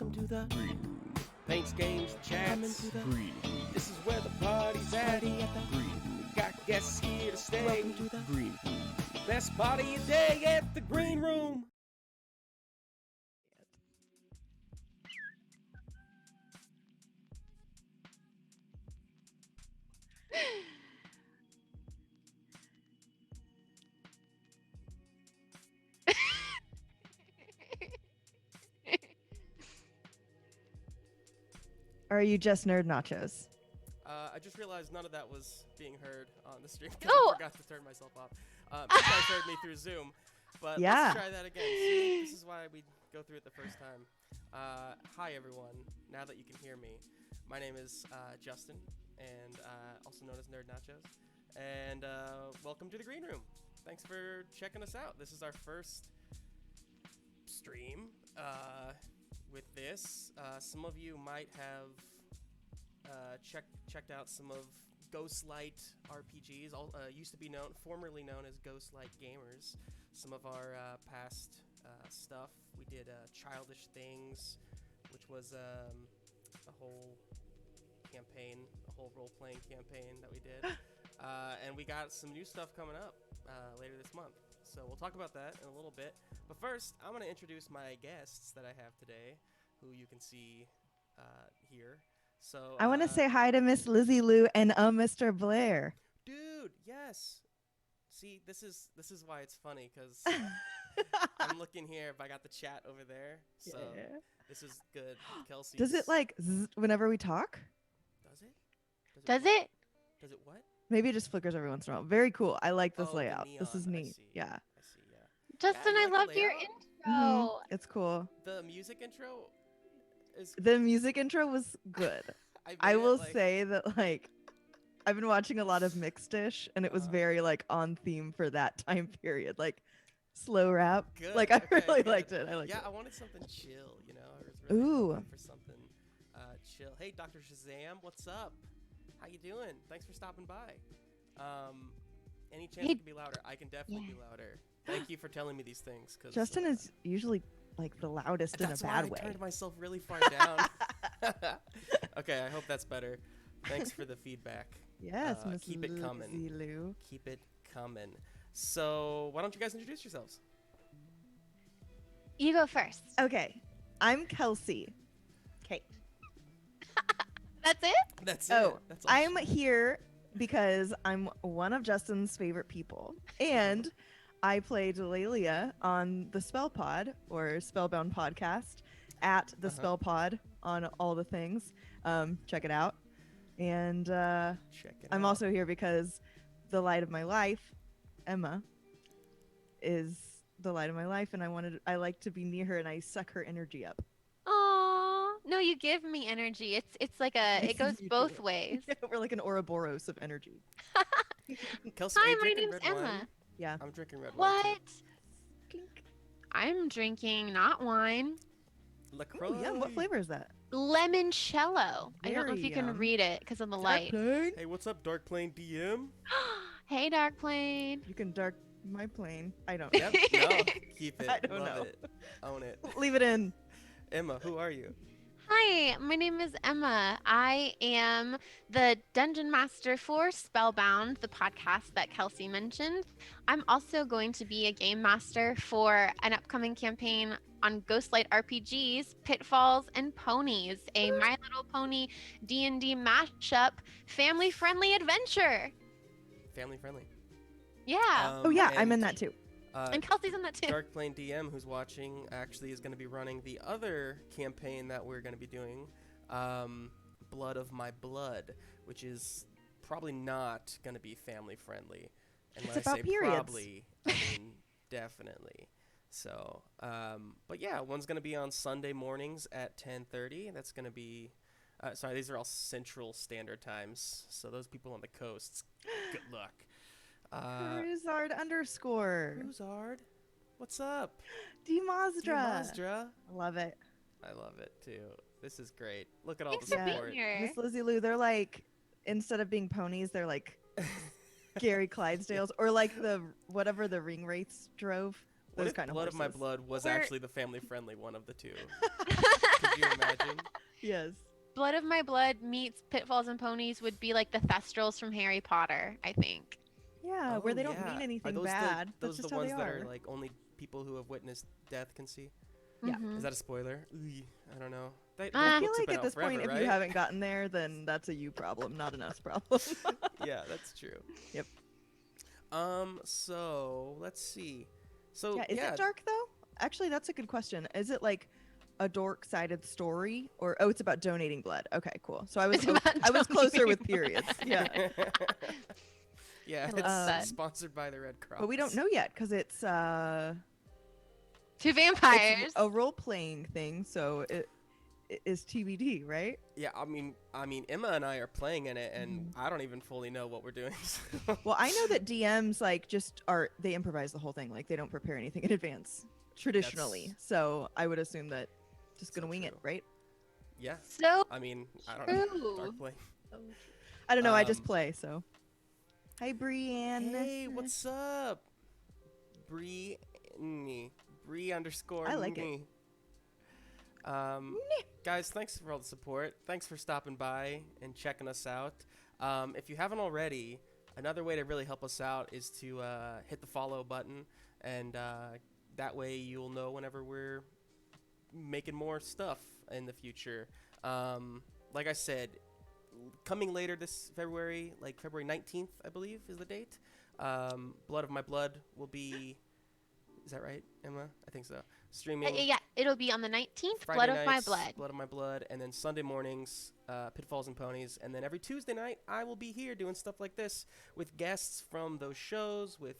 Welcome to the Green Room. Paints, Games, Come Chats. into the Green Room. This is where the party's at. party at the Green Room. Got guests here to stay. Welcome to the Green Room. Best part of your day at the Green Room. Or are you just nerd nachos? I just realized none of that was being heard on the stream because Oh. I forgot to turn myself off. You guys heard me through Zoom, but Yeah. let's try that again. See, this is why we go through it the first time. Hi everyone. Now that you can hear me, my name is Justin, and also known as Nerd Nachos, and welcome to the Green Room. Thanks for checking us out. This is our first stream with this. Some of you might have checked out some of Ghostlight RPGs, used to be formerly known as Ghostlight Gamers. Some of our past stuff. We did Childish Things, which was a whole campaign, a whole role-playing campaign that we did. And we got some new stuff coming up later this month. So we'll talk about that in a little bit. But first, I'm going to introduce my guests that I have today, who you can see here. So I want to say hi to Miss Lizzie Lou and Mr. Blair. dude, yes. See, this is why it's funny, because I'm looking here. If I got the chat over there, so Yeah. this is good. Kelsey, Does it like whenever we talk? Does it? Does it? Does it what? Maybe it just flickers every once in a while. Very cool. I like this Oh, the layout. This is neon, I neat. see. Yeah. I see. Yeah. Justin, you I like the loved your layout? intro. It's cool. The music intro is. The music intro was good. I made it, will like- say that like I've been watching a lot of Mixed-ish and it was very like on theme for that time period. Like slow rap. Good, Like I okay, really good. liked it. I liked Yeah, it. I wanted something chill. You know, I was really Ooh. hoping for something chill. Hey, Dr. Shazam, what's up? How you doing? Thanks for stopping by. Any chance Hey- you can be louder? I can definitely be louder. Thank you for telling me these things. Cause, Justin is usually like the loudest in a that's bad why way. I turned myself really far down. Okay, I hope that's better. Thanks for the feedback. Yes, Miss keep it coming. Lizzie Lou. Keep it coming. So, why don't you guys introduce yourselves? You go first. Okay. I'm Kelsey. Kate. That's it? That's it. Oh, That's all I'm here because I'm one of Justin's favorite people. And I play Delalia on the Spellpod or Spellbound podcast at the Spellpod on all the things. Check it out. And Check it I'm out. also here because the light of my life, Emma, is the light of my life, and I like to be near her and I suck her energy up. Aw. No, you give me energy. It's like it goes You both do. ways. We're like an Ouroboros of energy. Kelsey, Hi, are you my drinking name's red wine? Emma. Yeah. I'm drinking red wine. What? I'm drinking not wine. Too. LaCroix. Ooh, yum. What flavor is that? Limoncello. I don't know if Very you can yum. read it because of the light. Plane? Hey, what's up, Dark Plane DM? Hey, Dark Plane. You can dark my plane. I don't. Yep. No, keep it. I don't Love know. it. Own it. Leave it in. Emma, who are you? Hi, my name is Emma. I am the Dungeon Master for Spellbound, the podcast that Kelsey mentioned. I'm also going to be a game master for an upcoming campaign on Ghostlight RPGs, Pitfalls, and Ponies, a My Little Pony D&D mashup, family-friendly adventure. Family friendly. Yeah, Oh yeah, I'm and, in that too. and Kelsey's in that too. Dark Plane DM, who's watching, actually is going to be running the other campaign that we're going to be doing, Blood of My Blood, which is probably not going to be family friendly. And It's when about I say periods. probably, I mean definitely. So, but yeah, one's going to be on Sunday mornings at 10:30. That's going to be, sorry, these are all Central Standard Times. So those people on the coasts, good luck. Cruzard underscore. Cruzard, what's up? Demozdra. Demozdra. Love it. I love it too. This is great. Look at all Thanks the for being support. here. Miss Lizzie Lou, they're like, instead of being ponies, they're like Gary Clydesdales or like the whatever the ring wraiths drove. What Those if kind of Blood of My horses. Blood was Or- actually the family-friendly one of the two? Could you imagine? Yes. Blood of My Blood meets Pitfalls and Ponies would be like the Thestrals from Harry Potter, I think. Yeah, where Oh, they don't yeah. mean Are anything those bad. the, That's those the just how ones they that are. are like only people who have witnessed death can see? Yeah. Mhm. Is that a spoiler? Ooh, I don't know. Those I I feel books have like been at out this point, forever, if right? you haven't gotten there, then that's a you problem, not an us problem. Yeah, that's true. Yep. So let's see. So Yeah, is it dark though? Actually, that's a good question. Is it like a dork-sided story, or it's about donating blood? Okay, cool. So I was It's about I was closer with donating periods. blood. Yeah, Yeah, I love that. it's sponsored by the Red Cross. but we don't know yet because it's Two vampires. a role-playing thing, so it is TBD, right? Yeah, I mean, Emma and I are playing in it, and I don't even fully know what we're doing. so- Well, I know that DMs like just they improvise the whole thing, like they don't prepare anything in advance traditionally. That's So I would assume that just gonna so wing it, true. right? Yeah, So I mean, I don't know. true. Dark play. I don't know. I just Um, play. So, hi, Brienne. Hey, what's up? Bree underscore I like it. me. Guys, thanks for all the support. Thanks for stopping by and checking us out. If you haven't already, another way to really help us out is to hit the follow button, and that way you'll know whenever we're making more stuff in the future. Like I said, coming later this February, like February 19th, I believe is the date. Blood of My Blood will be. Is that right, Emma? I think so. Streaming. Yeah, it'll be on the 19th. Friday Blood of My nights, Blood. Blood of My Blood, and then Sunday mornings, Pitfalls and Ponies, and then every Tuesday night I will be here doing stuff like this with guests from those shows, with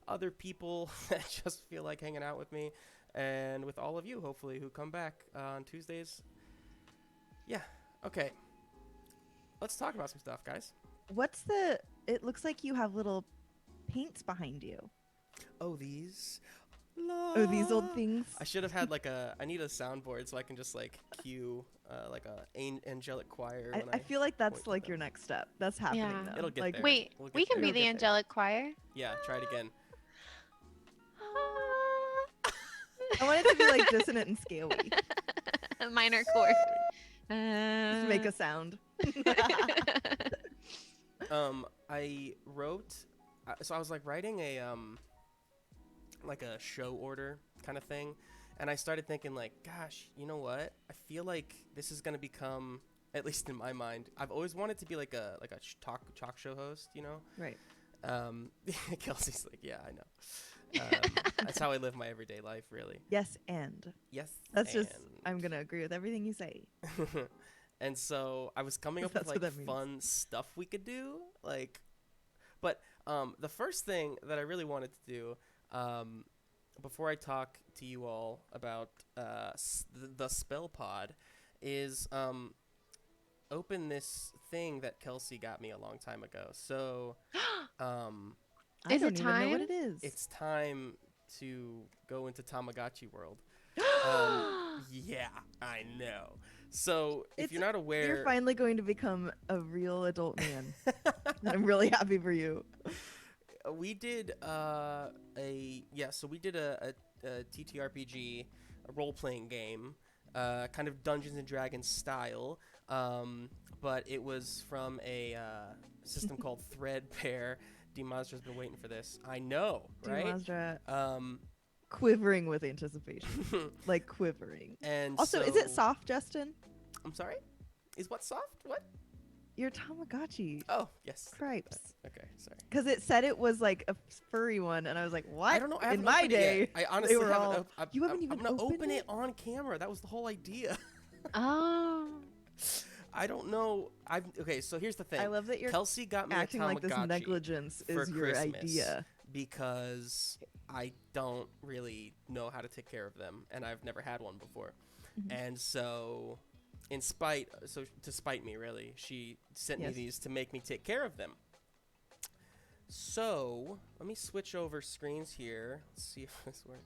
other people that just feel like hanging out with me, and with all of you, hopefully, who come back on Tuesdays. Yeah, okay. Let's talk about some stuff, guys. What's the? It looks like you have little paints behind you. Oh, these. Oh, these old things. I should have had I need a soundboard so I can just like cue like a angelic choir. When I feel like that's point to like them. your next step. That's happening Yeah. though. It'll get like, there. Wait, We'll we get can there. be the We'll get there. angelic choir. Yeah, try it again. I want it to be like dissonant and scaly. A minor chord. Just make a sound. I wrote. So I was like writing a like a show order kind of thing, and I started thinking like, gosh, you know what? I feel like this is gonna become, at least in my mind, I've always wanted to be like a talk show host, you know? Right. Kelsey's like, yeah, I know. That's how I live my everyday life, really. Yes, and Yes. that's just. and- I'm gonna agree with everything you say. And so I was coming up with That's what like that means. fun stuff we could do, like, but the first thing that I really wanted to do, before I talk to you all about the Spellpod, is open this thing that Kelsey got me a long time ago. So I Is don't it even know what time? it is. it's time to go into Tamagotchi world. Yeah, I know. So if It's- you're not aware, You're finally going to become a real adult man. I'm really happy for you. we did so we did a TTRPG, a role-playing game, kind of Dungeons and Dragons style, but it was from a system called Threadbare. D-Monster's been waiting for this. I know, right? Mazra, Um, quivering with anticipation, like quivering. and Also, is it soft, Justin? I'm sorry? Is what soft? What? Your Tamagotchi. Oh, yes. Cripes. Okay, sorry. Because it said it was like a furry one, and I was like, what? I don't know. I In haven't my opened it day, yet. I honestly were haven't. all- You haven't even I'm gonna opened open it? it on camera. That was the whole idea. Oh. I don't know. Okay. So here's the thing. I love that you're Kelsey got me acting a like this Tamagotchi negligence for is your Christmas idea. because I don't really know how to take care of them, and I've never had one before. Mhm. And so, to spite me, really, she sent me Yes. these to make me take care of them. So let me switch over screens here. Let's see if this works.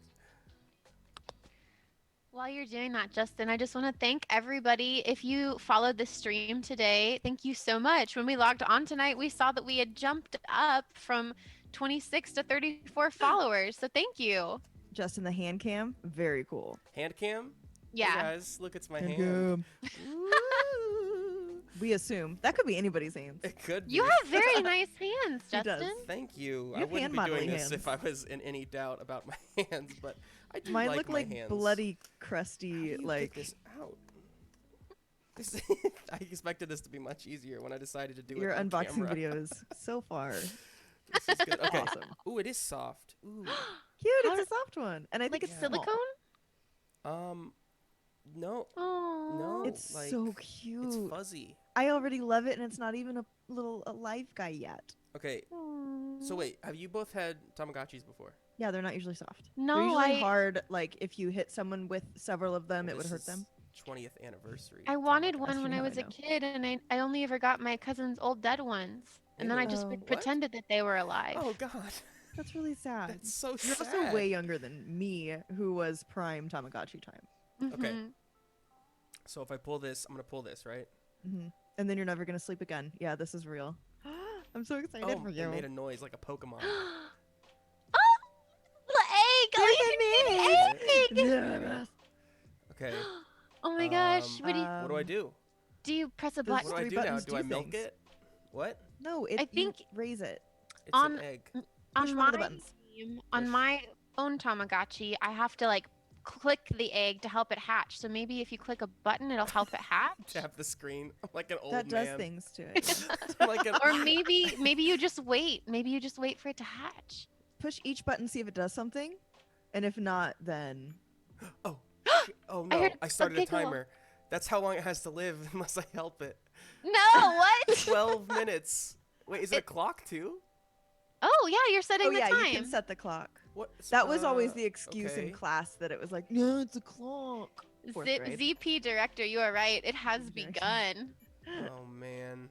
While you're doing that, Justin, I just want to thank everybody. If you followed the stream today, thank you so much. When we logged on tonight, we saw that we had jumped up from 26 to 34 followers. So thank you. Justin, the hand cam, very cool. Hand cam. Hey Yeah. guys, look, it's my hand. Handgame. Woo! We assume that could be anybody's hands. It could be. You have very nice hands, He does. Justin. Thank you. I have wouldn't be hand doing modeling this if I hands. was in any doubt about my hands, but I do Mine like look my like hands. bloody, How crusty, do you like. get this out? This, I expected this to be much easier when I decided to do Your it on unboxing camera. videos so far. This is good. Okay. Awesome. Ooh, it is soft. Ooh. Cute. How It's a soft one, and I think Like it's small. silicone? No, Oh. no. It's like, so it's cute. fuzzy. I already love it, and it's not even a little alive guy yet. Okay. So wait, have you both had Tamagotchis before? Yeah, they're not usually soft. No, they're usually I hard. Like if you hit someone with several of them, Well, it would this hurt is them. 20th anniversary. I wanted Tamagotchi. one when how I I was a know. kid, and I only ever got my cousin's old dead ones. And then I just Oh. What? pretended that they were alive. Oh God, That's really sad. that's so You're sad. also way younger than me, who was prime Tamagotchi time. Okay. Mhm. So if I pull this, I'm gonna pull this, right? And then you're never gonna sleep again. Yeah, this is real. I'm so excited Oh, for it you. made a noise like a Pokemon. Oh, the egg! Oh, you can see the egg! Yes. Okay. Oh my gosh! What What do I do? do you press a There's What button? do I three do now? buttons Do I do milk things. it? What? No, it. I think- you raise it. It's On- an egg. Push on one my of the buttons. game, on Push. my own Tamagotchi, I have to like click the egg to help it hatch. So maybe if you click a button, it'll help it hatch. Tap the screen. I'm like an old That does man. things to it. I'm like an Or maybe you just wait. Maybe you just wait for it to hatch. Push each button, see if it does something, and if not, then Oh. Oh I no! heard I a started a giggle. timer. That's how long it has to live unless I help it. No, what? 12 minutes. Wait, is it a clock too? Oh yeah, you're setting oh the yeah, time. you can set the clock. What? That was always the excuse okay. in class that it was like, no, it's a clock. Fourth grade. ZP director, you are right. It has Direction. begun. Oh man.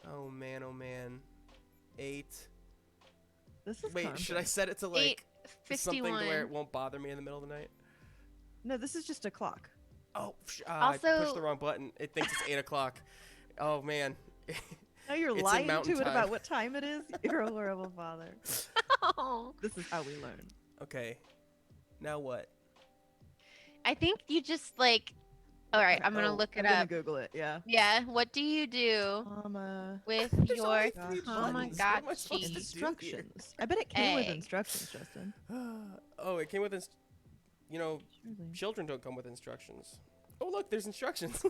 Oh man. Oh man. 8. This is Wait, should I set it to like something to 8:51. where it won't bother me in the middle of the night? No, this is just a clock. Oh, I pushed Also- the wrong button. It thinks it's 8 o'clock. Oh man. Now you're It's in lying to mountain it time. about what time it is. You're a horrible father. Oh. This is how we learn. Okay. Now what? I think you just like. All right, I'm gonna Oh, look it I'm gonna up. Google it. Yeah. Yeah, what do you do with There's your only 3 buttons. What am I supposed to Tamagotchi? do here? Instructions. I bet it came with Egg. instructions, Justin. Oh, it came with you know, Surely. children don't come with instructions. Oh, look, there's instructions.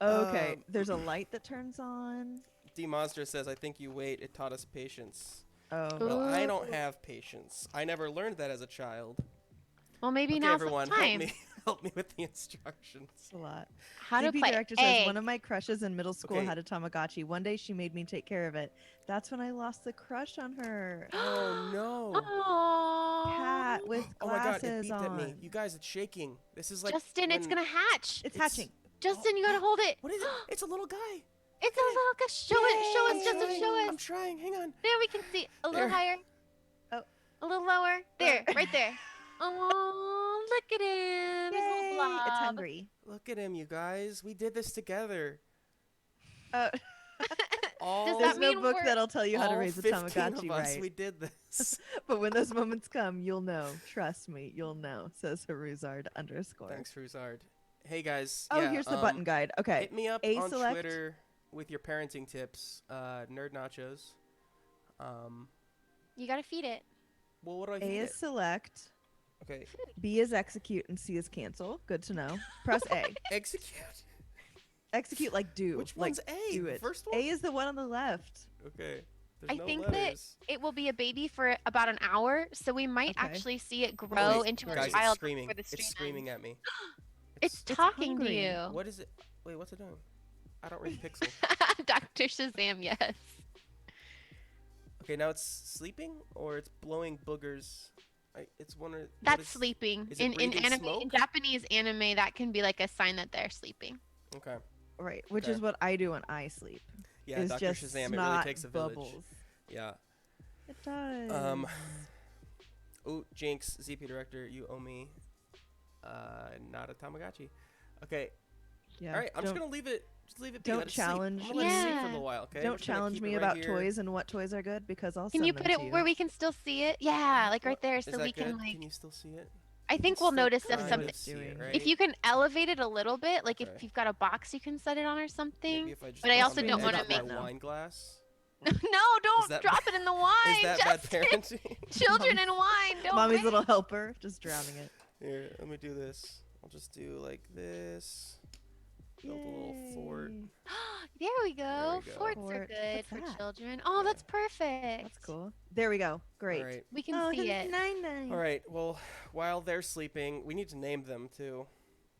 Okay, Um, there's a light that turns on. D Monster says, "I think you wait. It taught us patience." Oh, Well, I don't Ooh. have patience. I never learned that as a child. Well, maybe Okay, now's everyone, the time. help me with the instructions. it's a lot. How to CP play director says egg. one of my crushes in middle school Okay. had a Tamagotchi. One day she made me take care of it. That's when I lost the crush on her. Oh no! Aww. Cat with Oh my god, it glasses beeped at me. on. You guys, it's shaking. This is like Justin, it's when- gonna hatch. It's It's- hatching. Justin, you gotta hold it. What is it? It's a little guy. It's a little. Show it. Show I'm us, Justin. trying. Show I'm us. trying. Hang on. There, we can see a little There. higher. Oh. A little lower. There, right there. Oh, look at him. His little Yay, blob. it's hungry. Look at him, you guys. We did this together. Uh, All Does there's that no mean book we're- that'll tell you how to all raise a 15 Tamagotchi of us, right. we did this. But when those moments come, you'll know. Trust me, you'll know. Says Haruzard _ Thanks, Ruzard. Hey guys. Oh, yeah, here's the button guide. Okay. Hit me up A on select. Twitter with your parenting tips. Nerd Nachos. You gotta feed it. Well, what do I A feed is it? select. Okay. B is execute, and C is cancel. Good to know. Press A. Execute. Execute like do. Which like one's A? do The it. first one? A is the one on the left. Okay. There's I no think letters. that it will be a baby for about an hour, so we might Okay. actually see it Oh, grow wait, into guys, a it's child screaming. before the stream It's screaming at me. It's It's talking hungry. to you. What is it? Wait, what's it doing? I don't read pixel. Dr. Shazam, yes. Okay, now it's sleeping or it's blowing boogers. It's one or what That's is- sleeping. is it In breathing anime, in smoke? Japanese anime, that can be like a sign that they're sleeping. Okay. Right, which Okay. is what I do when I sleep. Yeah, is Dr. just Shazam. It really snot takes a village. bubbles. Yeah. It does. Oh, Jinx, ZP director, you owe me. Not a Tamagotchi. Okay. Yeah. All right. I'm just don't- gonna leave it Just leave it be. Don't Let it sleep. challenge I'm gonna let it sleep for a Yeah. little while, okay? I'm Don't just gonna challenge keep me it right about here. toys and what toys are good because I'll Can send you them put it to you. where we can still see it? Yeah, like right What- there, Is so that we can good? like. Can you still see it? I You think can we'll still notice if kind something. of see it, doing. right? If you can elevate it a little bit, like Okay. if you've got a box you can set it on or something. Maybe if I just But I put also on don't the wanna edge of make- my No. wine glass. No, don't that drop it in the wine. Is that bad Justin. parenting? Children and wine. Don't. Mommy's mix. little helper, just drowning it. Here, let me do this. I'll just do like this. Build a little fort. Yay. There we go. we go. Forts are Fort. good What's for that? children. Oh, Yeah. that's perfect. That's cool. There we go. Great. All right. We can Oh, see it. Nine. All right. Well, while they're sleeping, we need to name them too.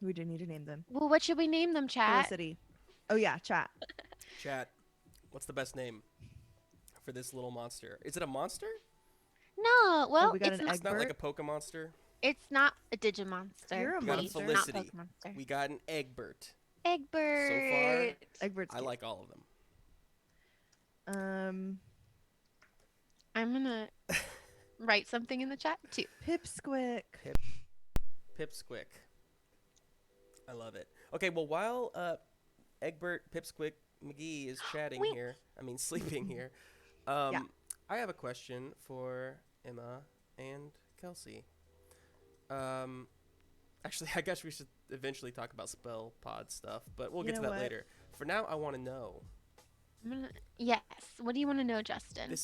We do need to name them. Well, what should we name them, chat? Felicity. Oh yeah, chat. Chat. What's the best name for this little monster? Is it a monster? No, well, we got it's an not. It's not like a Egbert? Pokemonster. It's not a Digimonster. You're a We got a please, Felicity. Not Pokemonster. We got an Egbert. Egbert. Egbert's I cute. like all of them. I'm gonna write something in the chat too. Pipsquick. Pipsquick. I love it. Okay, well, while Egbert Pipsquick McGee is chatting Wink. here, I mean sleeping here, Yeah. I have a question for Emma and Kelsey. Actually, I guess we should eventually talk about Spellpod stuff, but we'll You get to know that what? later. For now, I want to know. Yes. What do you want to know, Justin?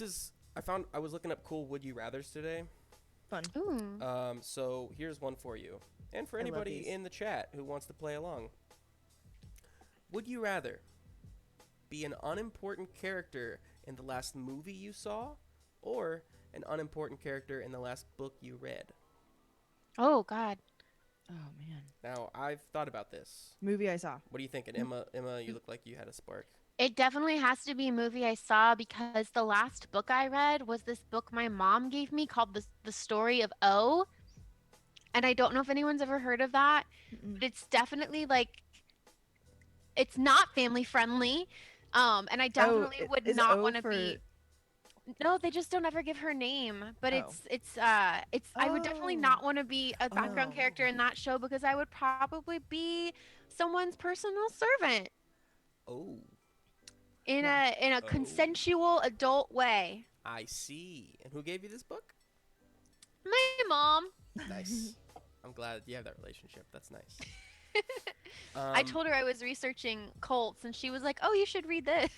I was looking up cool would you rathers today. Fun. Ooh. So here's one for you, and for I love anybody these. in the chat who wants to play along. Would you rather be an unimportant character in the last movie you saw, or an unimportant character in the last book you read? Oh God. Oh man. Now, I've thought about this. Movie I saw. What are you thinking, Emma? Emma, you look like you had a spark. It definitely has to be a movie I saw because the last book I read was this book my mom gave me called The Story of O. And I don't know if anyone's ever heard of that, Mm-mm. but it's definitely like it's not family friendly. And I definitely would is not O want to for- be. No, they just don't ever give her name. But Oh. it's I would definitely Oh. not want to be a background Oh. character in that show because I would probably be someone's personal servant Oh, in Yeah. a Oh. consensual adult way. I see. And who gave you this book? My mom. Nice. I'm glad you have that relationship. That's nice. I told her I was researching cults and she was like, "Oh, you should read this."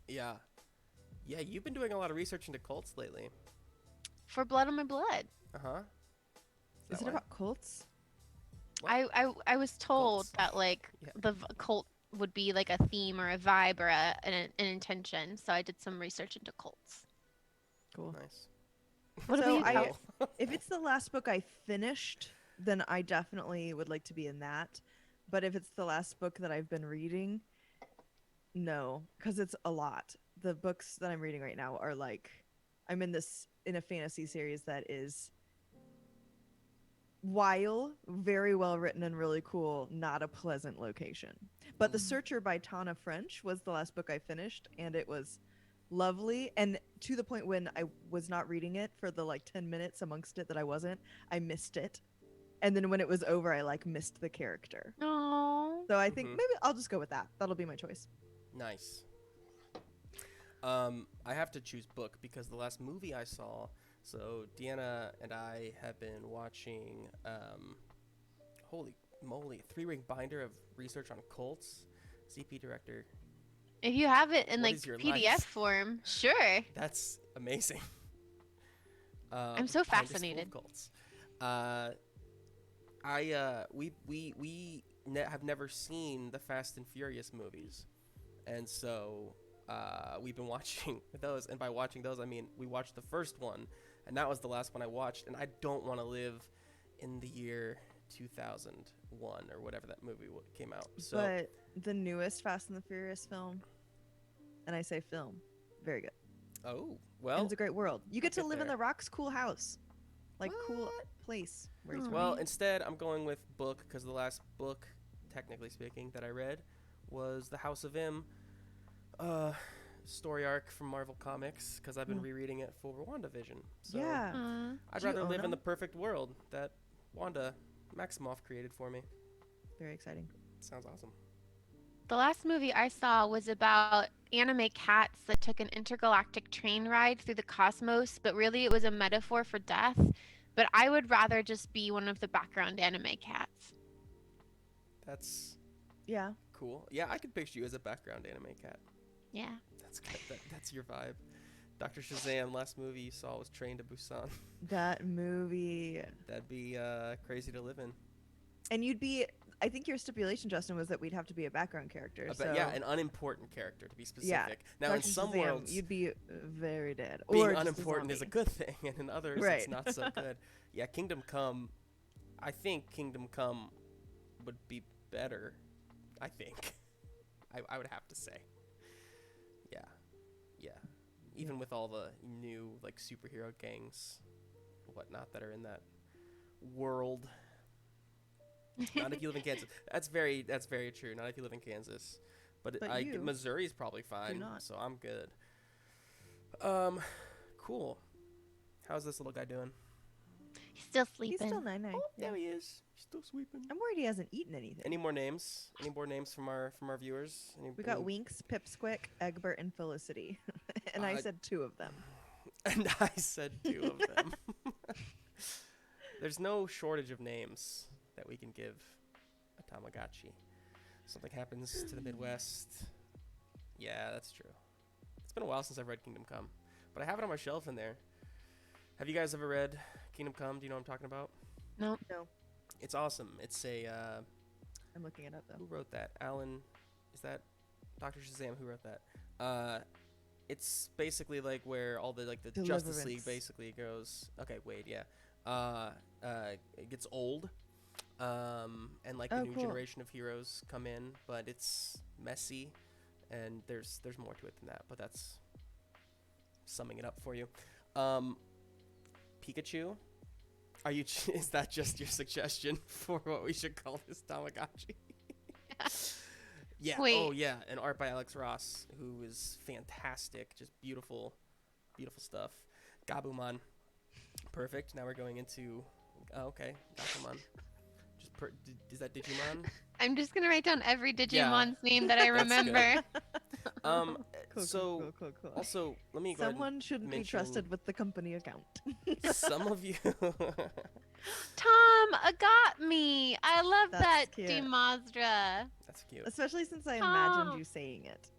Yeah. Yeah, you've been doing a lot of research into cults lately. For Blood on My Blood. Uh-huh. Is it about cults? What? I was told Cults. that like Yeah. the cult would be like a theme or a vibe or an intention. So I did some research into cults. Cool. Nice. What So about you? If it's the last book I finished, then I definitely would like to be in that. But if it's the last book that I've been reading, no, because it's a lot. The books that I'm reading right now are like, I'm in a fantasy series that is, while very well written and really cool, not a pleasant location. But The Searcher by Tana French was the last book I finished, and it was lovely, and to the point when I was not reading it for the like 10 minutes amongst it that I wasn't, I missed it, and then when it was over I like missed the character. Oh. So I think Mhm. maybe I'll just go with that. That'll be my choice. Nice. I have to choose book because the last movie I saw, so Deanna and I have been watching, holy moly, 3-ring binder of research on cults. CP director. If you have it in What like is your PDF life? form, sure. That's amazing. I'm so Binder School of fascinated. Cults. We have never seen the Fast and Furious movies, and so we've been watching those. And by watching those, I mean we watched the first one, and that was the last one I watched. And I don't want to live in the year 2001 or whatever that movie came out. So But the newest Fast and the Furious film, and I say film, very good. oh And well. it's a great world. You get I'll to get live in there. the Rock's cool house, like cool What? place where he's Aw. from. Well, instead, I'm going with book because the last book, technically speaking, that I read was the House of M story arc from Marvel Comics because I've been Mm. rereading it for WandaVision. So Yeah. I'd Do you rather own live in the them? perfect world that Wanda Maximoff created for me. Very exciting. Sounds awesome. The last movie I saw was about anime cats that took an intergalactic train ride through the cosmos, but really it was a metaphor for death. But I would rather just be one of the background anime cats. That's Yeah. cool. Yeah, I could picture you as a background anime cat. Yeah. That's good. That's your vibe. Dr. Shazam, last movie you saw was Train to Busan. That movie. That'd be crazy to live in. And you'd be. I think your stipulation, Justin, was that we'd have to be a background character. But yeah, an unimportant character to be specific. Yeah, Now, Dr. in some Shazam, worlds, you'd be very dead. being Or just unimportant is a zombie. good thing, and in others, Right. it's not so good. Yeah, Kingdom Come. I think Kingdom Come would be better. I think. I would have to say. Yeah. Yeah. Even with all the new like superhero gangs, whatnot that are in that world. Not if you live in Kansas. That's very true. Not if you live in Kansas. But you Missouri's probably fine, not. so I'm good. Cool. How's this little guy doing? He's still He's sleeping. still 9-9. Oh, Yeah. there he is. He's still sweeping. I'm worried he hasn't eaten anything. Any more names? Any more names from our viewers? We got Winks, Pipsquick, Egbert, and Felicity. And I said 2 of them. And I said 2 of them. There's no shortage of names that we can give a Tamagotchi. Something happens to the Midwest. Yeah, that's true. It's been a while since I've read Kingdom Come, but I have it on my shelf in there. Have you guys ever read Kingdom Come? Do you know what I'm talking about? No. No, It's awesome. It's a I'm looking it up who though. wrote that? Alan, is that Dr. Shazam? Who wrote that? It's basically like where all the Justice League Deliverance. basically goes. Okay, wait, yeah. It gets old, and like Oh, a new cool. generation of heroes come in, but it's messy, and there's more to it than that. But that's summing it up for you. Pikachu, are you? Is that just your suggestion for what we should call this Tamagotchi? Yeah. Wait. Oh, yeah. An art by Alex Ross, who is fantastic. Just beautiful, beautiful stuff. Gabumon. Perfect. Now we're going into. Oh, okay. Gabumon. Is that Digimon? I'm just gonna write down every Yeah. Digimon's name that I That's good. remember. So cool. also let me go ahead and Someone shouldn't be mention trusted with the company account. some of you. Tom got me. I love That's that cute. Dimazra. That's cute. Especially since I imagined Oh. you saying it.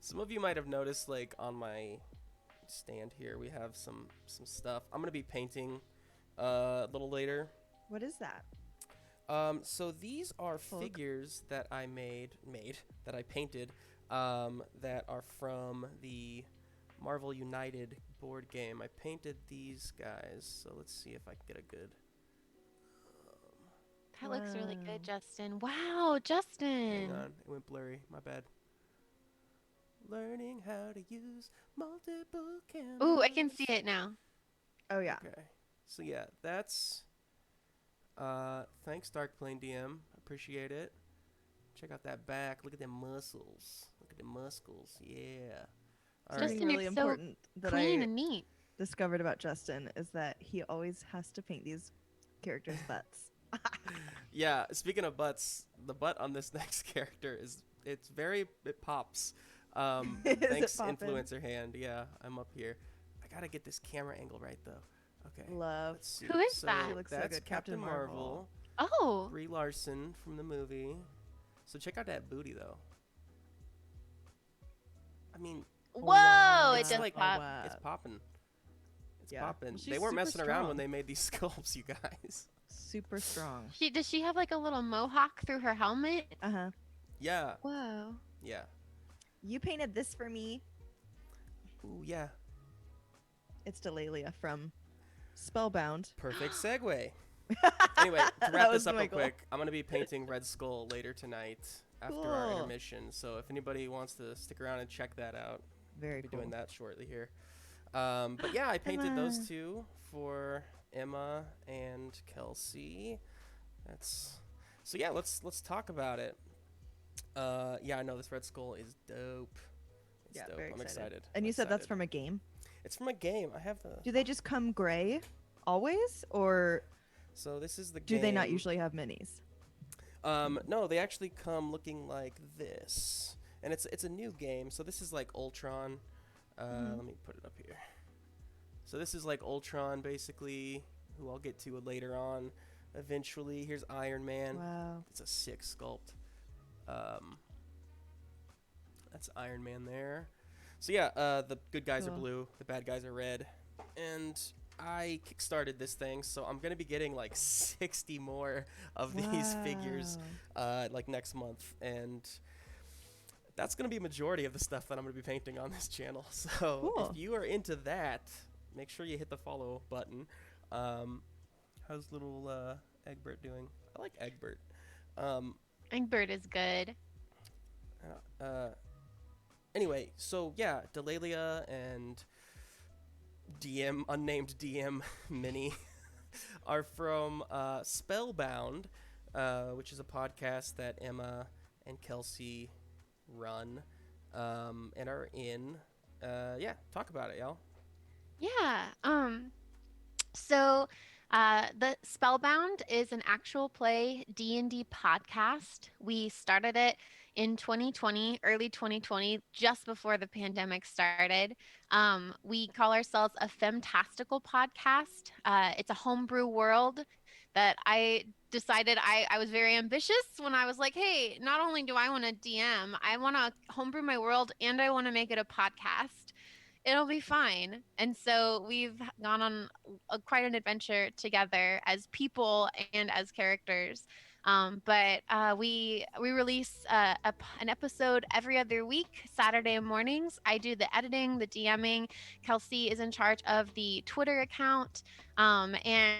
Some of you might have noticed, like on my stand here, we have some stuff. I'm gonna be painting a little later. What is that? So these are Fuck. figures that I made that I painted, that are from the Marvel United board game. I painted these guys, so let's see if I can get a good. That looks really Wow. good, Justin. Wow, Hang Justin. on, it went blurry. My bad. Learning how to use multiple cameras. Ooh, I can see it now. Oh yeah. Okay, so yeah, that's. Thanks, Dark Plane DM. Appreciate it. Check out that back. Look at them muscles. Look at them muscles. Yeah. All right. Justin, Something really you're so important that Clean I and neat. discovered about Justin is that he always has to paint these characters' butts. Yeah. Speaking of butts, the butt on this next character it pops. Is it Thanks, poppin'? influencer hand. Yeah, I'm up here. I gotta get this camera angle right though. Okay. Love. Let's see. Who is so that? She looks so That's good, Captain Captain Marvel. Marvel. Oh, Brie Larson from the movie. So check out that booty though. I mean, whoa! It it's does like pop. it's popping. It's Yeah. popping. Well, she's They weren't super messing around when strong. they made these sculpts, you guys. Super strong. Does she have like a little mohawk through her helmet? Uh-huh. Yeah, Whoa. yeah. You painted this for me. Ooh, yeah. It's Delalia from Spellbound. Perfect segue. Anyway, to That wrap was this up real my goal. quick, I'm gonna be painting Red Skull later tonight after our Cool. intermission. So if anybody wants to stick around and check that out, Very I'll be cool. doing that shortly here. But yeah, I painted those Emma. two for Emma and Kelsey. So yeah, let's talk about it. Yeah, I know this Red Skull is dope. It's Yeah, dope. very I'm excited. And I'm you said that's excited. from a game. It's from a game. I have the. Do they just come gray always, or So this is the do game. they not usually have minis? No, they actually come looking like this, and it's a new game. So this is like Ultron. Let me put it up here. So this is like Ultron, basically, who I'll get to later on. Eventually, here's Iron Man. Wow. It's a sick sculpt. That's Iron Man there. So yeah, the good guys are Cool. blue, the bad guys are red, and I kickstarted this thing, so I'm gonna be getting like 60 more of these figures, like next month, and that's gonna be a majority of the stuff that I'm gonna be painting on this channel. So Cool. if you are into that, make sure you hit the follow button. How's little Egbert doing? I like Egbert. Egbert is good. Anyway, so yeah, Delalia and DM, unnamed DM Mini, are from Spellbound, which is a podcast that Emma and Kelsey run, and are in. Yeah, talk about it, y'all. Yeah. So, the Spellbound is an actual play D&D podcast. We started it in 2020, early 2020, just before the pandemic started. We call ourselves a femtastical podcast. It's a homebrew world that I decided I was very ambitious when I was like, hey, not only do I want to DM, I want to homebrew my world and I want to make it a podcast. It'll be fine. And so we've gone on quite an adventure together as people and as characters. But we release an episode every other week, Saturday mornings. I do the editing, the DMing. Kelsey is in charge of the Twitter account, and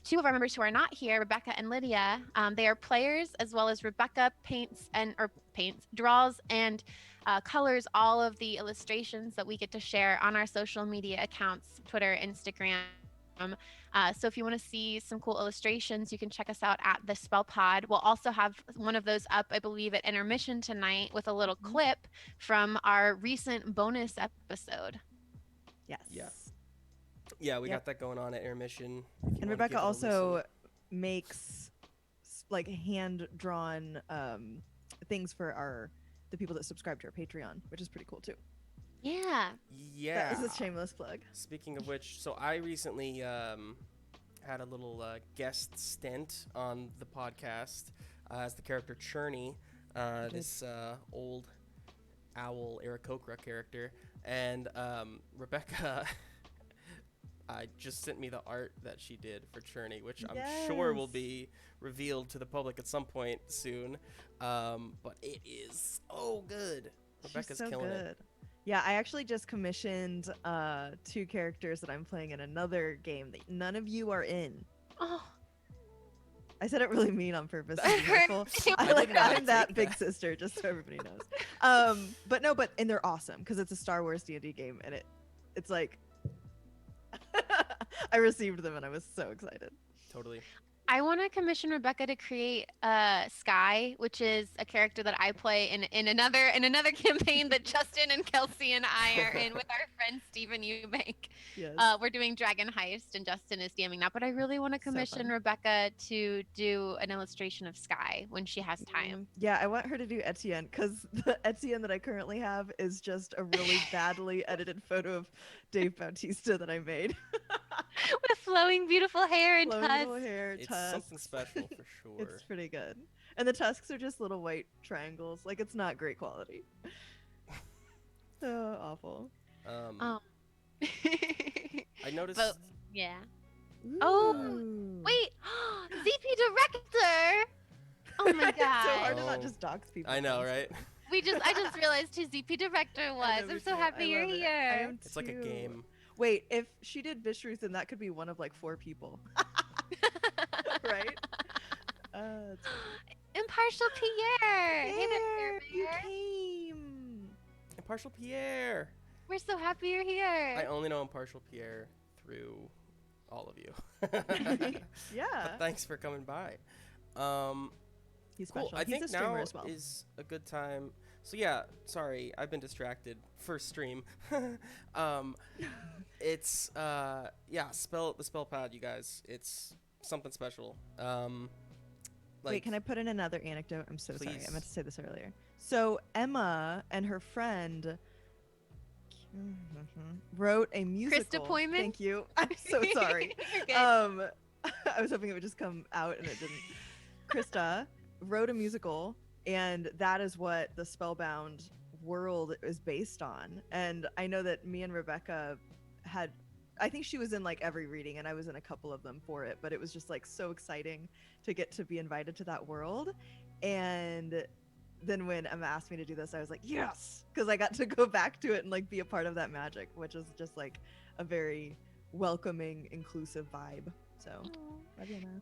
two of our members who are not here, Rebecca and Lydia, they are players, as well as Rebecca draws and colors all of the illustrations that we get to share on our social media accounts, Twitter, Instagram. So if you want to see some cool illustrations, you can check us out at the Spellpod. We'll also have one of those up, I believe, at intermission tonight with a little clip from our recent bonus episode. Yes. Yeah, we Yep. got that going on at intermission. And Rebecca also makes like hand-drawn things for the people that subscribe to our Patreon, which is pretty cool too. Yeah. Yeah. That is a shameless plug. Speaking of which, so I recently had a little guest stint on the podcast as the character Churney, this old owl Aarakocra character, and Rebecca just sent me the art that she did for Churney, which I'm sure will be revealed to the public at some point soon. But it is so good. Rebecca's She's so killing good. it. Yeah, I actually just commissioned 2 characters that I'm playing in another game that none of you are in. Oh. I said it really mean on purpose. I heard I'm you. I'm that big sister, just so everybody knows. And they're awesome because it's a Star Wars D&D game, and it's like I received them and I was so excited. Totally. I want to commission Rebecca to create Sky, which is a character that I play in another campaign that Justin and Kelsey and I are in with our friend Stephen Eubank. Yes. We're doing Dragon Heist, and Justin is DMing that. But I really want to commission fun. Rebecca to do an illustration of Sky when she has time. Yeah, I want her to do Etienne because the Etienne that I currently have is just a really badly edited photo of Dave Bautista that I made. With flowing, beautiful hair and Flowing tusks. little hair, It's tusks. something special for sure. It's pretty good. And the tusks are just little white triangles. Like, it's not great quality. So awful. Oh. I noticed. But, yeah. Oh, Ooh. wait. ZP Director. Oh my It's so hard god. to not Oh. just dox people. I know, right? I just realized who ZP Director was. I'm so happy you're here. It's like a game. Wait, if she did Vishruth, then that could be one of like 4 people. Right? It's Impartial Pierre. Hey there, you Pierre. came. Impartial Pierre. We're so happy you're here. I only know Impartial Pierre through all of you. Yeah. But thanks for coming by. He's Cool. special. I He's think a streamer now as well. is a good time. So yeah, sorry, I've been distracted. First stream. It's the Spellpod, you guys. It's something special. like, Wait, can I put in another anecdote? I'm so sorry. I Please. meant to say this earlier. So Emma and her friend wrote a musical. Poyman? Thank you. I'm so sorry. You're good. I was hoping it would just come out and it didn't. Krista wrote a musical, and that is what the Spellbound world is based on. And I know that me and Rebecca had, I think she was in like every reading, and I was in a couple of them for it, but it was just like so exciting to get to be invited to that world. And then when Emma asked me to do this, I was like, yes, because I got to go back to it and like be a part of that magic, which is just like a very welcoming, inclusive vibe. So love you, Emma.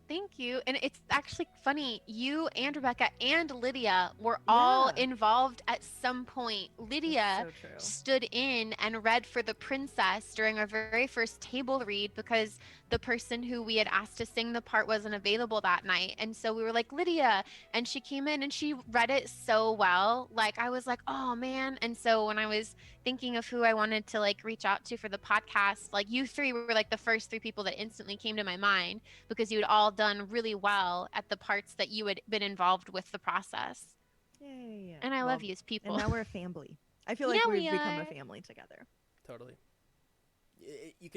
Thank you. And it's actually funny. You and Rebecca and Lydia were all Yeah. involved at some point. Lydia That's so true. stood in and read for the princess during our very first table read because the person who we had asked to sing the part wasn't available that night. And so we were like, Lydia. And she came in and she read it so well. Like, I was like, oh man. And so when I was thinking of who I wanted to like reach out to for the podcast, like you three were like the first three people that instantly came to my mind because you had all done really well at the parts that you had been involved with the process. Yay. And I Well, love you as people. And now we're a family. I feel like Yeah, we've we become are. a family together. Totally. You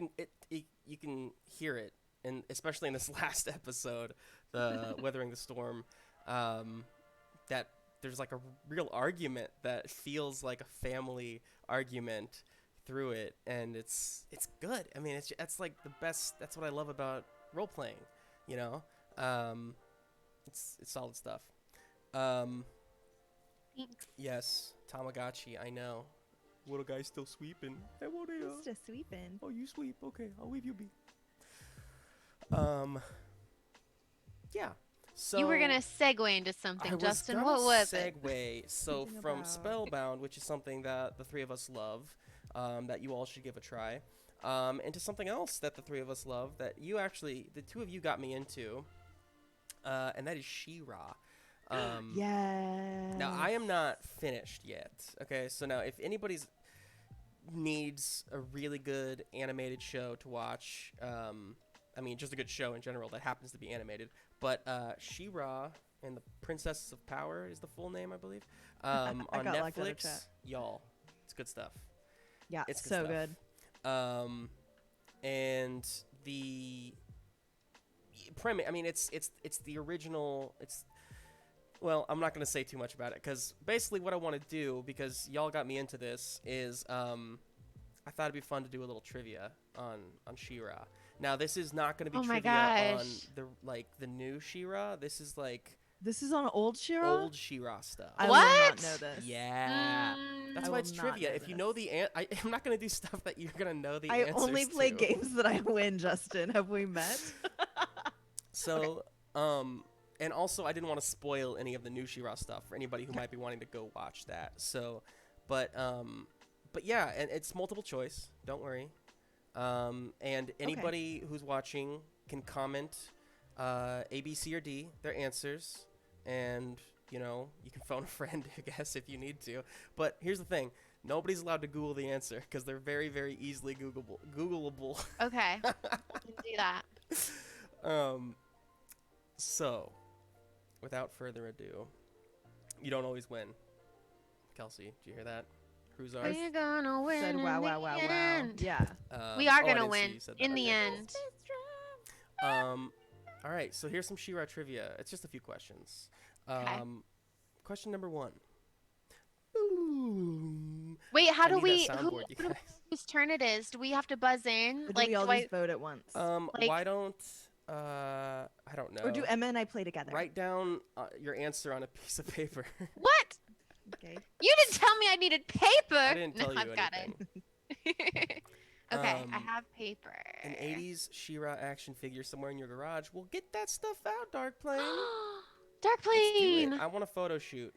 can hear it, and especially in this last episode, the Weathering the Storm, that there's like a real argument that feels like a family argument through it, and it's good. I mean, it's like the best. That's what I love about role playing. You know, it's solid stuff. Thanks. Yes, Tamagotchi. I know. Little guy's still sweeping. Hey, what are you? It's just sweeping. Oh, you sweep. Okay, I'll leave you be. Yeah. So You were gonna segue into something, I was Justin. gonna What was it? segue. So Something from about- Spellbound, which is something that the three of us love, that you all should give a try, into something else that the three of us love that the two of you got me into, and that is She-Ra. Yes. Now I am not finished yet. Okay, so now if anybody's needs a really good animated show to watch, I mean just a good show in general that happens to be animated, but She-Ra and the Princesses of Power is the full name, I believe. On got locked out of Netflix, chat. y'all, it's good stuff. Yeah, It's good so stuff. good. And the premise, I mean, it's the original. Well, I'm not gonna say too much about it because basically what I want to do, because y'all got me into this, is I thought it'd be fun to do a little trivia on She-Ra. Now this is not gonna be Oh my trivia on gosh. the new She-Ra. This is like This is on old She-Ra? old She-Ra stuff. I will not What? know this. Yeah. That's I why will it's not trivia. know If you this. know I'm not gonna do stuff that you're gonna know the I answers only play to. games that I win, Justin. Have we met? So, and also I didn't want to spoil any of the new She-Ra stuff for anybody who might be wanting to go watch that. So, but yeah, and it's multiple choice. Don't worry. And anybody who's watching can comment A, B, C, or D their answers, and you know you can phone a friend, I guess, if you need to. But here's the thing: nobody's allowed to Google the answer because they're very, very easily Googleable. Okay. You can do that. So, without further ado, you don't always win. Kelsey, do you hear that? Who's ours? We're gonna win. Said in wow, the wow, wow, wow. end. Yeah. We are oh, I gonna didn't see win you said that. in the Okay. end. All right, so here's some She-Ra trivia. It's just a few questions. Okay. Question number 1. Ooh. Wait, how I do need we? that Who, soundboard, you who- guys. whose turn it is? Do we have to buzz in? Or do Like, we all do just vote at once? like- Why don't I don't know. Or do Emma and I play together? Write down your answer on a piece of paper. what? Okay. You didn't tell me I needed paper. I didn't tell no, you I've got anything. it. Okay, I Um, have paper. An 80s She-Ra action figure somewhere in your garage. Well, get that stuff out, Dark Plane. Dark Let's do it. Plane. I want a photo shoot.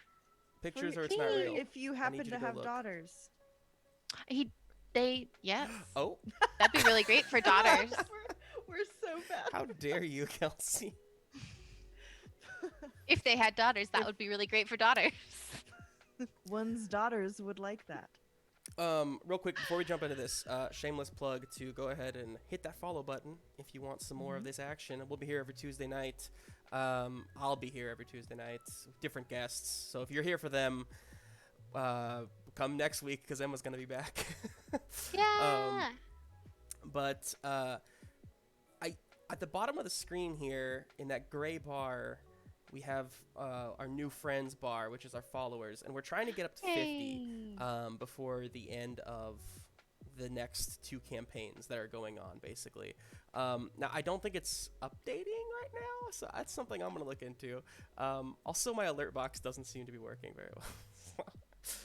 Pictures For- or it's not real. If you I need happen you to to go have look. daughters. Yes. Oh, That'd be really great for daughters. we're so bad. how dare you, Kelsey? If they had daughters, that would be really great for daughters. One's daughters would like that. Real quick before we jump into this, shameless plug to go ahead and hit that follow button if you want some more of this action. We'll be here every Tuesday night, I'll be here every Tuesday night, different guests. So if you're here for them, come next week because Emma's gonna be back. Yeah. But I at the bottom of the screen here in that gray bar, we have our new friends bar, which is our followers, and we're trying to get up to 50 before the end of the next 2 campaigns that are going on, basically. Now, I don't think it's updating right now, so that's something I'm going to look into. Also, my alert box doesn't seem to be working very well.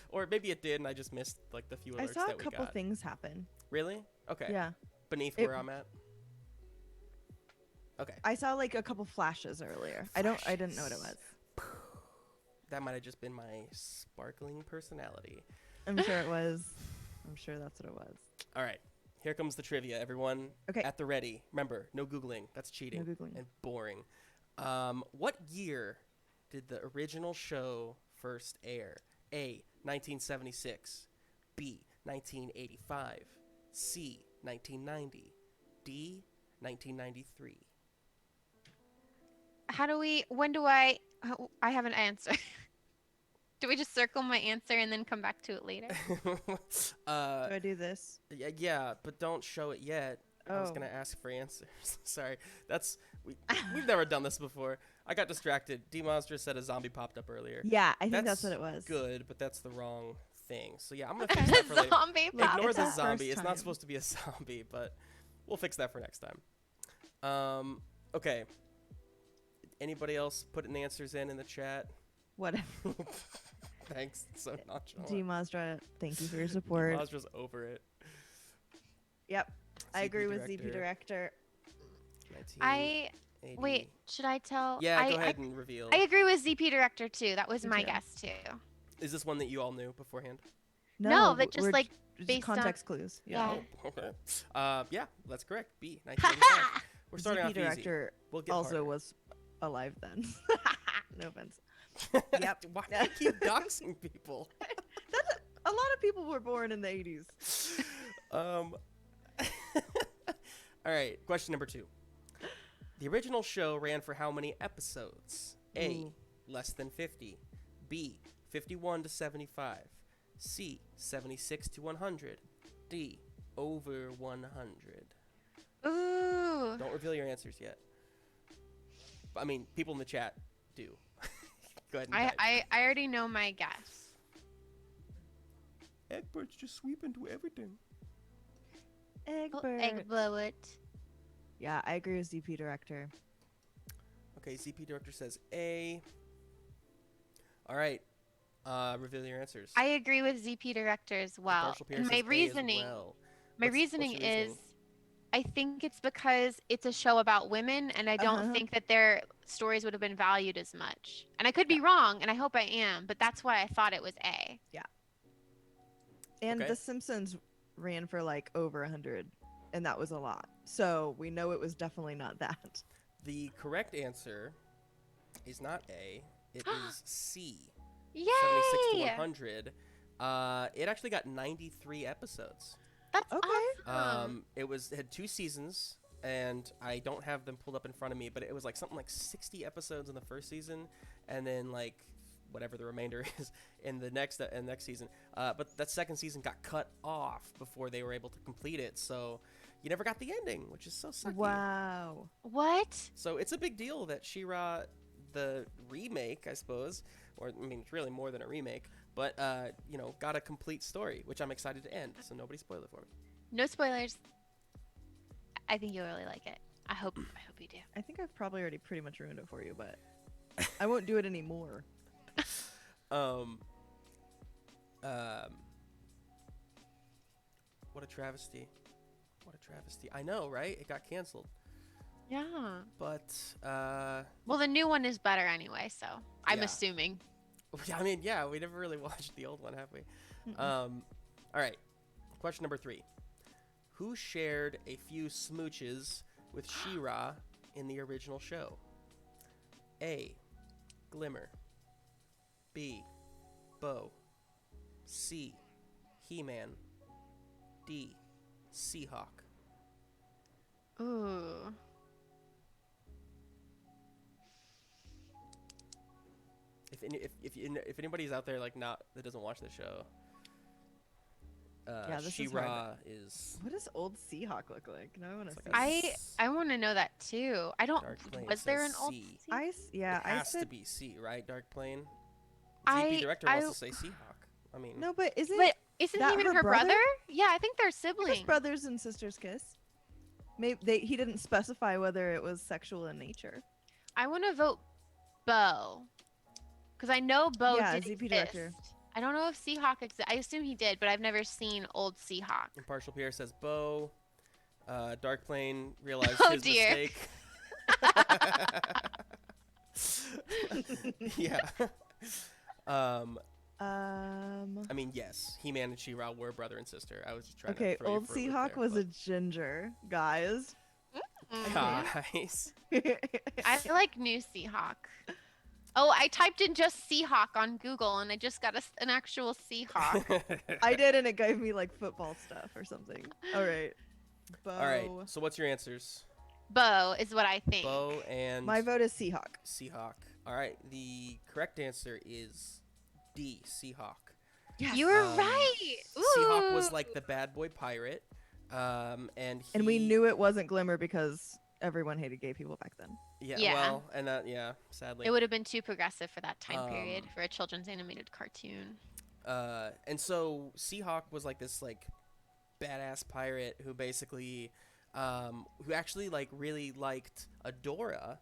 Or maybe it did, and I just missed like the few alerts I saw a that we couple got. things happen. Really? Okay. Yeah. Beneath where I'm at? Okay. I saw like a couple flashes earlier. I didn't know what it was. That might have just been my sparkling personality. I'm sure it was. I'm sure that's what it was. All right. Here comes the trivia, everyone. Okay. At the ready. Remember, no Googling. That's cheating. No Googling. And boring. What year did the original show first air? A, 1976. B, 1985. C, 1990. D, 1993. I have an answer. Do we just circle my answer and then come back to it later? Do I do this? Yeah, but don't show it yet. I was Oh. gonna ask for answers. Sorry, we've never done this before. I got distracted. D-Monster said a zombie popped up earlier. Yeah, I think that's what it was. Good, but that's the wrong thing. So yeah, I'm gonna fix that for later. Zombie Wow, Ignore it's the our zombie. first It's not time. supposed to be a zombie, but we'll fix that for next time. Okay. Anybody else putting answers in the chat? Whatever. Thanks. So nonchalant. D Mazda, thank you for your support. Mazdra's over it. Yep. I ZP agree with ZP Director. 1980. Wait, should I tell? Yeah, go ahead and reveal. I agree with ZP Director too. That was Me my too. guess too. Is this one that you all knew beforehand? No, but just we're like just based on- context clues. Yeah. Yeah. Oh, okay. Yeah, that's correct. B, 1985. We're starting ZP off easy. Director We'll get also harder. was alive then. No offense. Yep. Why do you keep doxing people? A lot of people were born in the 80s. All right, question number 2. The original show ran for how many episodes? A, Ooh. less than 50. B, 51 to 75. C, 76 to 100. D, over 100. Ooh. Don't reveal your answers yet. I mean, people in the chat do. Go ahead and type. I already know my guess. Egberts just sweep into everything. Egbert. Egg blow it. Yeah, I agree with ZP Director. Okay, ZP Director says A. All right. Reveal your answers. I agree with ZP Director as well. Partial Pierce And my says A as reasoning, well. my What's reasoning your is, reasoning? I think it's because it's a show about women, and I don't Uh-huh. think that their stories would have been valued as much. And I could be wrong, and I hope I am, but that's why I thought it was A. And Okay. The Simpsons ran for like over 100, and that was a lot. So we know it was definitely not that. The correct answer is not A. It is C. Yay! 76 to 100. It actually got 93 episodes. That's Okay. awesome. It had 2 seasons, and I don't have them pulled up in front of me, but it was like something like 60 episodes in the first season, and then like whatever the remainder is in the next season. But that second season got cut off before they were able to complete it, so you never got the ending, which is so sucky. Wow. What? So it's a big deal that She-Ra, the remake, I suppose, or I mean, it's really more than a remake, but got a complete story, which I'm excited to end. So nobody spoil it for me. No spoilers. I think you'll really like it. I hope you do. I think I've probably already pretty much ruined it for you, but I won't do it anymore. What a travesty! What a travesty! I know, right? It got canceled, Yeah. but Well, the new one is better anyway, so I'm Yeah. assuming. I mean, yeah, we never really watched the old one, have we? Mm-mm. All right. Question number 3. Who shared a few smooches with She-Ra in the original show? A. Glimmer. B. Bo. C. He-Man. D. Seahawk. Ooh. if anybody's out there like not that doesn't watch the show, Yeah, this is She-Ra hard. is What does old Seahawk look like? Now I want to It's see. like a I want to know that too. I don't. Dark Plane Was there an says old? C. Yeah, it I has to said be C, right? Dark Plane. I ZP director wants to say Seahawk. I mean, no, but isn't But isn't that he even her her brother? brother? Yeah, I think they're His siblings. brothers and sisters kiss? Maybe he didn't specify whether it was sexual in nature. I want to vote Bo, because I know Bo Yeah, did ZP exist. director. I don't know if Seahawk exists. I assume he did, but I've never seen old Seahawk. Impartial Pierre says Bo. Dark Plane realized Oh, his dear. mistake. Yeah. I mean, yes, He-Man and She-Ra were brother and sister. I was just trying Okay, to throw you old for a loop Seahawk there, was a but- ginger, guys. Guys. I like new Seahawk. Oh, I typed in just Seahawk on Google, and I just got an actual Seahawk. I did, and it gave me like football stuff or something. All right. Bo. All right. So what's your answers? Bo is what I think. Bo and My vote is Seahawk. Seahawk. All right. The correct answer is D. Seahawk. Yes. You were Um, right. Seahawk was Ooh. like the bad boy pirate. And And we he- knew it wasn't Glimmer because everyone hated gay people back then. Yeah. Yeah. Well, and that sadly. It would have been too progressive for that time period Um, for a children's animated cartoon. And so Seahawk was like this like badass pirate who basically who actually like really liked Adora.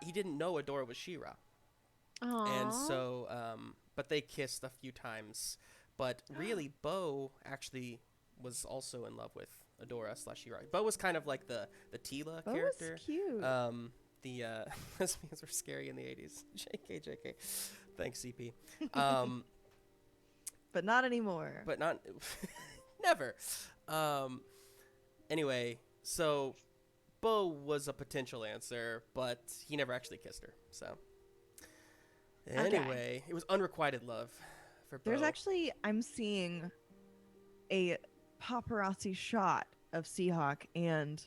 He didn't know Adora was She-Ra. And Aww. so but they kissed a few times. But really Bo actually was also in love with Adora / She-Ra. Bo was kind of like the Tila Bo character. was cute. The lesbians were scary in the 80s. JK. Thanks, CP. but not anymore. But not never. Anyway, so Bo was a potential answer, but he never actually kissed her. So anyway, it was unrequited love for Bo. There's actually, I'm seeing a paparazzi shot of Seahawk and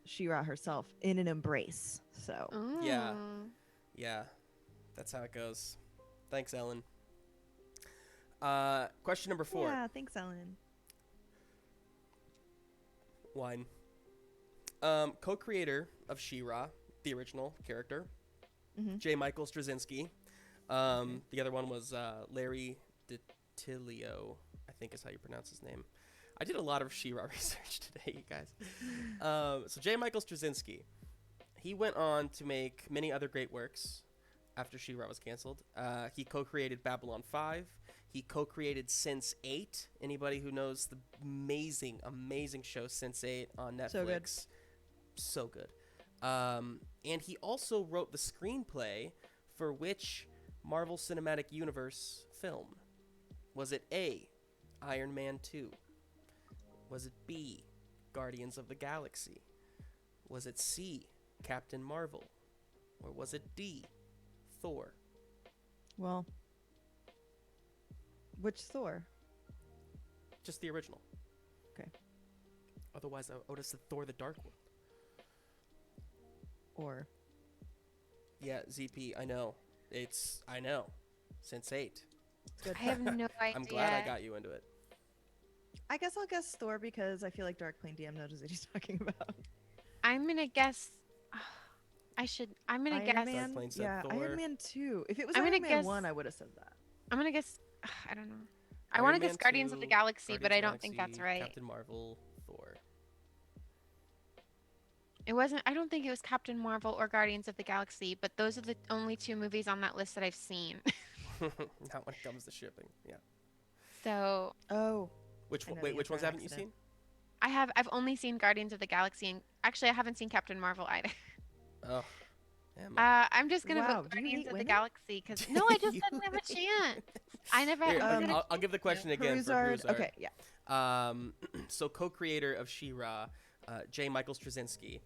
She-Ra herself in an embrace. So Yeah. Ooh. Yeah, that's how it goes. Thanks, Ellen. Question number 4. yeah, thanks, Ellen. One. Co-creator of She-Ra, the original character, Mhm. J. Michael Straczynski. The other one was Larry DiTilio, I think is how you pronounce his name. I did a lot of She-Ra research today, you guys. So J. Michael Straczynski, he went on to make many other great works after She-Ra was canceled. He co-created Babylon 5. He co-created Sense8. Anybody who knows the amazing, amazing show Sense8 on Netflix. So good. And he also wrote the screenplay for which Marvel Cinematic Universe film? Was it A, Iron Man 2? Was it B, Guardians of the Galaxy? Was it C, Captain Marvel? Or was it D, Thor? Well, which Thor? Just the original. Okay. Otherwise, I would have said Thor the Dark World. Or Yeah, ZP, I know. I know. Sense8. good. I have no idea. I'm glad I got you into it. I guess I'll guess Thor because I feel like Dark Plane DM knows what he's talking about. I'm gonna guess. I'm gonna Iron guess. Man, Dark Plane said yeah, Thor. Iron Man 2. If it was I'm Iron gonna Man guess- 1, I would have said that. I'm gonna guess. I don't know. I Iron want to Man guess Guardians of the 2, Galaxy, but Guardians I of the don't think that's Galaxy, right. Captain Marvel, Thor. It wasn't. I don't think it was Captain Marvel or Guardians of the Galaxy, but those are the only two movies on that list that I've seen. Not when it comes to shipping. Yeah. So Oh, Which I know wait, the which answer ones on haven't you accident. seen? I've only seen Guardians of the Galaxy, and actually I haven't seen Captain Marvel either. Oh. Damn it. I'm just gonna Wow, vote do you Guardians hate of the women? Galaxy because no, I just You didn't have a chance. I never. Here, I'm gonna- I'll give the question again for Peruzard. Bruzard. Okay, yeah. So co-creator of She-Ra, J. Michael Straczynski,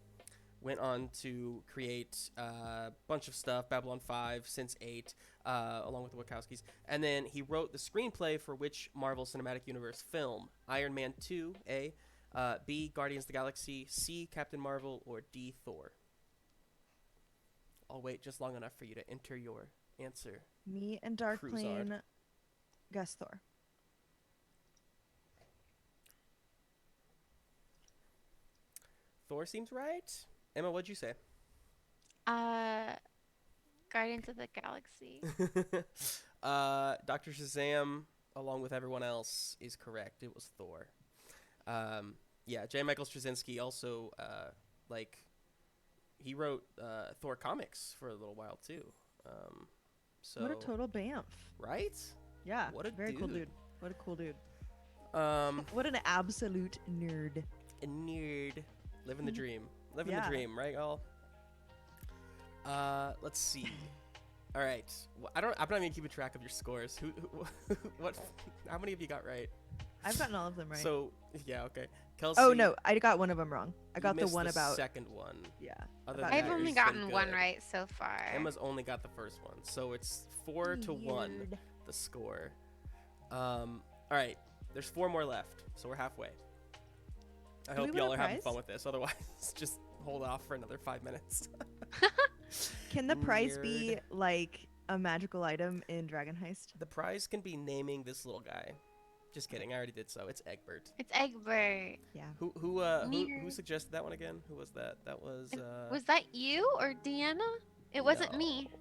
went on to create a bunch of stuff, Babylon 5, Sense8, along with the Wachowskis. And then he wrote the screenplay for which Marvel Cinematic Universe film? Iron Man 2, A, B, Guardians of the Galaxy, C, Captain Marvel, or D, Thor? I'll wait just long enough for you to enter your answer. Me and Darkplane guess Thor. Thor seems right. Emma, what'd you say? Guardians of the Galaxy. Dr. Shazam, along with everyone else, is correct. It was Thor. Yeah, J. Michael Straczynski also, he wrote Thor comics for a little while too. So What a total bamf. right? Yeah. What a very cool dude. dude. What a cool dude. Um, What an absolute nerd. a nerd, living the dream, living Yeah. the dream, right, y'all? Let's see. All right, I'm not even keeping track of your scores. Who what? How many of you got right? I've gotten all of them right. So yeah, okay. Kelsey. Oh no, I got one of them wrong. I you got the missed one about second one. yeah. Other about than I've that, only you've been gotten one good. right so far. Emma's only got the first one, so it's 4-1 Weird. the score. All right, there's 4 more left, so we're halfway. I Do we hope win y'all a are having prize? fun with this. Otherwise, just hold off for another 5 minutes. Can the prize be Nerd. like a magical item in Dragon Heist? The prize can be naming this little guy. Just kidding, I already did so. It's Egbert. It's Egbert. Yeah. Who Nerd. suggested that one again? Who was that? That was Was that you or Deanna? It wasn't me. no.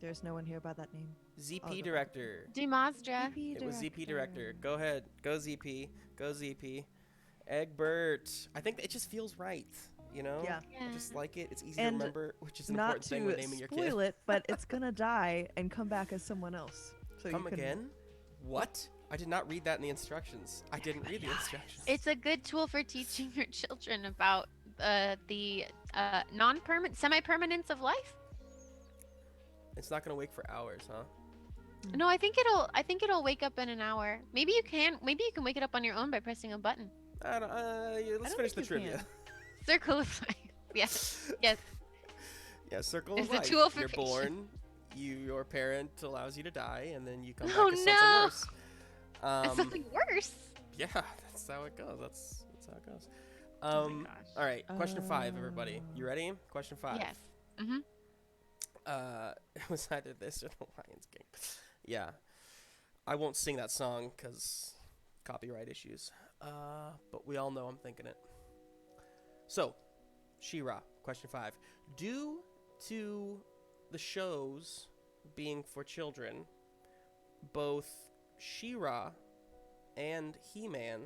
There's no one here by that name. I'll ZP go. director. Demasdra. ZP It was ZP director. Go ahead. Go ZP. Go ZP. Egbert. I think it just feels right, you know? Yeah. I just like it. It's easy And to remember, which is an Not important thing when to naming your kid. spoil it, but it's gonna die and come back as someone else. So Come you can, again? What? I did not read that in the instructions. I didn't read the instructions. It's a good tool for teaching your children about the non-permanent, semi-permanence of life. It's not gonna wake for hours, huh? No, I think it'll wake up in an hour. Maybe you can wake it up on your own by pressing a button. I don't, yeah, let's don't finish the think you trivia. can. Circle of life. Yes. Yes. Yeah, circle It's of a life. tool for You're patience. born, your parent allows you to die, and then you come Oh, back as no. something worse. It's something worse. Yeah, that's how it goes. That's how it goes. Oh my gosh. All right, question 5, everybody. You ready? Question 5. Yes. Mhm. It was either this or the Lions King. Yeah, I won't sing that song because copyright issues. But we all know I'm thinking it. So, She-Ra, question 5. Due to the shows being for children, both She-Ra and He-Man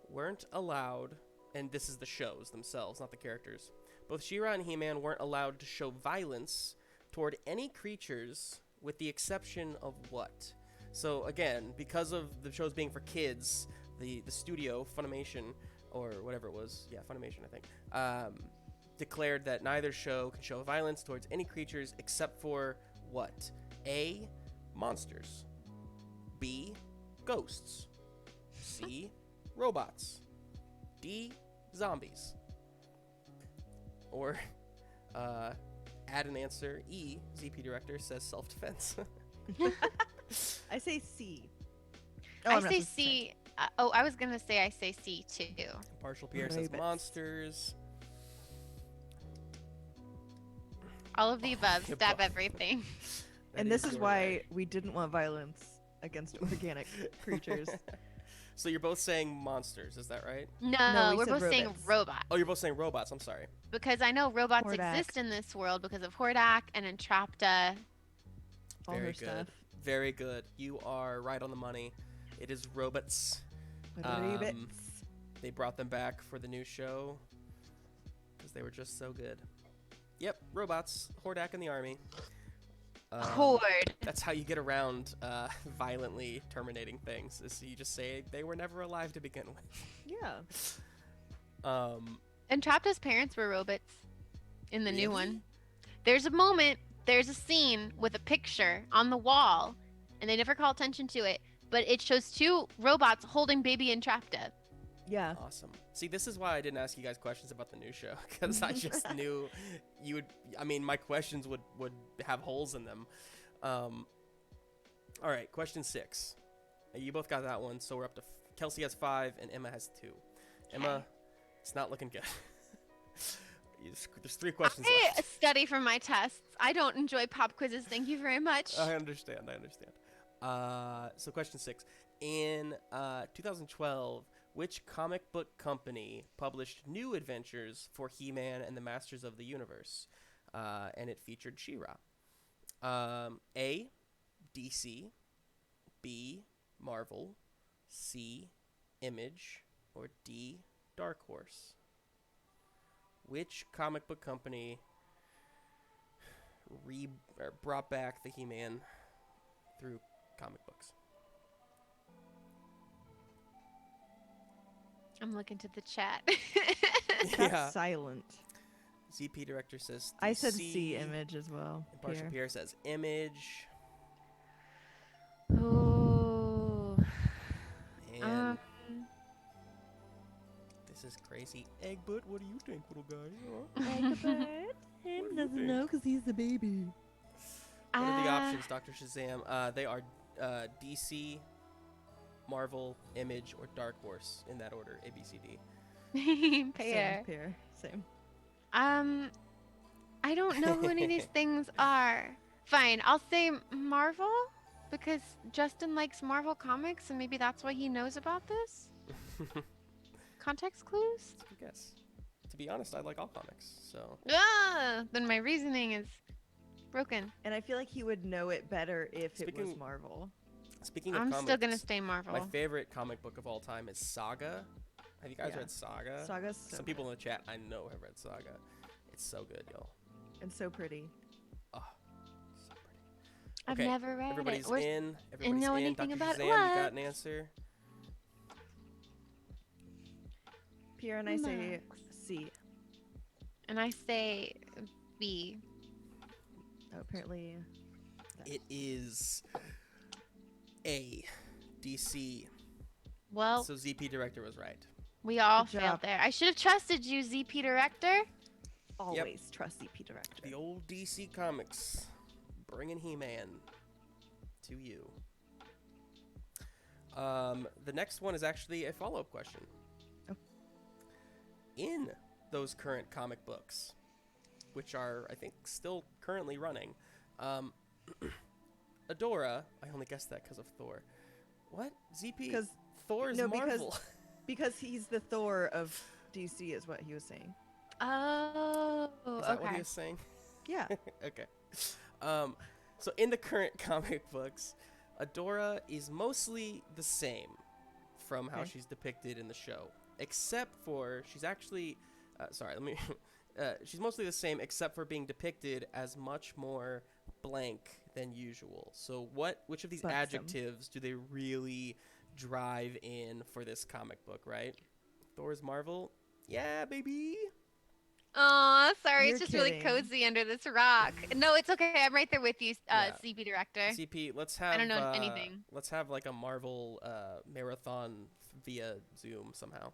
weren't allowed, and this is the shows themselves, not the characters. Both She-Ra and He-Man weren't allowed to show violence toward any creatures with the exception of what? So again, because of the shows being for kids, the studio, Funimation, or whatever it was, yeah, Funimation, I think, declared that neither show can show violence towards any creatures except for what? A, monsters. B, ghosts. C, robots. D, zombies. Or, add an answer. E, ZP director says self-defense. I say C. I I'm not say supposed to say. C. I was gonna say I say C too. Partial Pierre says Rabbits. monsters. All of the above. the Stab above. everything. That And this is your why right. we didn't want violence against organic creatures. So you're both saying monsters, is that right? No, No, we we're said both saying robots. robot. Oh, you're both saying robots. I'm sorry. Because I know robots Hordak. exist in this world because of Hordak and Entrapta. All Very her good. stuff. Very good. You are right on the money. It is robots. Rabbits. They brought them back for the new show because they were just so good. Yep, robots. Hordak in the army. Horde. That's how you get around violently terminating things. Is you just say they were never alive to begin with. Yeah. Entrapta's parents were robots in the new Really? one. There's a moment, there's a scene with a picture on the wall, and they never call attention to it, but it shows 2 robots holding baby Entrapta. Yeah. Awesome. See, this is why I didn't ask you guys questions about the new show because I just knew you would. I mean, my questions would have holes in them. All right, question 6. You both got that one, so we're up to. Kelsey has 5 and Emma has 2. Emma, it's not looking good. There's 3 questions I left. study for my tests. I don't enjoy pop quizzes. Thank you very much. I understand. So question 6. In 2012, which comic book company published new adventures for He-Man and the Masters of the Universe? And it featured She-Ra. A, DC, B, Marvel, C, Image, or D, Dark Horse? Which comic book company brought back the He-Man through comic books? I'm looking to the chat. That's silent. ZP Director says DC. I said C, Image as well. Impartial Pierre says Image. Oh. And this is crazy. Eggbut, what do you think, little guy? Egbert, him doesn't know because he's a baby. What are the options, Dr. Shazam? They are DC, Marvel, Image, or Dark Horse in that order. A, B, C, D. Pear. Same. I don't know who any of these things are. Fine, I'll say Marvel because Justin likes Marvel comics and maybe that's why he knows about this. Context clues? That's a good guess. To be honest, I like all comics, so. Then my reasoning is broken. And I feel like he would know it better if it was Speaking- Marvel. Speaking of I'm comics, still gonna stay Marvel. my favorite comic book of all time is Saga. Have you guys Yeah. read Saga? Saga's so Some people in the chat I know have read Saga. It's so good, y'all. and so pretty. Oh, so pretty. I've Okay, never read Everybody's it. in. Everybody's know in. anything Dr. about it? Shazam, you What? got an answer? Pierre and I say Max. C. And I say B. Oh, apparently. It is A, DC. Well, So ZP Director was right. we all Good job. failed there. I should have trusted you, ZP Director. Always trust CP Director. The old DC Comics, bringing He-Man to you. The next one is actually a follow-up question. Oh. In those current comic books, which are, I think, still currently running, Adora, I only guessed that because of Thor. What? ZP? Because Thor is no, Marvel. because he's the Thor of DC is what he was saying. Oh, Is that what he okay. was saying? Yeah. Okay. So in the current comic books, Adora is mostly the same from how Okay. she's depicted in the show, except for she's actually, she's mostly the same except for being depicted as much more blank than usual. So which of these Buxom. adjectives do they really drive in for this comic book, right? Thor's Marvel? Yeah, baby. Oh, sorry. You're It's just really kidding. cozy under this rock. No, it's okay. I'm right there with you, Yeah. CP Director. CP, let's have. I don't know anything. Let's have like a Marvel marathon via Zoom somehow.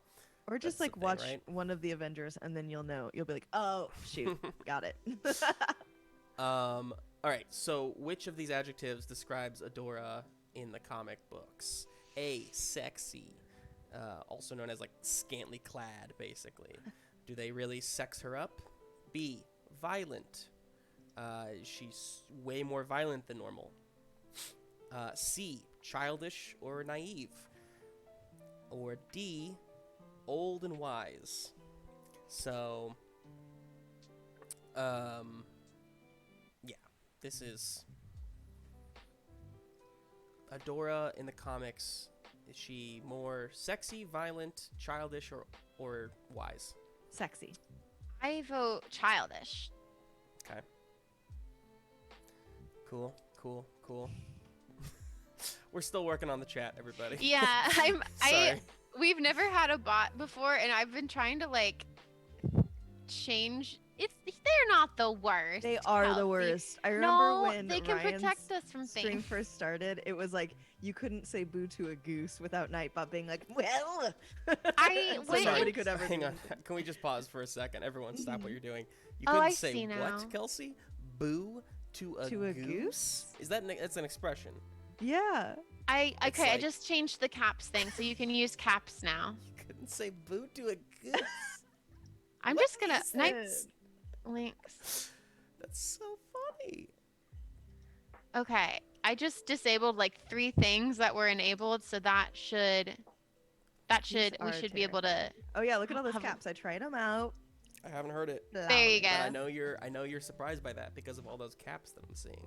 Or just That's the like thing, watch right? one of the Avengers and then you'll know. You'll be like, oh shoot, got it. All right. So, which of these adjectives describes Adora in the comic books? A, sexy, also known as like scantily clad, basically. Do they really sex her up? B, violent. She's way more violent than normal. C, childish or naive. Or D, old and wise. So, yeah, this is Adora in the comics. Is she more sexy, violent, childish, or wise? Sexy. I vote childish. Okay. Cool. We're still working on the chat, everybody. Yeah, Sorry. We've never had a bot before, and I've been trying to like change. They're not the worst. They are the Kelsey. worst. I remember No, when they can Ryan's protect us from stream things. first started, it was like you couldn't say boo to a goose without Nightbot being like, well. I So went nobody in- could ever. Hang do on. anything. Can we just pause for a second? Everyone, stop what you're doing. You Oh, couldn't I say see now. what, Kelsey? Boo to a To a goose? goose? Is that that's an expression? Yeah. It's I like- just changed the caps thing, so you can use caps now. You couldn't say boo to a goose. I'm What just gonna is night. this? links. That's so funny. Okay, I just disabled like 3 things that were enabled, so we are should be able to. terrifying. Oh yeah, look at all those have a- caps. I tried them out. I haven't heard it, There you But but I go. know you're surprised by that because of all those caps that I'm seeing.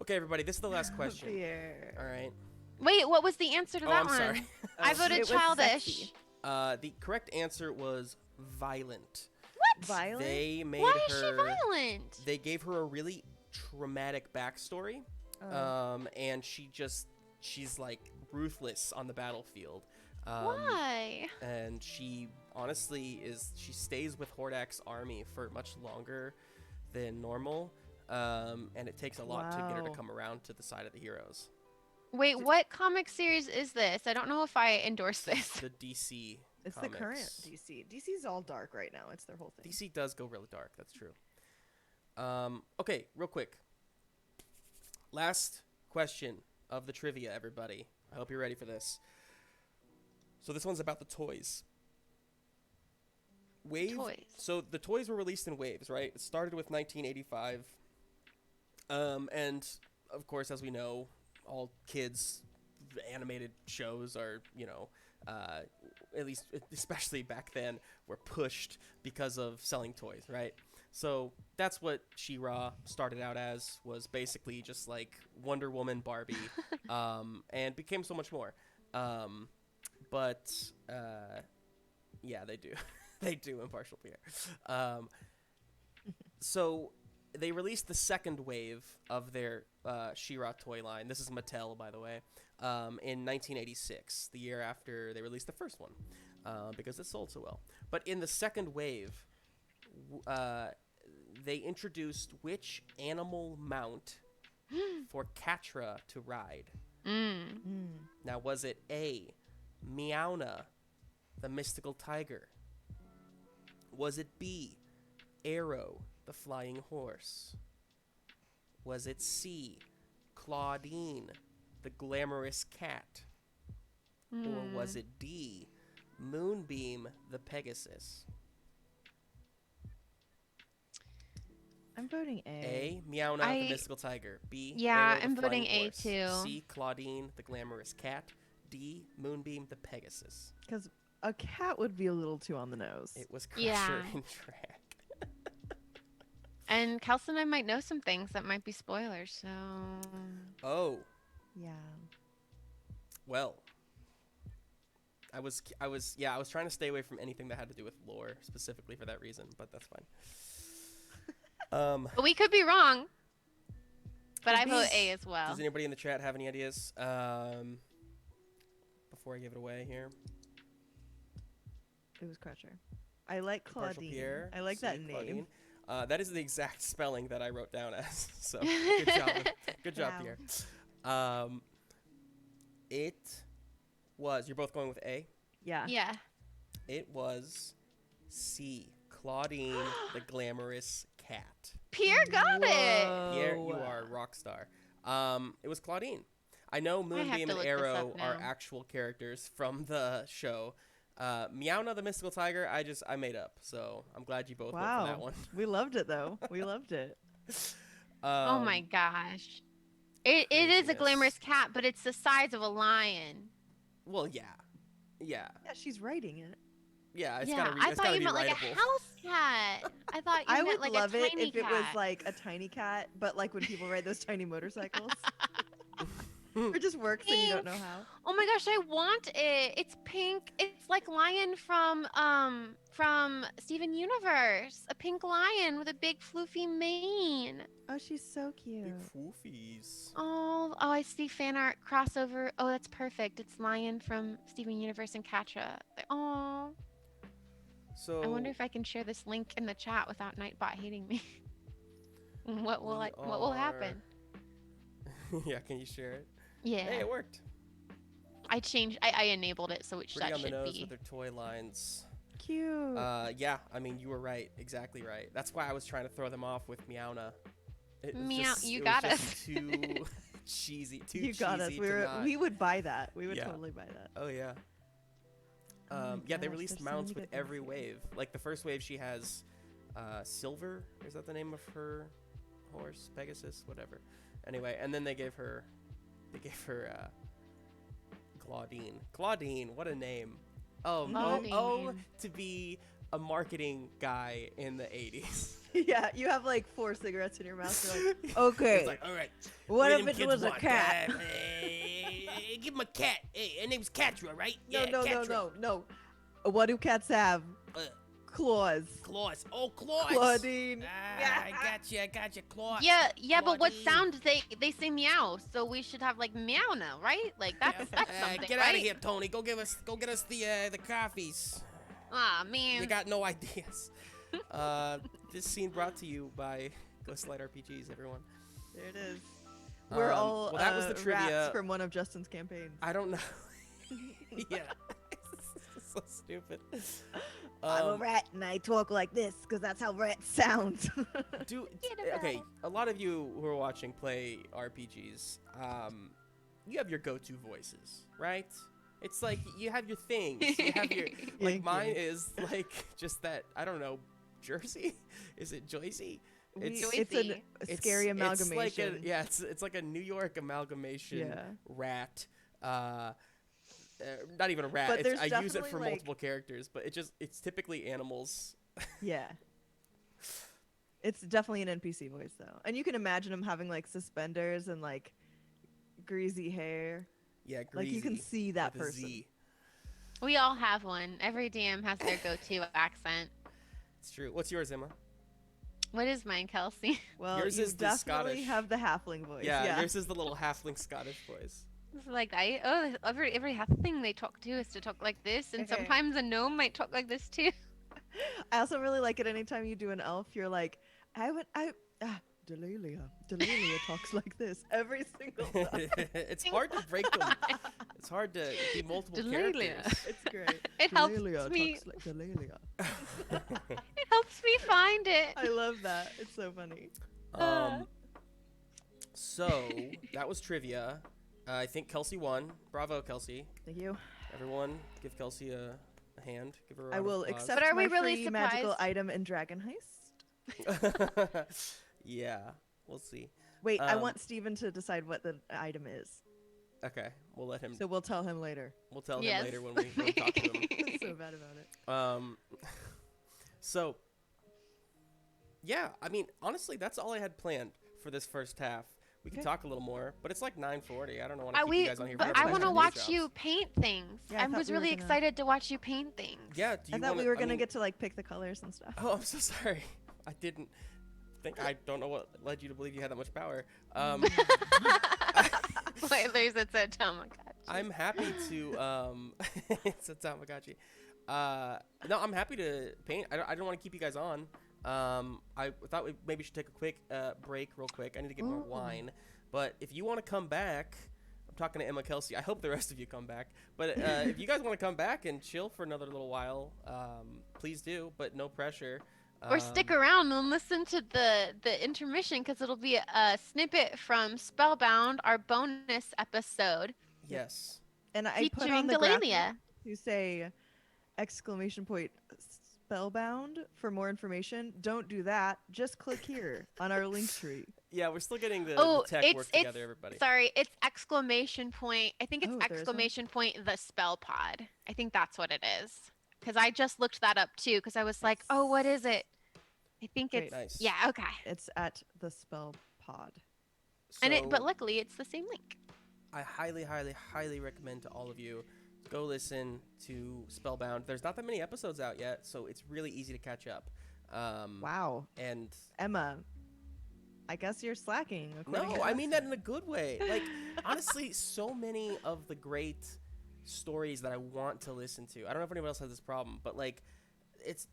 Okay, everybody, this is the last question. Fear. All right. Wait, what was the answer to Oh, that I'm one? sorry. I Oh, voted it was childish. sexy. The correct answer was violent. What? Violent. They made Why her. is she violent? They gave her a really traumatic backstory. And she's like ruthless on the battlefield. Why? And she honestly she stays with Hordak's army for much longer than normal. And it takes a lot to get her to Wow. come around to the side of the heroes. Wait, what comic series is this? I don't know if I endorse this. The DC. It's comics. the current DC. DC's all dark right now. It's their whole thing. DC does go really dark. That's true. Okay, real quick. Last question of the trivia, everybody. I hope you're ready for this. So this one's about the toys. Toys. So the toys were released in waves, right? It started with 1985. And of course, as we know, all kids animated shows are, at least especially back then, were pushed because of selling toys, right? So that's what She-Ra started out as, was basically just like Wonder Woman, Barbie, and became so much more. But yeah, they do. They do, impartial Pierre. So they released the second wave of their She-Ra toy line. This is Mattel, by the way, in 1986, the year after they released the first one, because it sold so well. But in the second wave, they introduced which animal mount for Catra to ride? Now, was it A, Meowna, the mystical tiger? Was it B, Arrow, the flying horse? Was it C, Claudine, the glamorous cat? Or was it D, Moonbeam, the Pegasus? I'm voting A. A, Meowna, the mystical tiger. B, Yeah, Arrow, I'm the voting flying A horse. too. C, Claudine, the glamorous cat. D, Moonbeam, the Pegasus. Because a cat would be a little too on the nose. It was Crusher Yeah. and Drag. And Kelsey and I might know some things that might be spoilers, so. Oh, Yeah. well. I was trying to stay away from anything that had to do with lore, specifically for that reason, but that's fine. But we could be wrong. But I Could vote be. A as well. Does anybody in the chat have any ideas? Before I give it away here. It was Crusher. I like Impartial Claudine. Pierre, I like C, that name. Claudine. That is the exact spelling that I wrote down as. So good job, good job, Wow. Pierre. It was. You're both going with A. Yeah. Yeah. It was C, Claudine, the glamorous cat. Pierre got it. Pierre, you are a rock star. It was Claudine. I know have Moonbeam to and look this Arrow up are now. actual characters from the show. Meowna, the mystical tiger, I made up. So I'm glad you both went for that Wow. one. We loved it though. We loved it. Oh my gosh. It is a craziness. glamorous cat, but it's the size of a lion. Well, yeah. Yeah. Yeah, she's writing it. Yeah, it's yeah, gotta be, I it's thought gotta you be meant like a writable. house cat. I thought you I meant would like love a it tiny if it cat. was like a tiny cat, but like when people ride those tiny motorcycles. Or just works and you don't know how. Oh my gosh, I want it. It's pink. It's like lion from Steven Universe. A pink lion with a big floofy mane. Oh, she's so cute. Big foofies. Oh, I see fan art crossover. Oh, that's perfect. It's lion from Steven Universe and Catra. Oh, So I wonder if I can share this link in the chat without Nightbot hating me. What will happen? Yeah, can you share it? Yeah, Hey, it worked. I enabled it, so which Pretty that on the should nose be. with their toy lines. Cute. Yeah, I mean, you were right. Exactly right. That's why I was trying to throw them off with Meowna. It was Meow, just- you it was got just us. Too cheesy. Too You got us. cheesy to not- We would buy that. We would Yeah. totally buy that. Oh, yeah. Oh my Yeah, they gosh, released there's so mounts many with good things every here. wave. Like the first wave, she has Silver. Is that the name of her horse? Pegasus, whatever. Anyway, and then they gave her Claudine. Claudine, what a name. Oh, to be a marketing guy in the 80s. Yeah, you have like 4 cigarettes in your mouth. You're like, okay. It's like, all right. What what if them it kids was a want? cat? Hey, give him a cat. Hey, her name's Catra, right? No, Yeah, no, Catra. no. What do cats have? Uh, Claws. Claws. Oh, claws. Claudine. Ah, I got you, claws. Yeah, but what Claudine. sound they say meow, so we should have like meow now, right? Like that's something, Get right? out of here, Tony. Go get us the coffees. Aw, You man. got no ideas. This scene brought to you by Ghostlight RPGs, everyone. There it is. We're all well, that was the trivia. rats from one of Justin's campaigns. I don't know. Yeah. So stupid. I'm a rat and I talk like this because that's how rats sound. Okay, a lot of you who are watching play RPGs, you have your go-to voices, right? It's like you have your things. You have your like mine is like just that, I don't know, Jersey? Is it Joycey? It's a scary amalgamation. It's like a New York amalgamation Yeah. rat. Not even a rat. But there's I use it definitely, for like- multiple characters, but it's typically animals. Yeah. It's definitely an NPC voice though. And you can imagine him having like suspenders and like greasy hair. Yeah, Like you can greasy see that with a person. Z. We all have one. Every DM has their go-to accent. It's true. What's yours, Emma? What is mine, Kelsey? Well, Yours you is the definitely Scottish. have the halfling voice. Yeah, yours is the little halfling Scottish voice. It's like every thing they talk to is to talk like this, and Okay. sometimes a gnome might talk like this too. I also really like it anytime you do an elf, you're like, Delilia talks like this every single time. It's hard to break them. It's hard to be multiple Delilia. characters. It's great. It helps Delilia me. talks like Delilia. It helps me find it. I love that. It's so funny. So that was trivia. I think Kelsey won. Bravo, Kelsey. Thank you. Everyone, give Kelsey a hand. Give her a round I will of applause. accept But are my we really free magical surprised? item in Dragon Heist. Yeah, we'll see. Wait, I Um, want Steven to decide what the item is. Okay, we'll let him. So we'll tell him later. We'll tell Yes. him later when we talk to him. I'm so bad about it. So, yeah, I mean, honestly, that's all I had planned for this first half. We could Okay. talk a little more, but it's like 9:40. I don't want to keep you guys on here. But forever. I Guys want to have watch day you jobs. paint things. Yeah, I I thought was we were really gonna- excited to watch you paint things. Yeah, do you I thought wanna, we were gonna mean- get to like pick the colors and stuff. Oh, I'm so sorry. I didn't think. I don't know what led you to believe you had that much power. Spoilers, it's a Tamagotchi. I'm happy to. It's a Tamagotchi. No, I'm happy to paint. I don't want to keep you guys on. I thought we maybe should take a quick break, real quick. I need to get more Ooh. wine. But if you want to come back, I'm talking to Emma Kelsey. I hope the rest of you come back. But if you guys want to come back and chill for another little while, please do. But no pressure. Or stick around and listen to the intermission because it'll be a snippet from Spellbound, our bonus episode Yes. And I put featuring on the graphic Delalia. to say exclamation point spellbound for more information. Don't do that. Just click here on our link tree. Yeah, we're still getting the Oh, tech it's work together, everybody. sorry, it's exclamation point. I think it's Oh, there is one? exclamation point the Spellpod. I think that's what it is. Because I just looked that up too. Because I was like, oh, what is it? I think Great. it's Nice. yeah, okay. It's at the Spellpod. But So- luckily it's the same link. I highly, highly, highly recommend to all of you go listen to Spellbound. There's not that many episodes out yet, so it's really easy to catch up. Wow. And Emma, I guess you're slacking. according no, to I mean that in Justin. a good way. Like honestly, so many of the great stories that I want to listen to. I don't know if anyone else has this problem, but like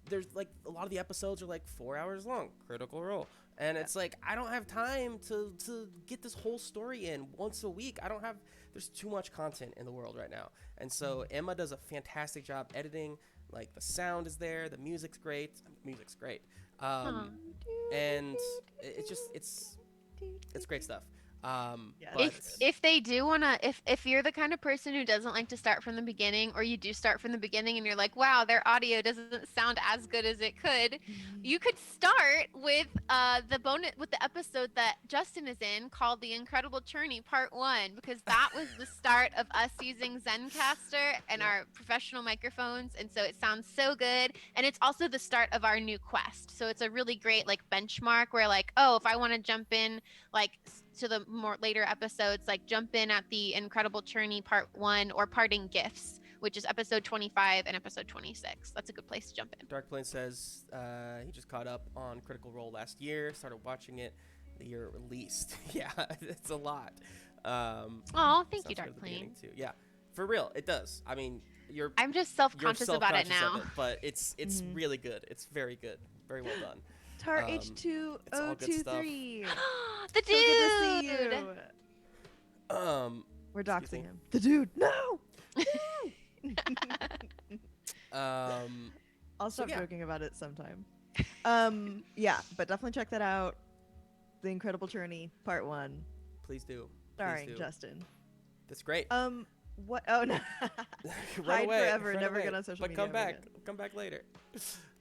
there's like a lot of the episodes are like 4 hours long. Critical Role. And it's like I don't have time to get this whole story in once a week. There's too much content in the world right now. And so Emma does a fantastic job editing. Like the sound is there, the music's great. Music's great. And it's great stuff. Yes. But If they do wanna, if you're the kind of person who doesn't like to start from the beginning, or you do start from the beginning and you're like, wow, their audio doesn't sound as good as it could, you could start with the episode that Justin is in called The Incredible Journey Part 1, because that was the start of us using Zencaster and our professional microphones, and so it sounds so good. And it's also the start of our new quest. So it's a really great like benchmark where like, oh, if I want to jump in like to the more later episodes, like jump in at The Incredible Journey Part 1 or Parting Gifts, which is episode 25 and episode 26. That's a good place to jump in. Dark Plane says he just caught up on Critical Role last year, started watching it the year it released. Yeah, it's a lot. Oh, thank you, Dark Plane. Too. Yeah, for real, it does. I mean, I'm just self-conscious about it now. Of it, but it's really good. It's very good. Very well done. Tar H2023. The So good to see dude. you. We're doxing him. The dude. No. I'll stop joking about it sometime. Yeah, but definitely check that out. The Incredible Journey Part 1. Please do. Starring Justin. That's great. What? Oh no. Hide away, forever. Never get on social media. But come back. Again. Come back later.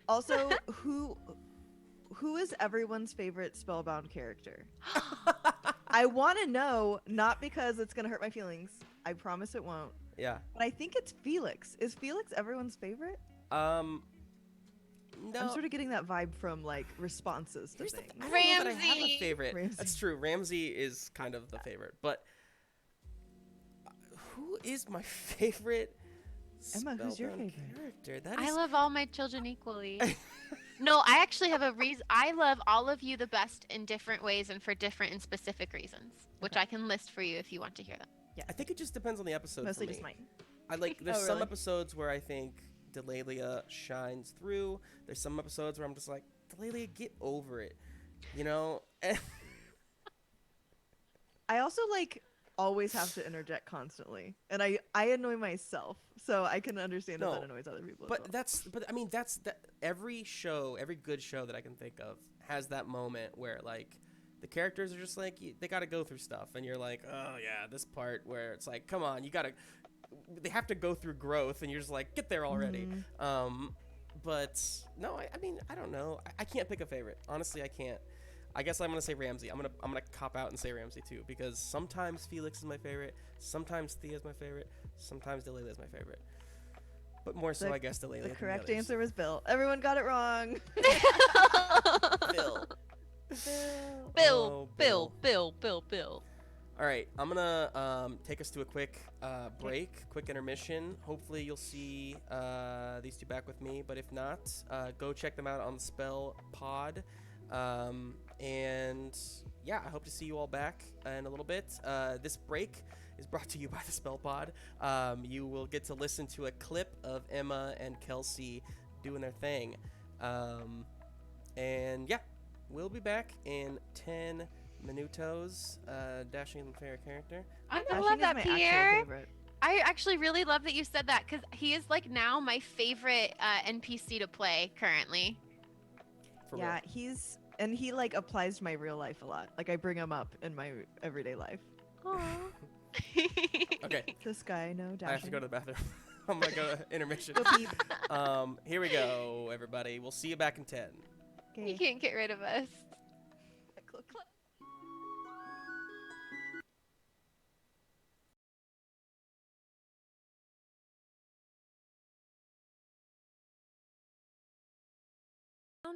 Also, who is everyone's favorite Spellbound character? I want to know, not because it's gonna hurt my feelings. I promise it won't. Yeah. But I think it's Felix. Is Felix everyone's favorite? No. I'm sort of getting that vibe from like responses to things. I don't know that I have a Ramsey. favorite. Ramsey. That's true. Ramsey is kind of the favorite, but who is my favorite? Emma, who's your Spellbound favorite? character? I love all my children equally. No, I actually have a reason. I love all of you the best in different ways and for different and specific reasons, which I can list for you if you want to hear them. Yeah. I think it just depends on the episode. Mostly for me. just mine. I like. There's Oh, some really? episodes where I think Delalia shines through. There's some episodes where I'm just like, Delalia, get over it. You know. I also like always have to interject constantly, and I annoy myself, so I can understand if that annoys other people. But as well. I mean that's every good show that I can think of has that moment where like the characters are just like they got to go through stuff, and you're like, oh yeah, this part where it's like, come on, they have to go through growth, and you're just like, get there already. But no, I mean, I don't know. I can't pick a favorite. Honestly, I can't. I guess I'm gonna say Ramsey. I'm gonna cop out and say Ramsey too, because sometimes Felix is my favorite, sometimes Thea's my favorite, sometimes Delalia is my favorite. But more so, I guess Delalia. The correct answer was Bill. Everyone got it wrong. Bill. Bill. All right, I'm gonna take us to a quick quick intermission. Hopefully you'll see these two back with me, but if not, go check them out on Spellpod. And yeah, I hope to see you all back in a little bit. This break is brought to you by the Spellpod. You will get to listen to a clip of Emma and Kelsey doing their thing. And yeah, we'll be back in 10 minutos. Dashing and favorite character. I Dashing love is that, my actual Pierre. favorite. I actually really love that you said that, because he is like now my favorite NPC to play currently. For Yeah, real. he like applies to my real life a lot. Like I bring him up in my everyday life. Aww. Okay, This guy, no Dashing. I have to go to the bathroom. I'm gonna go to intermission. Go peep. Here we go, everybody. We'll see you back in 10. Okay. You can't get rid of us.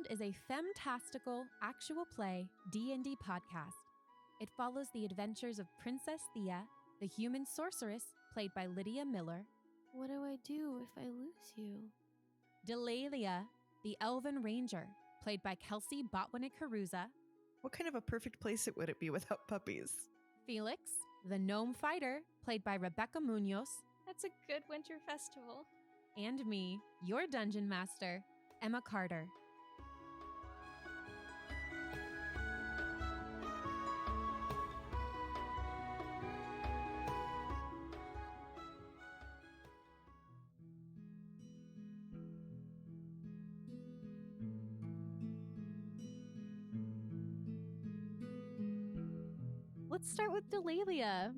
Is a femtastical actual play D&D podcast. It follows the adventures of Princess Thea, the human sorceress played by Lydia Miller, What do I do if I lose you? Delalia, the elven ranger played by Kelsey Botwinick-Caruza, What kind of a perfect place would it be without puppies? Felix, the gnome fighter played by Rebecca Munoz, That's a good winter festival. and me, your dungeon master, Emma Carter. let's start with Delalia.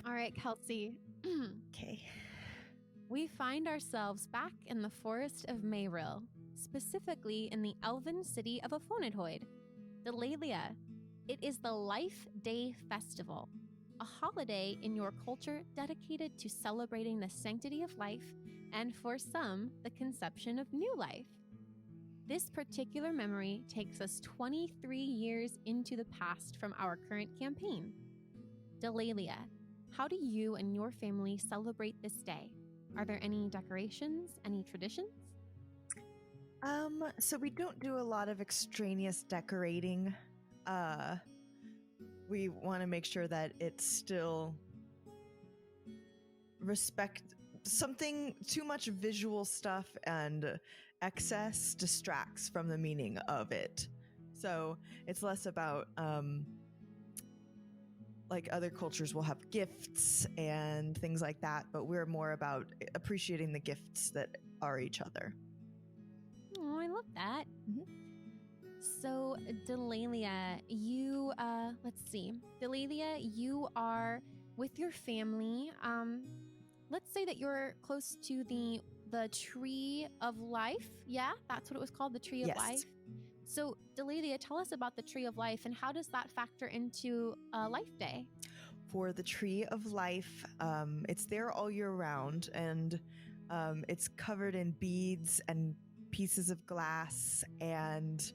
All right, Kelsey. Okay. We find ourselves back in the forest of Mayril, specifically in the elven city of Afonidhoid. Delalia, it is the Life Day Festival, a holiday in your culture dedicated to celebrating the sanctity of life and, for some, the conception of new life. This particular memory takes us 23 years into the past from our current campaign. Delalia, how do you and your family celebrate this day? Are there any decorations, any traditions? So we don't do a lot of extraneous decorating. We want to make sure that it's still something too much visual stuff and excess distracts from the meaning of it. So it's less about like other cultures will have gifts and things like that, but we're more about appreciating the gifts that are each other. Oh, I love that. Mhm. So, Delalia, you, let's see. Delalia, you are with your family. Let's say that you're close to the Tree of Life. Yeah, that's what it was called, the Tree of Yes. Life. So, Delalia, tell us about the Tree of Life and how does that factor into Life Day? For the Tree of Life, it's there all year round, and it's covered in beads and pieces of glass and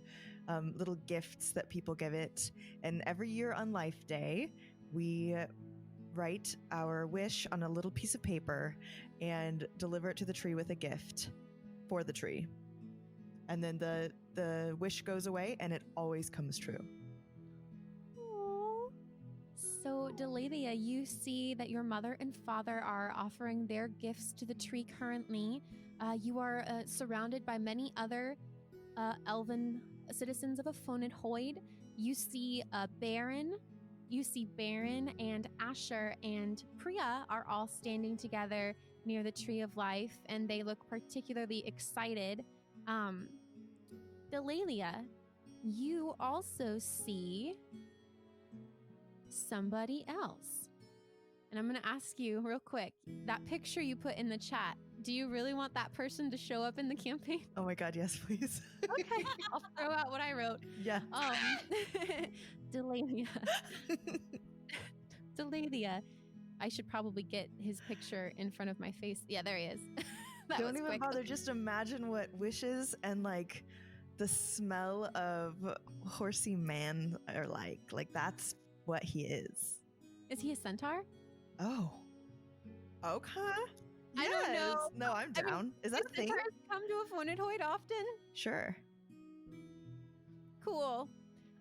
little gifts that people give it. And every year on Life Day, we write our wish on a little piece of paper and deliver it to the tree with a gift for the tree. And then the wish goes away and it always comes true. Aww. So, Delalia, you see that your mother and father are offering their gifts to the tree currently. You are surrounded by many other elven citizens of Afonidhoid. You see Baron and Asher and Priya are all standing together near the Tree of Life, and they look particularly excited. Delalia, you also see somebody else. And I'm going to ask you real quick, that picture you put in the chat, do you really want that person to show up in the campaign? Oh my god, yes, please. Okay, I'll throw out what I wrote. Yeah. Delalia. Delalia. I should probably get his picture in front of my face. Yeah, there he is. That Don't was even quick. bother. Just imagine what wishes and like the smell of horsey man are like. Like that's what he is. Is he a centaur? Oh. Okay. I don't know. Yes. No, I'm down. I mean, is that do a thing? centaurs come to Afonidhoid often? Sure. Cool.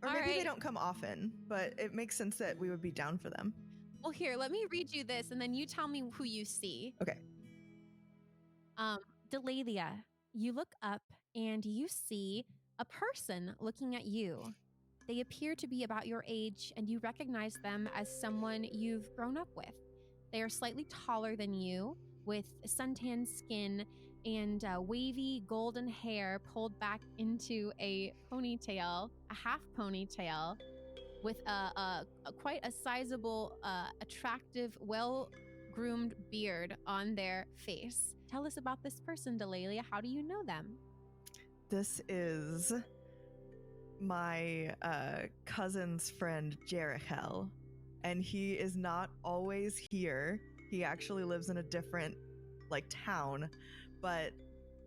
Or All maybe they right. don't come often, but it makes sense that we would be down for them. Well, here, let me read you this, and then you tell me who you see. Okay. Delalia, you look up and you see a person looking at you. They appear to be about your age, and you recognize them as someone you've grown up with. They are slightly taller than you, with suntan skin and wavy golden hair pulled back into a ponytail, a half ponytail, with quite a sizable, attractive, well-groomed beard on their face. Tell us about this person, Delalia. How do you know them? This is my cousin's friend, Jerichel, and he is not always here. He actually lives in a different town, but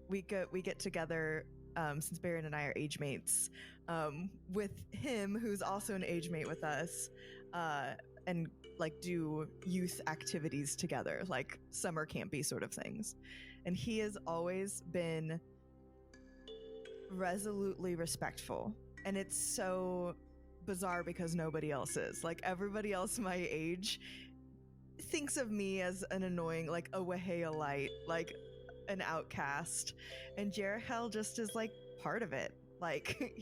we get together since Baron and I are age mates with him, who's also an age mate with us, and do youth activities together, like summer campy sort of things. And he has always been resolutely respectful, and it's so bizarre because nobody else is. Like everybody else my age thinks of me as an annoying, like a Wahealite, like an outcast, and Jerichel just is like part of it. Like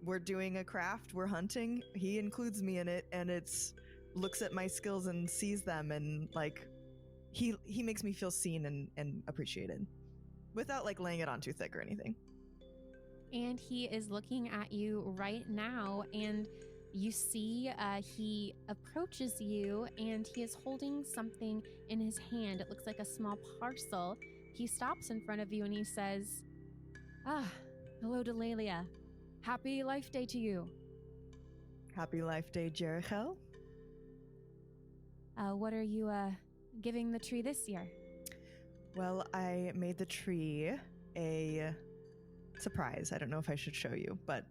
we're doing a craft, we're hunting, he includes me in it, and it's looks at my skills and sees them, and like he makes me feel seen and appreciated without like laying it on too thick or anything. And he is looking at you right now, and You see he approaches you and he is holding something in his hand. It looks like a small parcel. He stops in front of you and he says, hello, Delalia. Happy Life Day to you. Happy Life Day, Jericho. What are you giving the tree this year? Well, I made the tree a surprise. I don't know if I should show you, but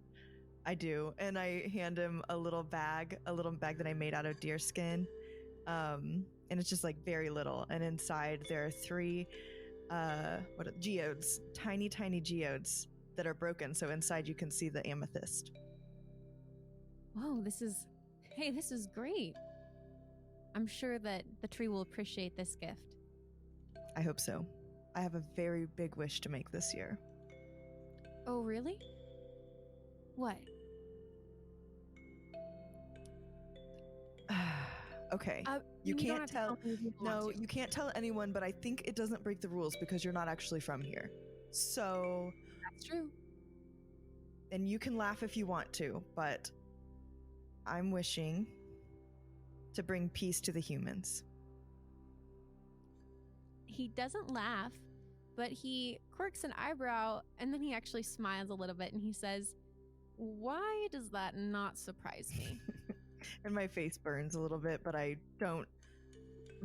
I do. And I hand him a little bag that I made out of deer skin. And it's just like very little. And inside there are 3 geodes, tiny geodes that are broken. So inside you can see the amethyst. Whoa, this is great. I'm sure that the tree will appreciate this gift. I hope so. I have a very big wish to make this year. Oh, really? What? Okay. You can't tell. No, you can't tell anyone, but I think it doesn't break the rules because you're not actually from here. So. That's true. And you can laugh if you want to, but I'm wishing to bring peace to the humans. He doesn't laugh, but he quirks an eyebrow and then he actually smiles a little bit and he says, "Why does that not surprise me?" And my face burns a little bit, but I don't.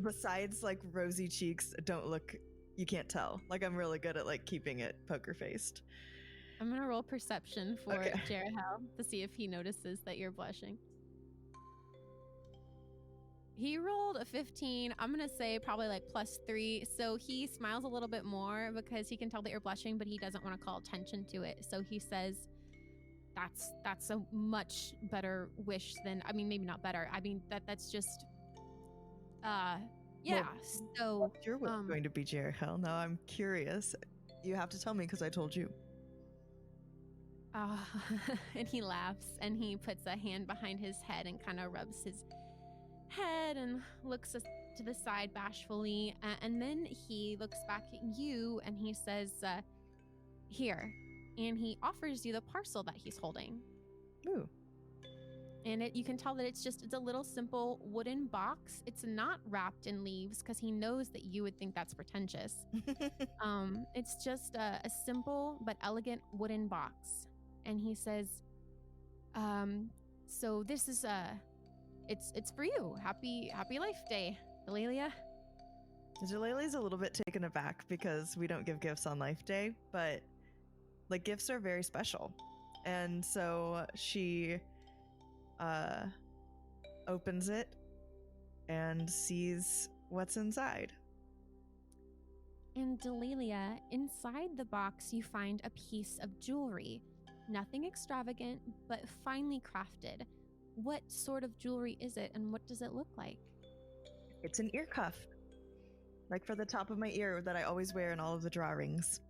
Besides, like, rosy cheeks, don't look. You can't tell. Like, I'm really good at, like, keeping it poker faced. I'm gonna roll perception for Okay. Jerahel to see if he notices that you're blushing. He rolled a 15. I'm gonna say probably like +3. So he smiles a little bit more because he can tell that you're blushing, but he doesn't want to call attention to it. So he says, "That's a much better wish than. I mean, maybe not better. I mean that's just. Yeah. Well, So what's your wish going to be, Jericho? Now I'm curious. You have to tell me because I told you. And he laughs and he puts a hand behind his head and kind of rubs his head and looks to the side bashfully, and then he looks back at you and he says, "Here," and he offers you the parcel that he's holding. Ooh. And you can tell that it's a little simple wooden box. It's not wrapped in leaves because he knows that you would think that's pretentious. It's just a simple but elegant wooden box, and he says, "So this is It's for you. Happy Life Day, Delalia." Jalelia's a little bit taken aback because we don't give gifts on Life Day, but like gifts are very special. And so she opens it and sees what's inside. And Delalia, inside the box you find a piece of jewelry. Nothing extravagant, but finely crafted. What sort of jewelry is it, and what does it look like? It's an ear cuff, like for the top of my ear that I always wear in all of the drawings.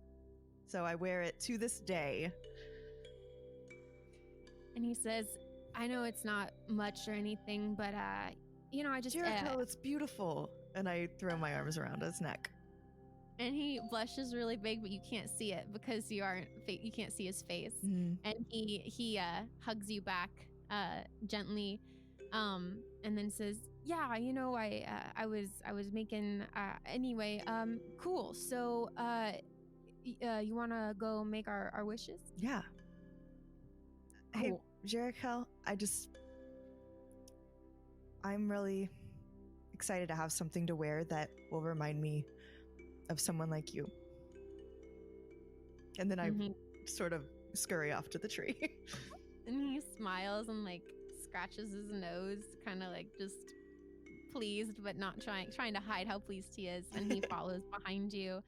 So I wear it to this day. And he says, "I know it's not much or anything, but I just..." Jericho, it's beautiful. And I throw my arms around his neck. And he blushes really big, but you can't see it because you can't see his face. Mm. And he hugs you back gently, and then says, "Yeah, I was making anyway. Cool. So you want to go make our wishes?" Yeah. Cool. Hey, Jericho, I'm really excited to have something to wear that will remind me of someone like you. And then I sort of scurry off to the tree. And he smiles and like scratches his nose, kind of like just pleased, but not trying to hide how pleased he is. And he follows behind you.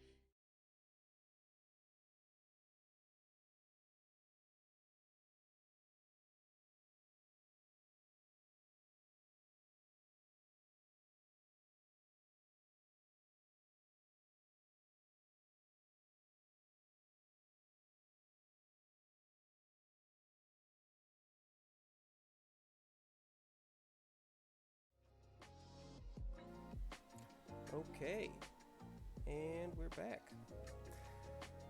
Okay, and we're back.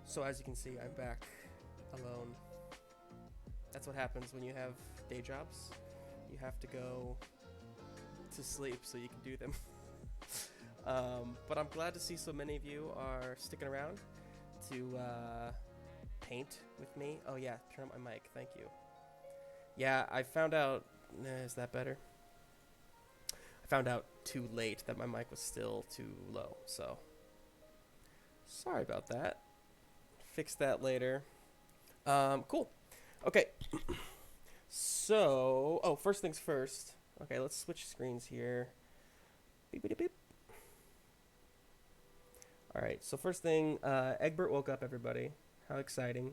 So as you can see, I'm back alone. That's what happens when you have day jobs. you have to go to sleep so you can do them. But I'm glad to see so many of you are sticking around to paint with me. Oh yeah, turn on my mic. Thank you. Yeah, I found out. Is that better? I found out too late that my mic was still too low, so sorry about that. Fix that later. Cool. Okay. So, first things first. Okay, let's switch screens here. Beep, beep, beep. All right. So first thing, Egbert woke up. Everybody, how exciting!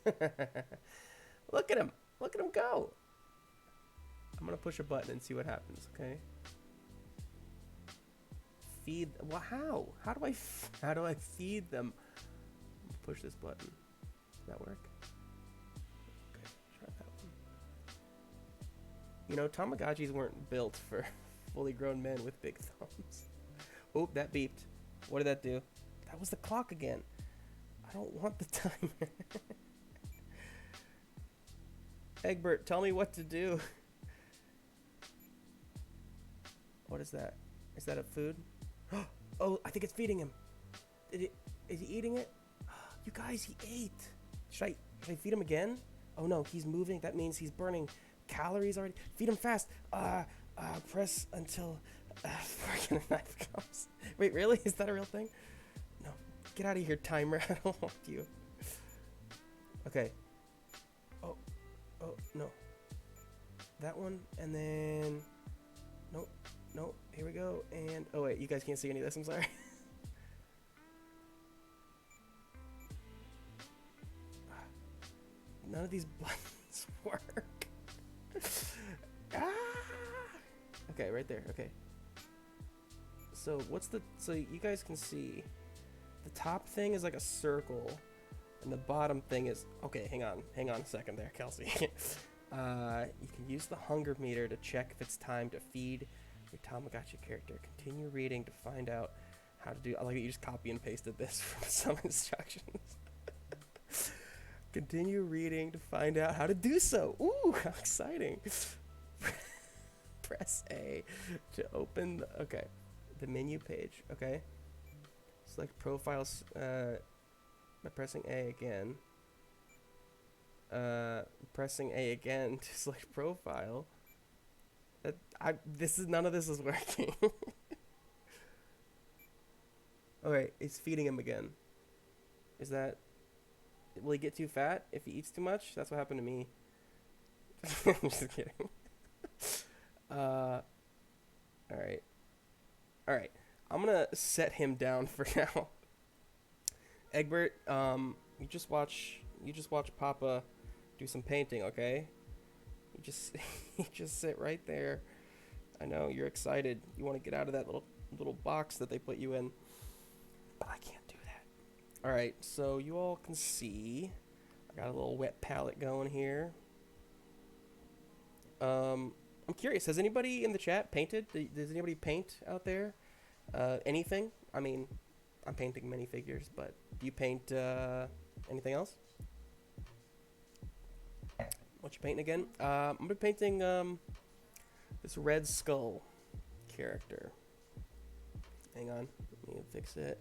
Look at him. Look at him go. I'm gonna push a button and see what happens. Okay. Feed. Well, how? How do I feed them? Push this button. Does that work? Okay, try that one. You know, Tamagotchis weren't built for fully grown men with big thumbs. Oh, that beeped. What did that do? That was the clock again. I don't want the timer. Egbert, tell me what to do. What is that? Is that a food? Oh, I think it's feeding him. Is he eating it? You guys, he ate. Should I feed him again? Oh no, he's moving. That means he's burning calories already. Feed him fast. Press until fork a knife comes. Wait, really? Is that a real thing? No. Get out of here, timer. I don't want you. Okay. Oh, no. That one, and then... Nope. Here we go, and... Oh, wait, you guys can't see any of this. I'm sorry. None of these buttons work. Okay, right there. Okay. So so you guys can see the top thing is like a circle and the bottom thing is, okay, hang on a second there, Kelsey. You can use the hunger meter to check if it's time to feed your Tamagotchi character. Continue reading to find out how to do. I like that you just copy and pasted this from some instructions. Continue reading to find out how to do so. Ooh, how exciting. Press A to open the menu page. Okay. Select profiles by pressing A again. Pressing A again to select profile. None of this is working. Alright, it's feeding him again. Will he get too fat if he eats too much? That's what happened to me. I'm just kidding. Alright. I'm gonna set him down for now. Egbert, you just watch Papa do some painting, okay? You just sit right there. I know you're excited. You want to get out of that little box that they put you in, but I can't do that. All right, so you all can see I got a little wet palette going here. I'm curious. Has anybody in the chat painted? Does anybody paint out there? Anything? I mean, I'm painting minifigures, but do you paint anything else? What you painting again? I'm gonna be painting this Red Skull character. Hang on, let me fix it.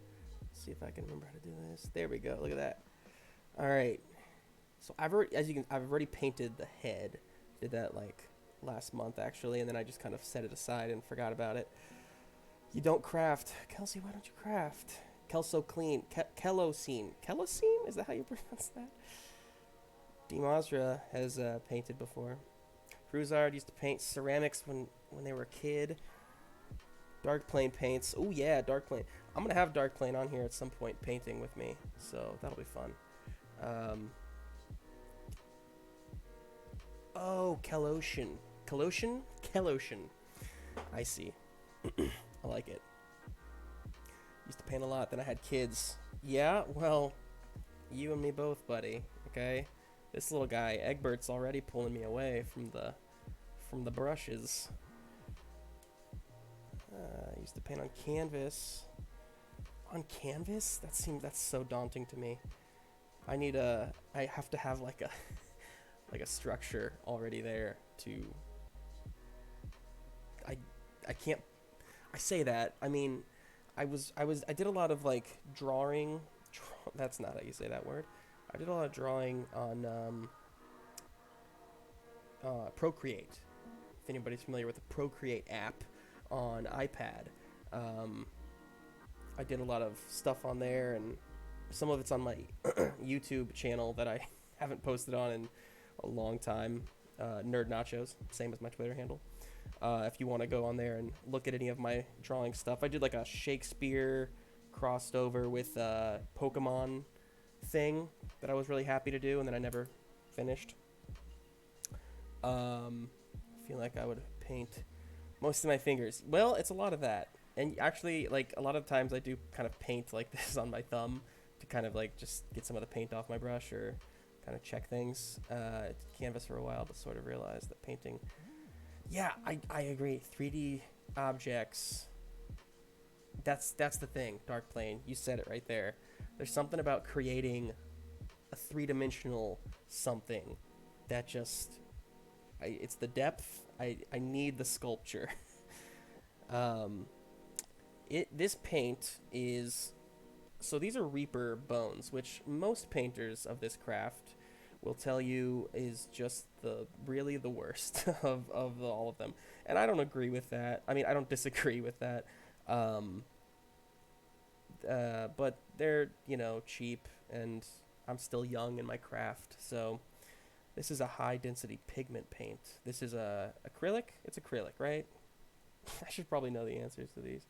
See if I can remember how to do this. There we go. Look at that. All right. So I've already painted the head. Did that like last month actually, and then I just kind of set it aside and forgot about it. You don't craft, Kelsey. Why don't you craft? Kelso clean. Kellosine. Kellosine? Is that how you pronounce that? Demosra has painted before. Cruzard used to paint ceramics when they were a kid. Darkplane paints. Oh yeah, Darkplane. I'm gonna have Darkplane on here at some point painting with me, so that'll be fun. Oh, Keloshin. I see. I like it. Used to paint a lot, then I had kids. Yeah, well, you and me both, buddy. Okay? This little guy, Egbert's already pulling me away from the brushes. I used to paint on canvas. On canvas? That's so daunting to me. I have to have like a structure already there to I can't. I say that. I mean, I did a lot of like drawing. That's not how you say that word. I did a lot of drawing on Procreate. If anybody's familiar with the Procreate app on iPad, I did a lot of stuff on there, and some of it's on my YouTube channel that I haven't posted on in a long time. Nerd Nachos, same as my Twitter handle. If you want to go on there and look at any of my drawing stuff, I did like a Shakespeare crossed over with a Pokemon thing that I was really happy to do, and then I never finished. I feel like I would paint most of my fingers. Well, it's a lot of that. And actually, like, a lot of times I do kind of paint like this on my thumb to kind of like just get some of the paint off my brush or kind of check things. Canvas for a while, but sort of realized that painting... Yeah, I agree. 3D objects, that's the thing, Dark Plane. You said it right there. There's something about creating a three-dimensional something that just... it's the depth. I need the sculpture. This paint is... So these are Reaper bones, which most painters of this craft will tell you is just really the worst of all of them. And I don't agree with that. I mean, I don't disagree with that. But they're, cheap, and I'm still young in my craft. So this is a high-density pigment paint. This is acrylic. It's acrylic, right? I should probably know the answers to these.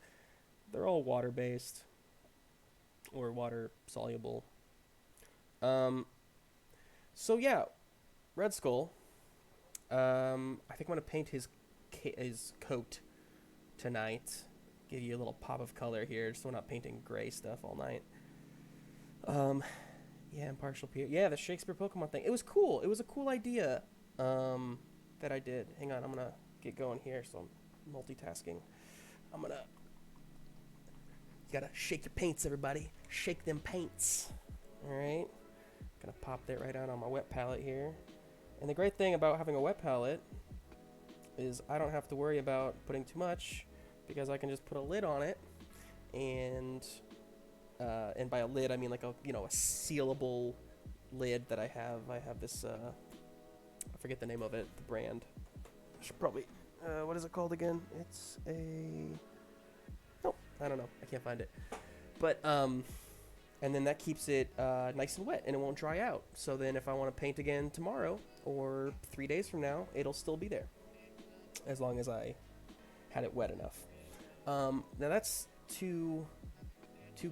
They're all water-based or water-soluble. So yeah, Red Skull. I think I'm gonna paint his coat tonight. Give you a little pop of color here, just so we're not painting gray stuff all night. Yeah, impartial peer. Yeah, the Shakespeare Pokemon thing. It was cool. It was a cool idea that I did. Hang on, I'm gonna get going here, so I'm multitasking. You gotta shake your paints, everybody. Shake them paints. All right. Gonna pop that right out on my wet palette here. And the great thing about having a wet palette is I don't have to worry about putting too much, because I can just put a lid on it, and by a lid I mean like a sealable lid that I have. I have this I forget the name of it, the brand. I should probably what is it called again? It's I don't know. I can't find it. But and then that keeps it nice and wet, and it won't dry out. So then if I want to paint again tomorrow or 3 days from now, it'll still be there, as long as I had it wet enough. Now that's too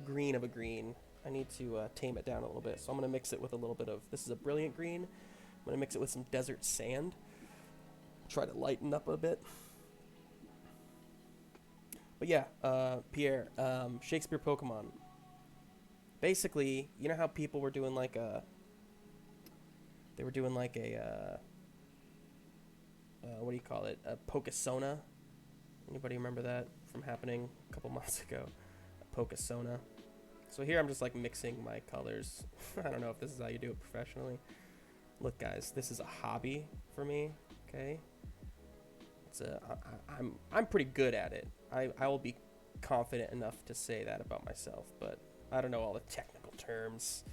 green of a green. I need to tame it down a little bit. So I'm going to mix it with a little bit of, this is a brilliant green. I'm going to mix it with some desert sand. Try to lighten up a bit. But yeah, Pierre, Shakespeare Pokemon. Basically, you know how people were doing like a... They were doing like a... what do you call it? A Pokesona? Anybody remember that from happening a couple months ago? A Pokesona. So here I'm just like mixing my colors. I don't know if this is how you do it professionally. Look, guys, this is a hobby for me. Okay, I'm pretty good at it. I will be confident enough to say that about myself, but I don't know all the technical terms.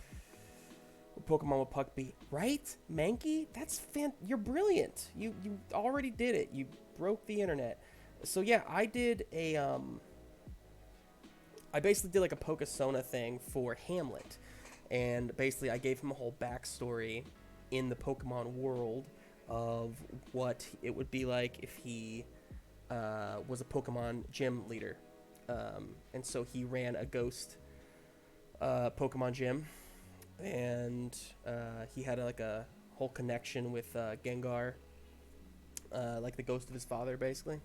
Pokemon with Puck Beat, right? Mankey, that's you're brilliant. You already did it. You broke the internet. So yeah, I did a I basically did like a Pokesona thing for Hamlet, and basically I gave him a whole backstory in the Pokemon world of what it would be like if he was a Pokemon gym leader, and so he ran a ghost Pokemon gym, and he had like a whole connection with Gengar, like the ghost of his father, basically.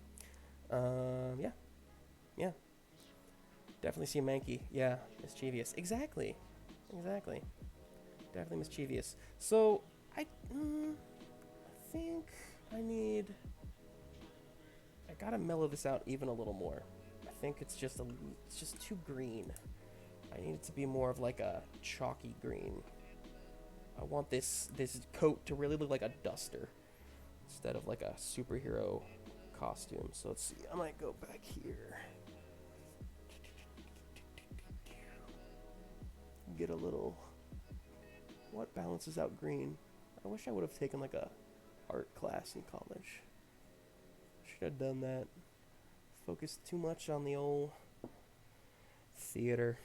Yeah. Definitely see a Mankey. Yeah, mischievous. Exactly. Definitely mischievous. So I think I gotta mellow this out even a little more. I think it's just too green. I need it to be more of like a chalky green. I want this coat to really look like a duster instead of like a superhero costume. So let's see. I might go back here. Get a little... What balances out green? I wish I would have taken like a art class in college. Should have done that. Focused too much on the old theater.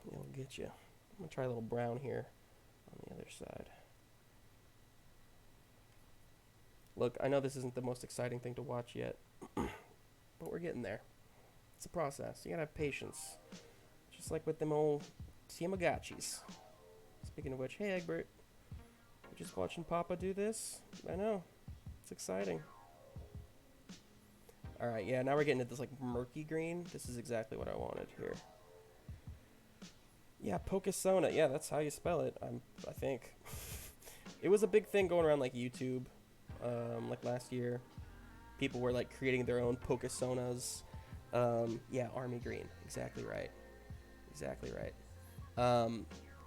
It'll get you. I'm gonna try a little brown here on the other side. Look, I know this isn't the most exciting thing to watch yet, but we're getting there. It's a process. You gotta have patience. Just like with them old Tamagotchis. Speaking of which, hey Egbert, you just watching Papa do this? I know. It's exciting. Alright, yeah, now we're getting into this like murky green. This is exactly what I wanted here. Yeah, Pokesona. Yeah, that's how you spell it, I think. It was a big thing going around like YouTube, like last year. People were like creating their own Pokesonas. Yeah, army green. Exactly right. Exactly right.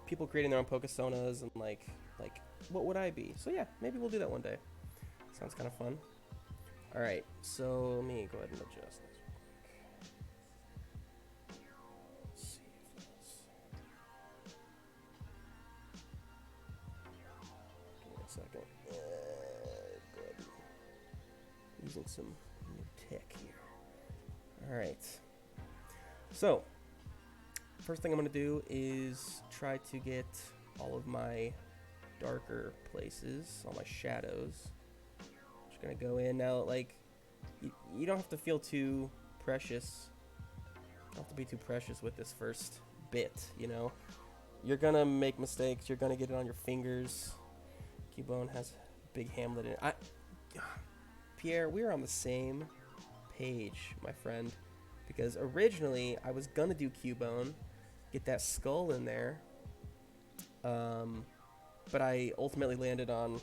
People creating their own Pokesonas and like what would I be? So yeah, maybe we'll do that one day. Sounds kind of fun. All right, so let me go ahead and adjust this real quick. Let's see if this. Give me a second. Good. Using some new tech here. All right. So. First thing I'm going to do is try to get all of my darker places, all my shadows. Just going to go in now, like, you don't have to feel too precious. You don't have to be too precious with this first bit, you know. You're going to make mistakes. You're going to get it on your fingers. Cubone has a big hamlet in it. Pierre, we're on the same page, my friend. Because originally, I was going to do Cubone. Get that skull in there, but I ultimately landed on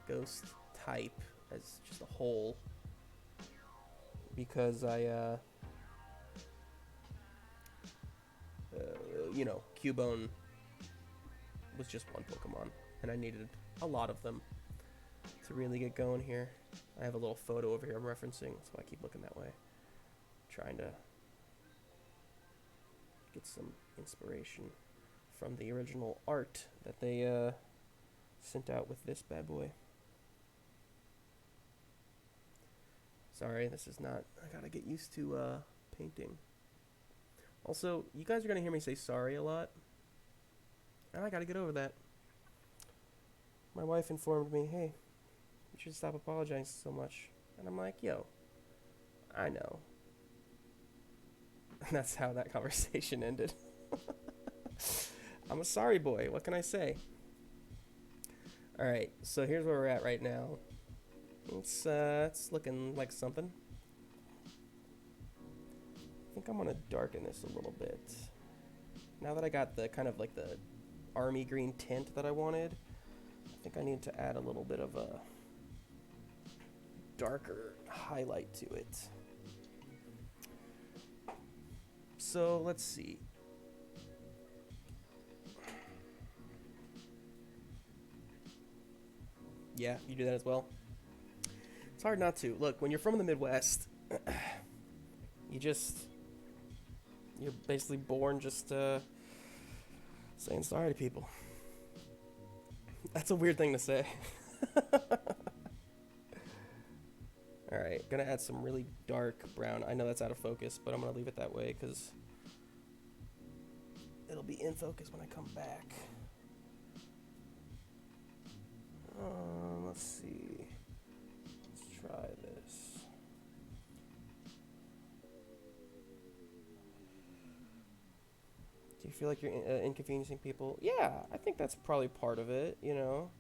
ghost type as just a whole because I you know, Cubone was just one Pokemon and I needed a lot of them to really get going here. I have a little photo over here I'm referencing, so I keep looking that way. Trying to get some inspiration from the original art that they sent out with this bad boy. Sorry, this is not... I gotta get used to painting. Also, you guys are gonna hear me say sorry a lot. And I gotta get over that. My wife informed me, hey, you should stop apologizing so much. And I'm like, yo, I know. And that's how that conversation ended. I'm a sorry boy. What can I say? Alright, so here's where we're at right now. It's looking like something. I think I'm going to darken this a little bit. Now that I got the kind of like the army green tint that I wanted, I think I need to add a little bit of a darker highlight to it. So let's see. Yeah, you do that as well. It's hard not to. Look, when you're from the Midwest, you're basically born just saying sorry to people. That's a weird thing to say. Alright, gonna add some really dark brown. I know that's out of focus, but I'm gonna leave it that way because it'll be in focus when I come back. Let's see. Let's try this. Do you feel like you're inconveniencing people? Yeah, I think that's probably part of it, you know.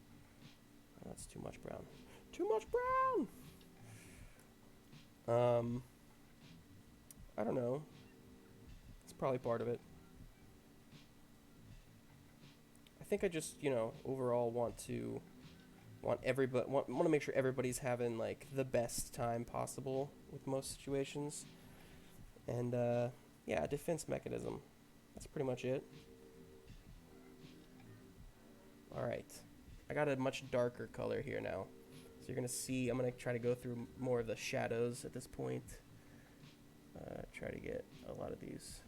Oh, that's too much brown. Too much brown! I don't know. It's probably part of it. I think I just, you know, overall want to make sure everybody's having like the best time possible with most situations. And yeah, defense mechanism. That's pretty much it. All right. I got a much darker color here now. So you're going to see, I'm going to try to go through more of the shadows at this point. Try to get a lot of these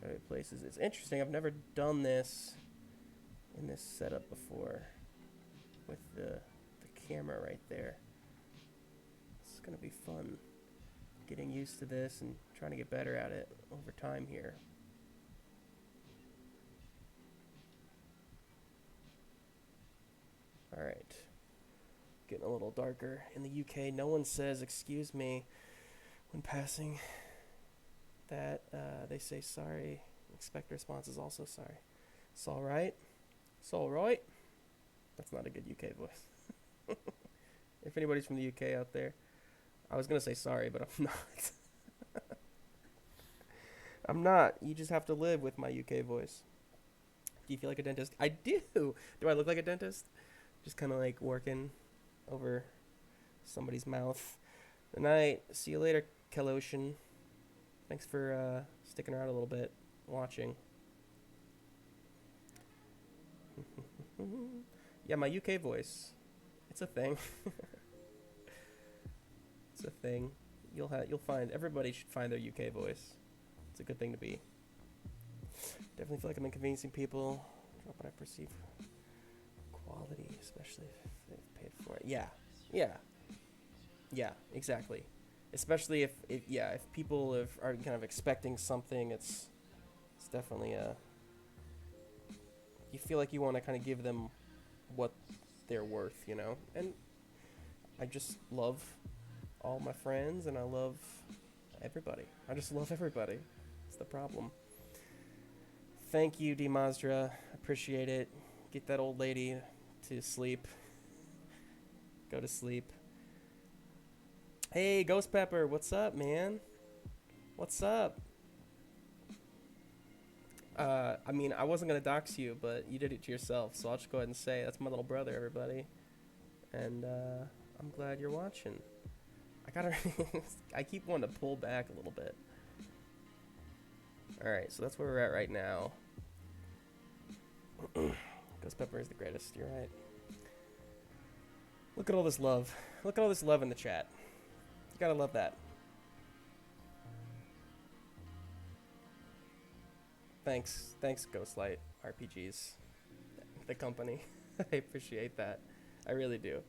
shadowy places. It's interesting, I've never done this in this setup before with the camera right there. It's going to be fun getting used to this and trying to get better at it over time here. Alright. Getting a little darker. In the UK, no one says excuse me when passing that. They say sorry. Expect response is also sorry. It's alright. It's alright. That's not a good UK voice. If anybody's from the UK out there, I was going to say sorry, but I'm not. I'm not. You just have to live with my UK voice. Do you feel like a dentist? I do. Do I look like a dentist? Just kind of like working over somebody's mouth. Good night. See you later, Keloshin. Thanks for sticking around a little bit, watching. Yeah, my UK voice. It's a thing. It's a thing. You'll find, everybody should find their UK voice. It's a good thing to be. Definitely feel like I'm inconveniencing people. Drop what I perceive quality, especially if they've paid for it. Yeah, exactly. Especially if people are kind of expecting something, it's definitely you feel like you want to kind of give them what they're worth, you know. And I just love all my friends, and I love everybody. I just love everybody. It's the problem. Thank you, D. Mazda. Appreciate it. Get that old lady to sleep. Go to sleep. Hey, Ghost Pepper, what's up, man? What's up? I mean, I wasn't gonna dox you, but you did it to yourself, so I'll just go ahead and say that's my little brother, everybody. And I'm glad you're watching. I keep wanting to pull back a little bit. Alright, so that's where we're at right now. Ghost Pepper is the greatest, you're right. Look at all this love. Look at all this love in the chat. You gotta love that. Thanks, Ghostlight RPGs, the company. I appreciate that. I really do.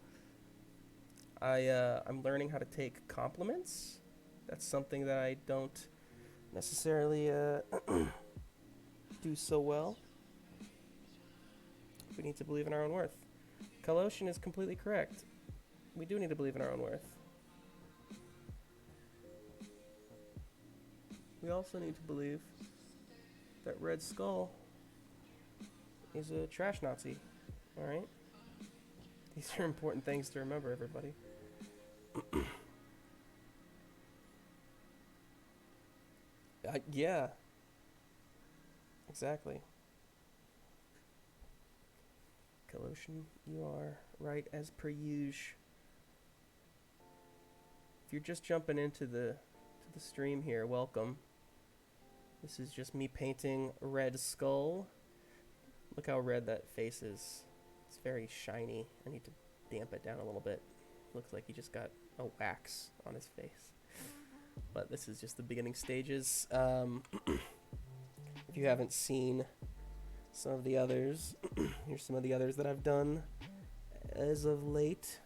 I'm learning how to take compliments. That's something that I don't necessarily do so well. We need to believe in our own worth. Kaloshin is completely correct. We do need to believe in our own worth. We also need to believe that Red Skull is a trash Nazi. Alright? These are important things to remember, everybody. Yeah. Exactly. Kaloshin, you are right as per usual. If you're just jumping into the stream here, welcome. This is just me painting Red Skull. Look how red that face is. It's very shiny. I need to damp it down a little bit. Looks like he just got a wax on his face. But this is just the beginning stages. If you haven't seen some of the others, here's some of the others that I've done as of late.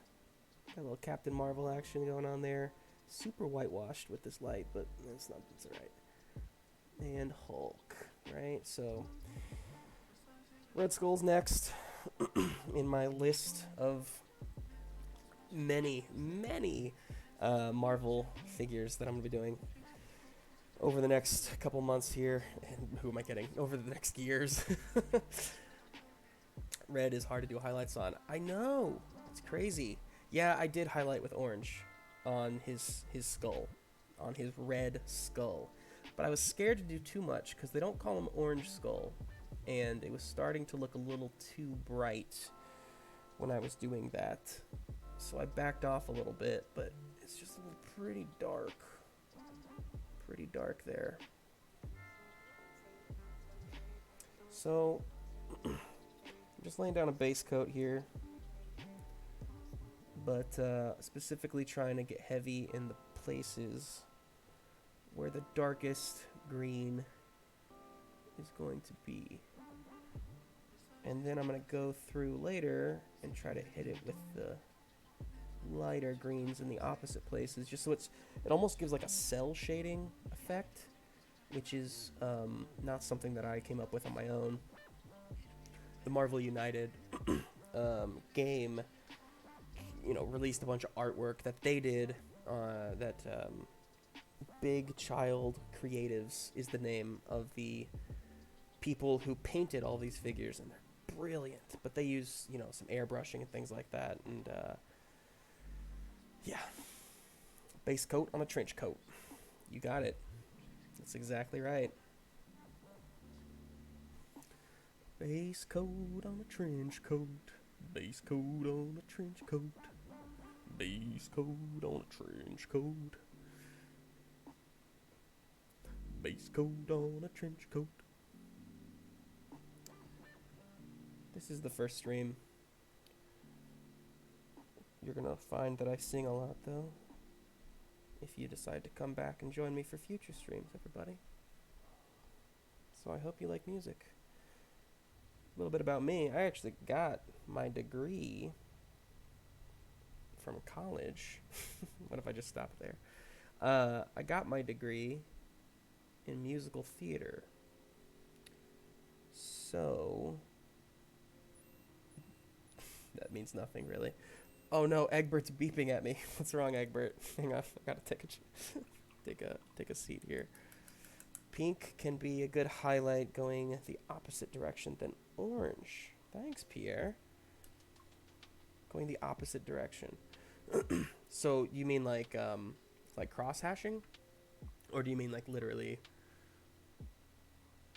Got a little Captain Marvel action going on there. Super whitewashed with this light, but it's alright. And Hulk, right? So, Red Skull's next in my list of many Marvel figures that I'm going to be doing over the next couple months here. And who am I kidding? Over the next years. Red is hard to do highlights on. I know. It's crazy. Yeah, I did highlight with orange on his skull. On his red skull. But I was scared to do too much because they don't call him Orange Skull. And it was starting to look a little too bright when I was doing that. So I backed off a little bit, but it's just a little pretty dark. Pretty dark there. So I'm just laying down a base coat here, but specifically trying to get heavy in the places where the darkest green is going to be. And then I'm going to go through later and try to hit it with the lighter greens in the opposite places, just so it almost gives like a cell shading effect, which is not something that I came up with on my own. The Marvel United game, released a bunch of artwork that they did, that Big Child Creatives is the name of the people who painted all these figures, and they're brilliant, but they use, some airbrushing and things like that, and yeah, base coat on a trench coat. You got it. That's exactly right. Base coat on a trench coat. Base coat on a trench coat. Base coat on a trench coat. Base coat on a trench coat. This is the first stream. You're gonna find that I sing a lot, though, if you decide to come back and join me for future streams, everybody. So I hope you like music. A little bit about me. I actually got my degree from college. What if I just stopped there? I got my degree in musical theater. So that means nothing, really. Oh no, Egbert's beeping at me. What's wrong, Egbert? Hang on, I gotta take a seat here. Pink can be a good highlight going the opposite direction than orange. Thanks, Pierre. Going the opposite direction. So you mean like cross hashing, or do you mean like literally?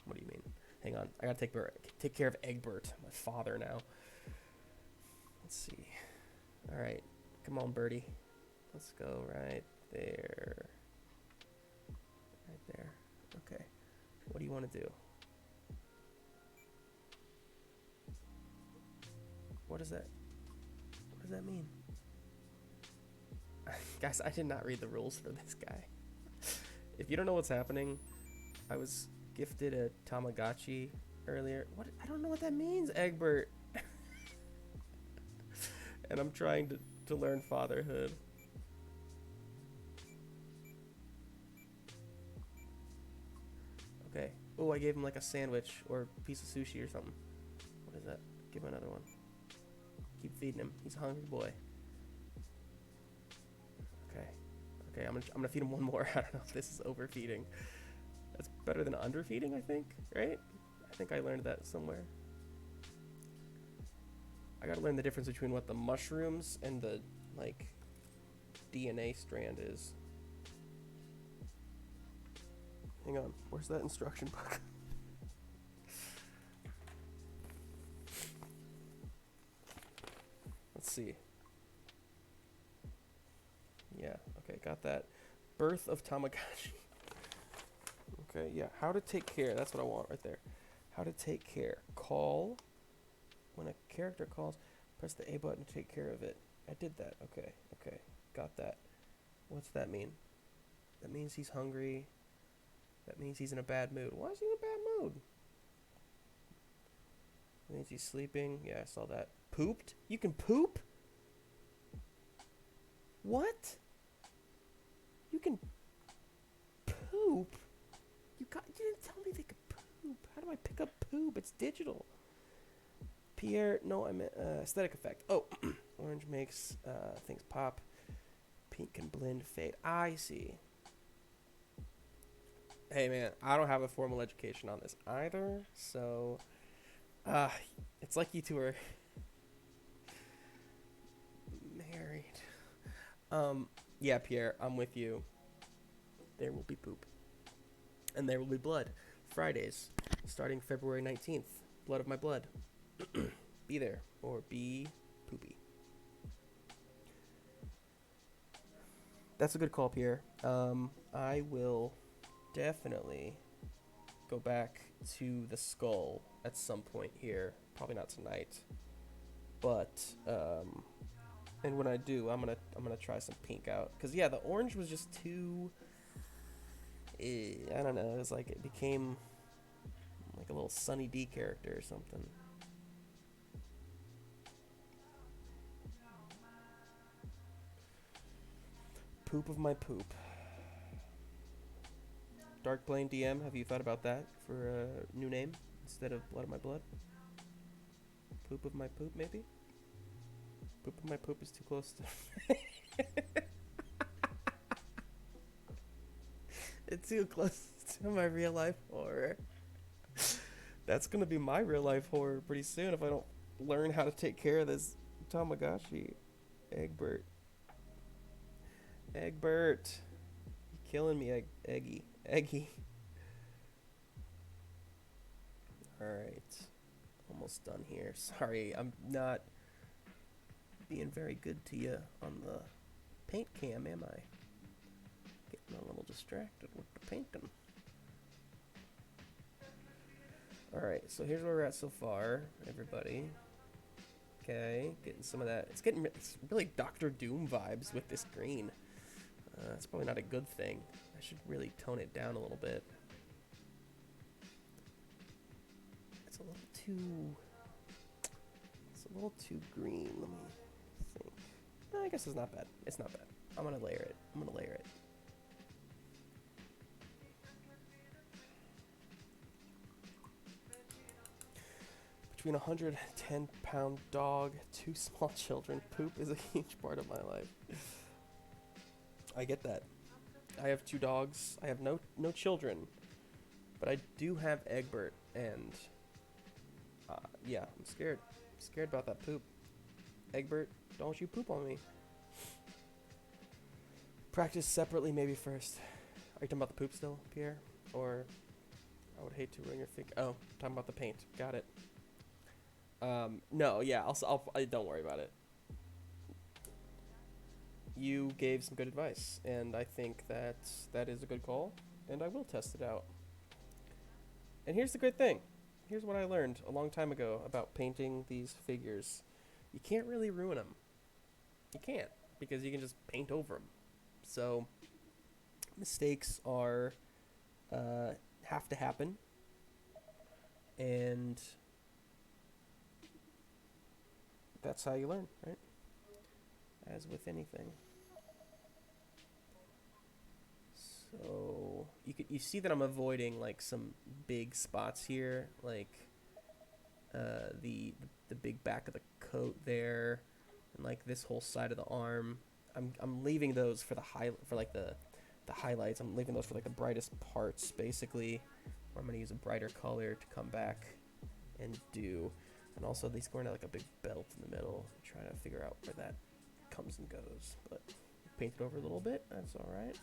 What do you mean? Hang on, I gotta take care of Egbert, my father now. Let's see. All right, come on, birdie. Let's go right there. Right there. Okay. What do you want to do? What does that mean? Guys, I did not read the rules for this guy. If you don't know what's happening, I was gifted a Tamagotchi earlier. What? I don't know what that means, Egbert. And I'm trying to learn fatherhood. Okay. Oh, I gave him like a sandwich or a piece of sushi or something. What is that? Give him another one. Keep feeding him. He's a hungry boy. Okay, I'm gonna feed him one more. I don't know if this is overfeeding. That's better than underfeeding, I think, right? I think I learned that somewhere. I gotta learn the difference between what the mushrooms and the, like, DNA strand is. Hang on, where's that instruction book? Let's see. Yeah, okay, got that. Birth of Tamagotchi. Okay, yeah, how to take care. That's what I want right there. How to take care. Call. When a character calls, press the A button to take care of it. I did that. Okay, got that. What's that mean? That means he's hungry. That means he's in a bad mood. Why is he in a bad mood? That means he's sleeping. Yeah, I saw that. Pooped? You can poop? What? You can poop? You didn't tell me they could poop. How do I pick up poop? It's digital. Pierre, no, I meant aesthetic effect. Oh, orange makes things pop. Pink can blend, fade. I see. Hey, man, I don't have a formal education on this either, so it's like you two are married. Yeah, Pierre, I'm with you. There will be poop. And there will be blood. Fridays, starting February 19th. Blood of my blood. Be there, or be poopy. That's a good call, Pierre. I will definitely go back to the skull at some point here, Probably not tonight. But and when I do, I'm gonna try some pink out. Cause yeah, the orange was just too. I don't know. It was like it became like a little Sunny D character or something. Poop of my poop. Dark Plane DM, have you thought about that for a new name instead of Blood of my blood? Poop of my poop, maybe? Poop of my poop is too close to... It's too close to my real life horror. That's gonna be my real life horror pretty soon if I don't learn how to take care of this Tamagotchi. Egbert. Egbert. You're killing me, Eggy. Alright. Almost done here. Sorry, I'm not being very good to you on the paint cam, am I? Getting a little distracted with the painting. Alright, so here's where we're at so far, everybody. Okay, getting some of that. It's really Doctor Doom vibes with this green. That's probably not a good thing. I should really tone it down a little bit. It's a little too green. Let me think. I guess it's not bad. It's not bad. I'm gonna layer it. Between a 110-pound dog, 2 small children, poop is a huge part of my life. I get that. I have 2 dogs. I have no children, but I do have Egbert, and yeah, I'm scared. I'm scared about that poop. Egbert, don't you poop on me. Practice separately, maybe first. Are you talking about the poop still, Pierre? Or I would hate to ruin your think. Oh, talking about the paint. Got it. No, yeah, don't worry about it. You gave some good advice, and I think that is a good call, and I will test it out. And here's the good thing. Here's what I learned a long time ago about painting these figures. You can't really ruin them. You can't, because you can just paint over them. So, mistakes have to happen, and that's how you learn, right? As with anything. So you see that I'm avoiding like some big spots here, like the big back of the coat there, and like this whole side of the arm. I'm leaving those for the highlights. I'm leaving those for like the brightest parts, basically. Where I'm gonna use a brighter color to come back and do. And also these going to like a big belt in the middle. Trying to figure out where that comes and goes, but paint it over a little bit. That's all right.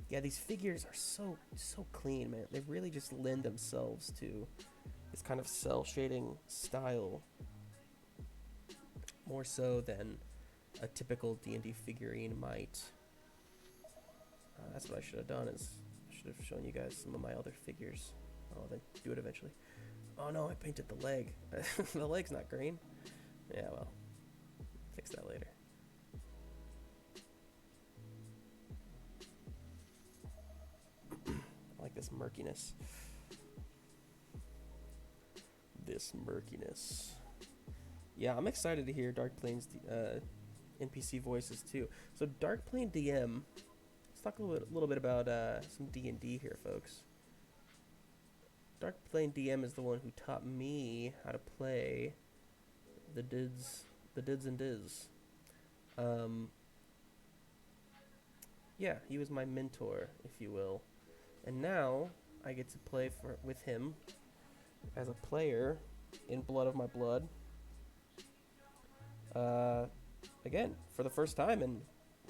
Yeah, these figures are so clean, man. They really just lend themselves to this kind of cell shading style, more so than a typical D&D figurine might. That's what I should have done. Is I should have shown you guys some of my other figures. I'll then do it eventually. Oh no, I painted the leg. The leg's not green. Yeah, well, fix that later. I like this murkiness. Yeah, I'm excited to hear Dark Plane's NPC voices too. So Dark Plane DM. Let's talk a little bit about some D&D here, folks. Dark Plane DM is the one who taught me how to play the dids and diz. Yeah, he was my mentor, if you will, and now I get to play with him as a player in Blood of My Blood. Again, for the first time in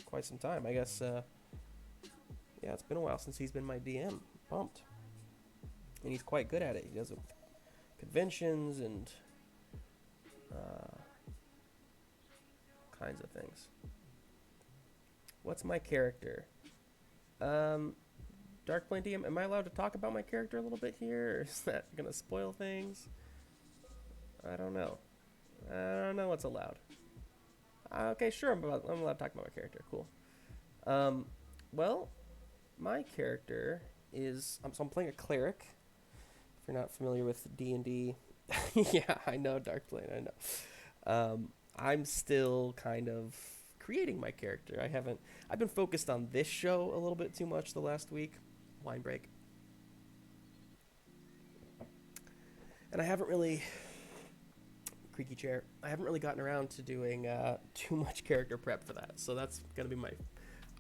quite some time, I guess. Yeah, it's been a while since he's been my DM. Pumped. And he's quite good at it. He does it with conventions and kinds of things. What's my character? Darkplane DM, am I allowed to talk about my character a little bit here, or is that gonna spoil things? I don't know. I don't know what's allowed. Okay, sure, I'm allowed to talk about my character. Cool. Well, my character is... so I'm playing a cleric. If you're not familiar with D&D... yeah, I know, Darkplane, I know. I'm still kind of creating my character. I've been focused on this show a little bit too much the last week. Wine break. And I haven't really... creaky chair. I haven't really gotten around to doing too much character prep for that. So that's going to be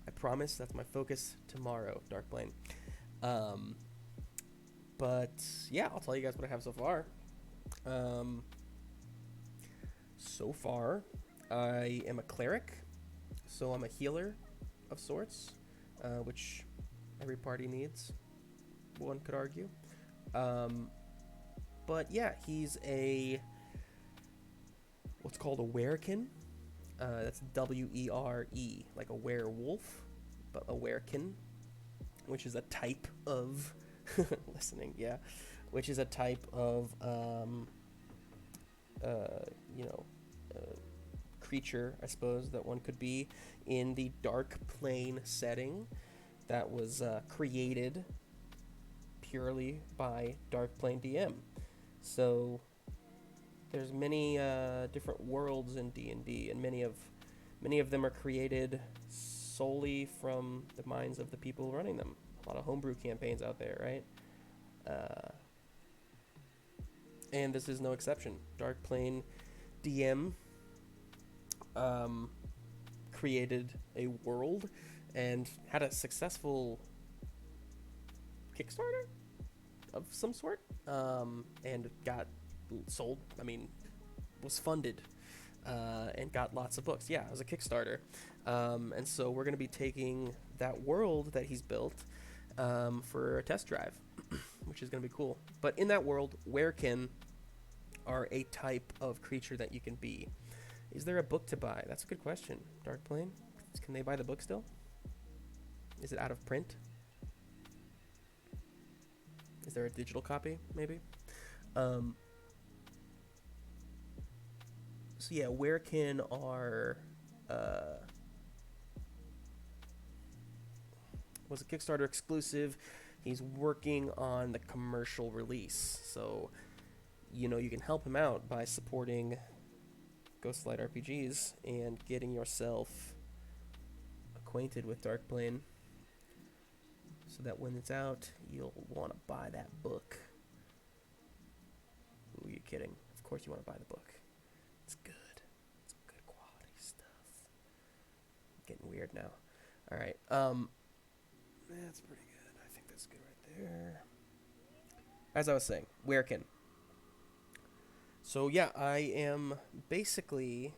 I promise, that's my focus tomorrow, Darkplane. But yeah, I'll tell you guys what I have so far. So far, I am a cleric. So I'm a healer of sorts, which every party needs, one could argue. But yeah, he's what's called a werekin. That's WERE, like a werewolf, but a werekin, which is a type of which is a type of creature, I suppose, that one could be in the dark plane setting that was created purely by Darkplane DM. So there's many different worlds in D&D, and many of them are created solely from the minds of the people running them. A lot of homebrew campaigns out there, right? And this is no exception. Darkplane DM created a world and had a successful Kickstarter of some sort, and got sold. I mean, was funded, and got lots of books. Yeah, it was a Kickstarter. And so we're going to be taking that world that he's built for a test drive, which is going to be cool. But in that world, werekin are a type of creature that you can be. Is there a book to buy? That's a good question, Darkplane. Can they buy the book still? Is it out of print? Is there a digital copy, maybe? So yeah, werekin are... was a Kickstarter exclusive. He's working on the commercial release. So, you can help him out by supporting Ghostlight RPGs and getting yourself acquainted with Darkplane, so that when it's out, you'll want to buy that book. Who are you kidding? Of course you want to buy the book. It's good. It's good quality stuff. Getting weird now. All right. That's pretty good. I think that's good right there. As I was saying, werekin. So yeah, I am basically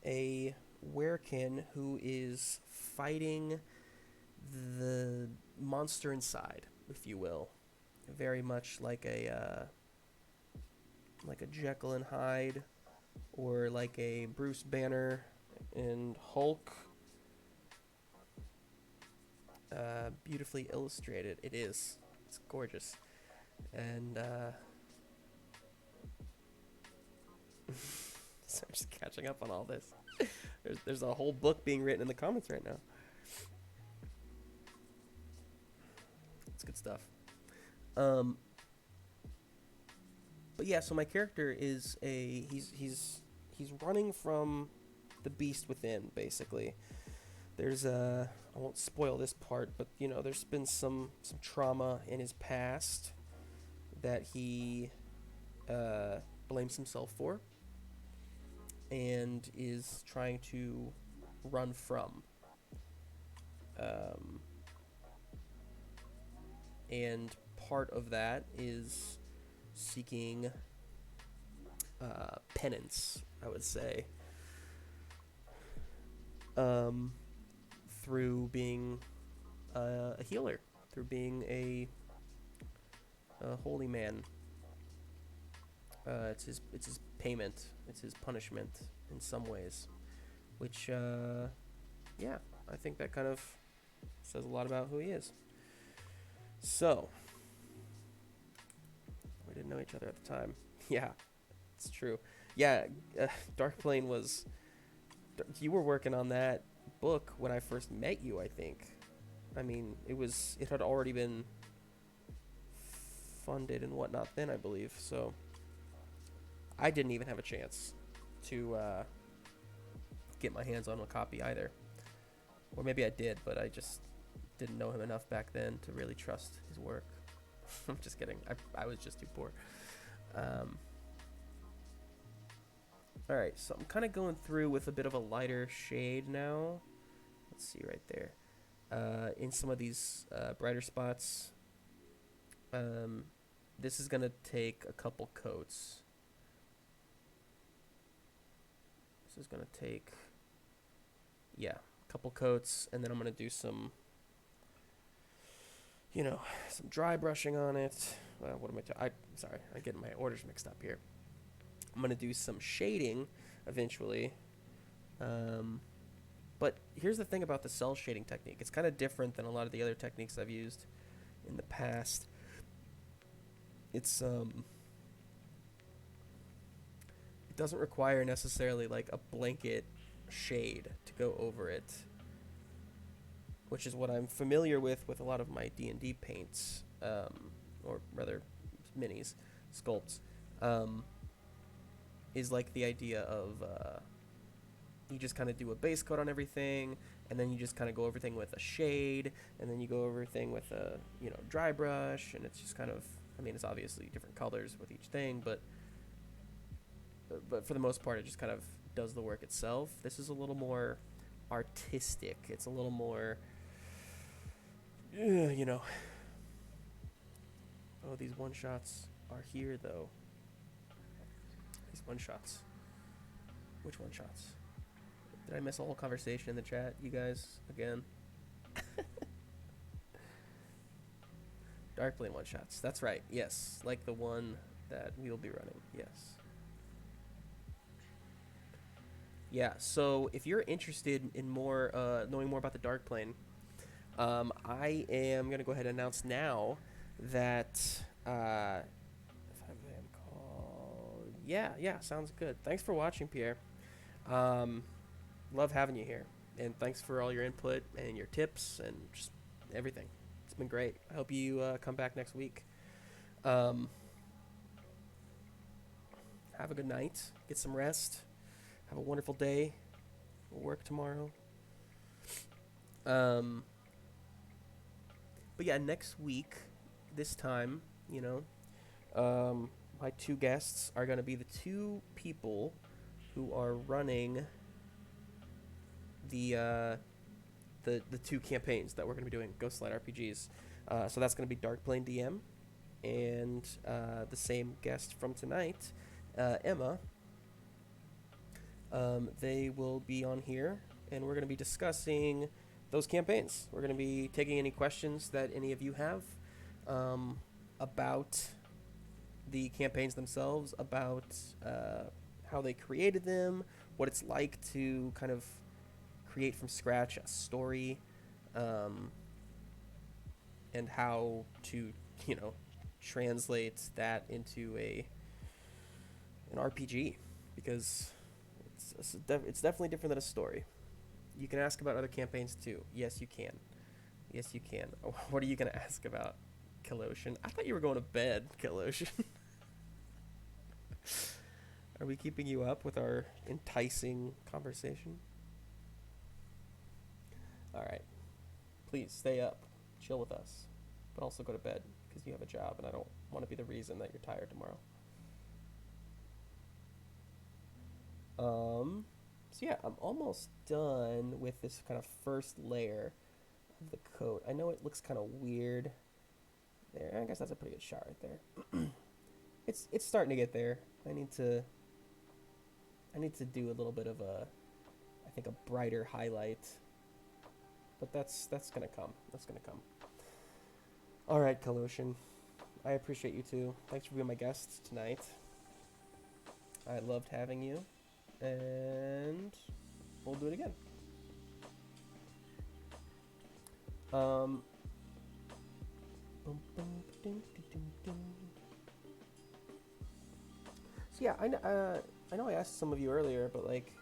a werekin who is fighting the monster inside, if you will. Very much like a Jekyll and Hyde, or like a Bruce Banner and Hulk. Beautifully illustrated. It is. It's gorgeous. And so I'm just catching up on all this. There's a whole book being written in the comments right now. It's good stuff. But yeah, so my character is he's running from the beast within, basically. There's I won't spoil this part, but there's been some trauma in his past that he blames himself for, and is trying to run from. And part of that is seeking penance, I would say, through being a healer, through being a holy man. It's his payment, it's his punishment in some ways, which yeah, I think that kind of says a lot about who he is. So, we didn't know each other at the time. Yeah, it's true. Yeah, Darkplane was... You were working on that book when I first met you, I think. I mean, it had already been funded and whatnot then, I believe. So, I didn't even have a chance to get my hands on a copy either. Or maybe I did, but I just didn't know him enough back then to really trust his work. I'm just kidding. I was just too poor. Alright, so I'm kind of going through with a bit of a lighter shade now. Let's see right there. In some of these brighter spots. This is going to take a couple coats. This is going to take, yeah, a couple coats, and then I'm going to do some, some dry brushing on it. What am I sorry, I'm getting my orders mixed up here. I'm going to do some shading eventually. But here's the thing about the cell shading technique. It's kind of different than a lot of the other techniques I've used in the past. It's, it doesn't require necessarily like a blanket shade to go over it, which is what I'm familiar with a lot of my D&D paints, or rather minis, sculpts, is like the idea of you just kind of do a base coat on everything, and then you just kind of go everything with a shade, and then you go everything with a dry brush, and it's just kind of, I mean, it's obviously different colors with each thing, but for the most part, it just kind of does the work itself. This is a little more artistic. It's a little more, Oh, these one-shots are here, though. These one-shots. Which one-shots? Did I miss a whole conversation in the chat, you guys? Again? Darkplane one-shots. That's right. Yes. Like the one that we'll be running. Yes. Yeah, so if you're interested in more, knowing more about the Darkplane, I am going to go ahead and announce now that, if I am called, yeah, sounds good. Thanks for watching, Pierre. Love having you here, and thanks for all your input and your tips and just everything. It's been great. I hope you come back next week. Have a good night. Get some rest. Have a wonderful day. We'll work tomorrow. But yeah, next week, this time, my two guests are going to be the two people who are running the two campaigns that we're going to be doing, Ghostlight RPGs. So that's going to be Darkplane DM and the same guest from tonight, Emma. They will be on here, and we're going to be discussing those campaigns. We're going to be taking any questions that any of you have about the campaigns themselves, about how they created them, what it's like to kind of create from scratch a story, and how to, translate that into an RPG, because it's definitely different than a story. You can ask about other campaigns too. Yes, you can. Yes, you can. What are you going to ask about, Kaloshin? I thought you were going to bed, Kaloshin. Are we keeping you up with our enticing conversation? All right. Please stay up. Chill with us. But also go to bed, because you have a job, and I don't want to be the reason that you're tired tomorrow. So yeah, I'm almost done with this kind of first layer of the coat. I know it looks kind of weird there. I guess that's a pretty good shot right there. It's starting to get there. I need to do a little bit of a brighter highlight. But that's gonna come. That's gonna come. All right, Kaloshin. I appreciate you too. Thanks for being my guest tonight. I loved having you. And we'll do it again. So yeah, I know I asked some of you earlier, but like,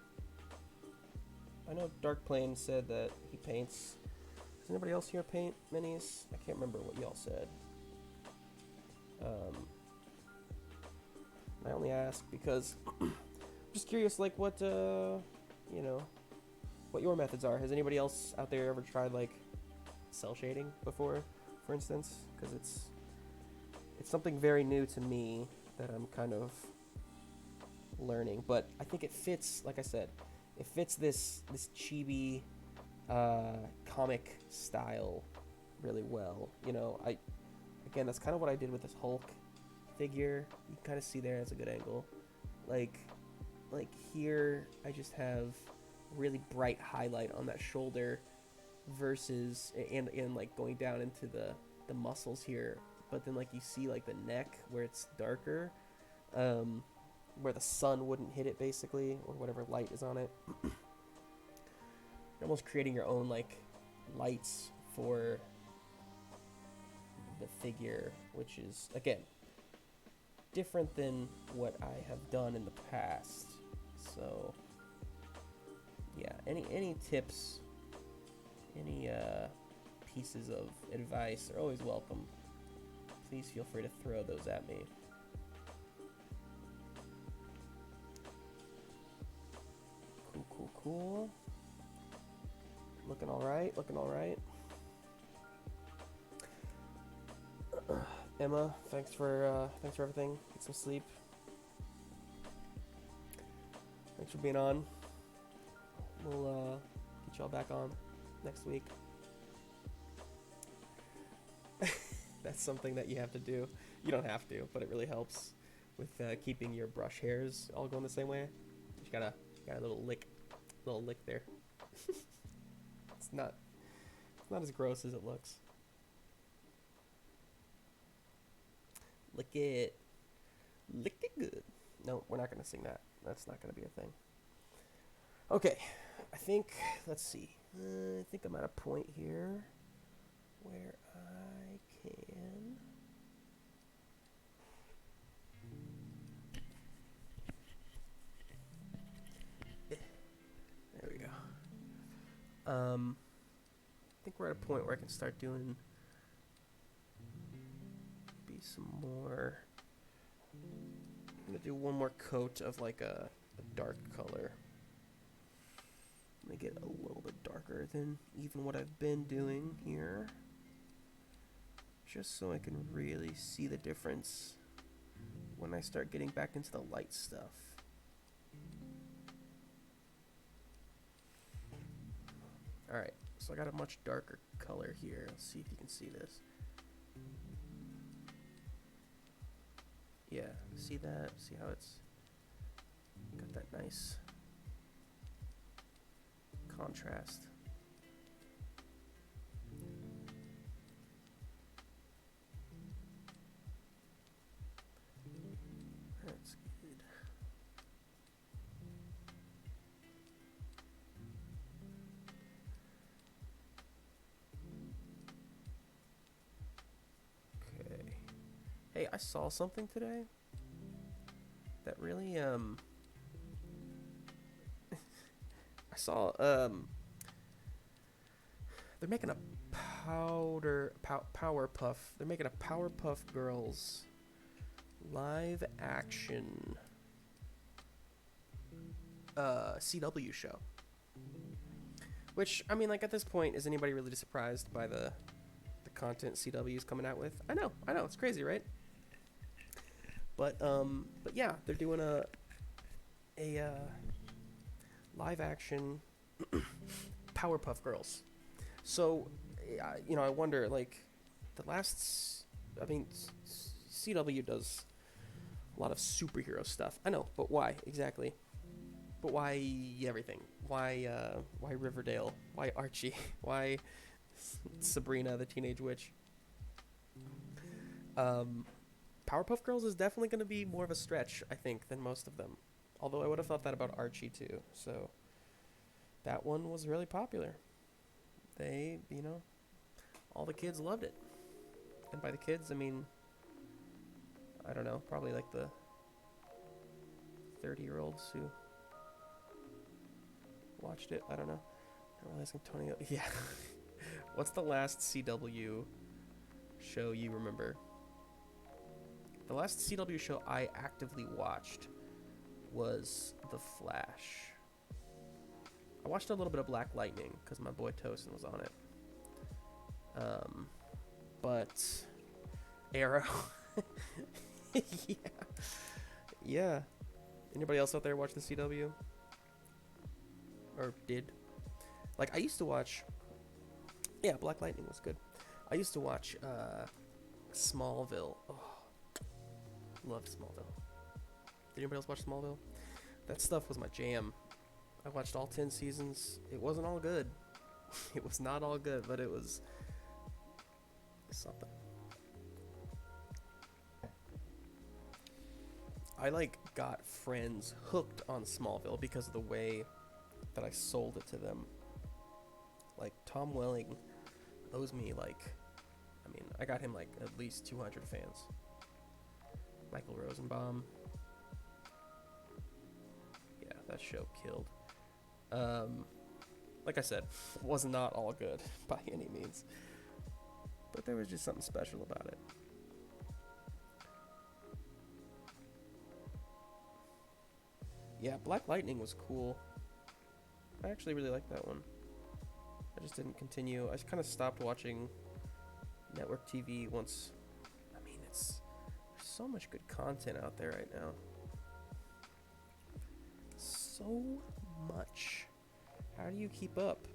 I know Dark Plane said that he paints. Does anybody else here paint minis? I can't remember what y'all said. I only ask because I'm just curious, like, what what your methods are. Has anybody else out there ever tried like cell shading before, for instance? Because it's something very new to me that I'm kind of learning, but I think it fits. Like I said, it fits this chibi comic style really well. You know, again, that's kind of what I did with this Hulk figure. You can kind of see there as a good angle. Like here, I just have really bright highlight on that shoulder versus and like going down into the muscles here, but then like you see like the neck where it's darker, where the sun wouldn't hit it basically, or whatever light is on it. You're almost creating your own like lights for the figure, which is again different than what I have done in the past. So yeah, any tips, any pieces of advice are always welcome. Please feel free to throw those at me. Cool. Looking all right. Emma, thanks for everything. Get some sleep. Thanks for being on. We'll get y'all back on next week. That's something that you have to do. You don't have to, but it really helps with keeping your brush hairs all going the same way. You got a little lick there. It's not as gross as it looks. Lick it good. No, we're not gonna sing that. That's not gonna be a thing. Okay, I think, let's see. I think I'm at a point here where I can... There we go. I think we're at a point where I can start doing some more. I'm gonna do one more coat of like a dark color. Make it a little bit darker than even what I've been doing here, just so I can really see the difference when I start getting back into the light stuff. Alright, so I got a much darker color here. Let's see if you can see this. Yeah, see that? See how it's got that nice contrast. That's good. Okay. Hey, I saw something today that really, I saw, they're making a Powerpuff, they're making a Powerpuff Girls live action, CW show. Which, I mean, like, at this point, is anybody really surprised by the content CW is coming out with? I know, it's crazy, right? But yeah, they're doing a live action Powerpuff Girls. So, you know, I wonder, like, CW does a lot of superhero stuff. I know, but why exactly? But why everything? Why Riverdale? Why Archie? Why Sabrina the Teenage Witch? Powerpuff Girls is definitely going to be more of a stretch, I think, than most of them. Although I would have thought that about Archie too. So that one was really popular. They, you know, all the kids loved it. And by the kids, I mean, I don't know, probably like the 30-year-olds who watched it. I don't know. I realize Antonio. Yeah. What's the last CW show you remember? The last CW show I actively watched was The Flash. I watched a little bit of Black Lightning because my boy Tosin was on it. But Arrow. Yeah. Yeah. Anybody else out there watch the CW? Or did? Like, I used to watch... Yeah, Black Lightning was good. I used to watch Smallville. Oh, loved Smallville. Did anybody else watch Smallville? That stuff was my jam. I watched all 10 seasons. It wasn't all good. It was not all good, but it was something. I got friends hooked on Smallville because of the way that I sold it to them. Like, Tom Welling owes me I got him at least 200 fans. Michael Rosenbaum. Yeah, that show killed. Like I said, was not all good by any means. But there was just something special about it. Yeah, Black Lightning was cool. I actually really liked that one. I just didn't continue. I just kind of stopped watching network TV once. I mean, there's so much good content out there right now. So much. How do you keep up?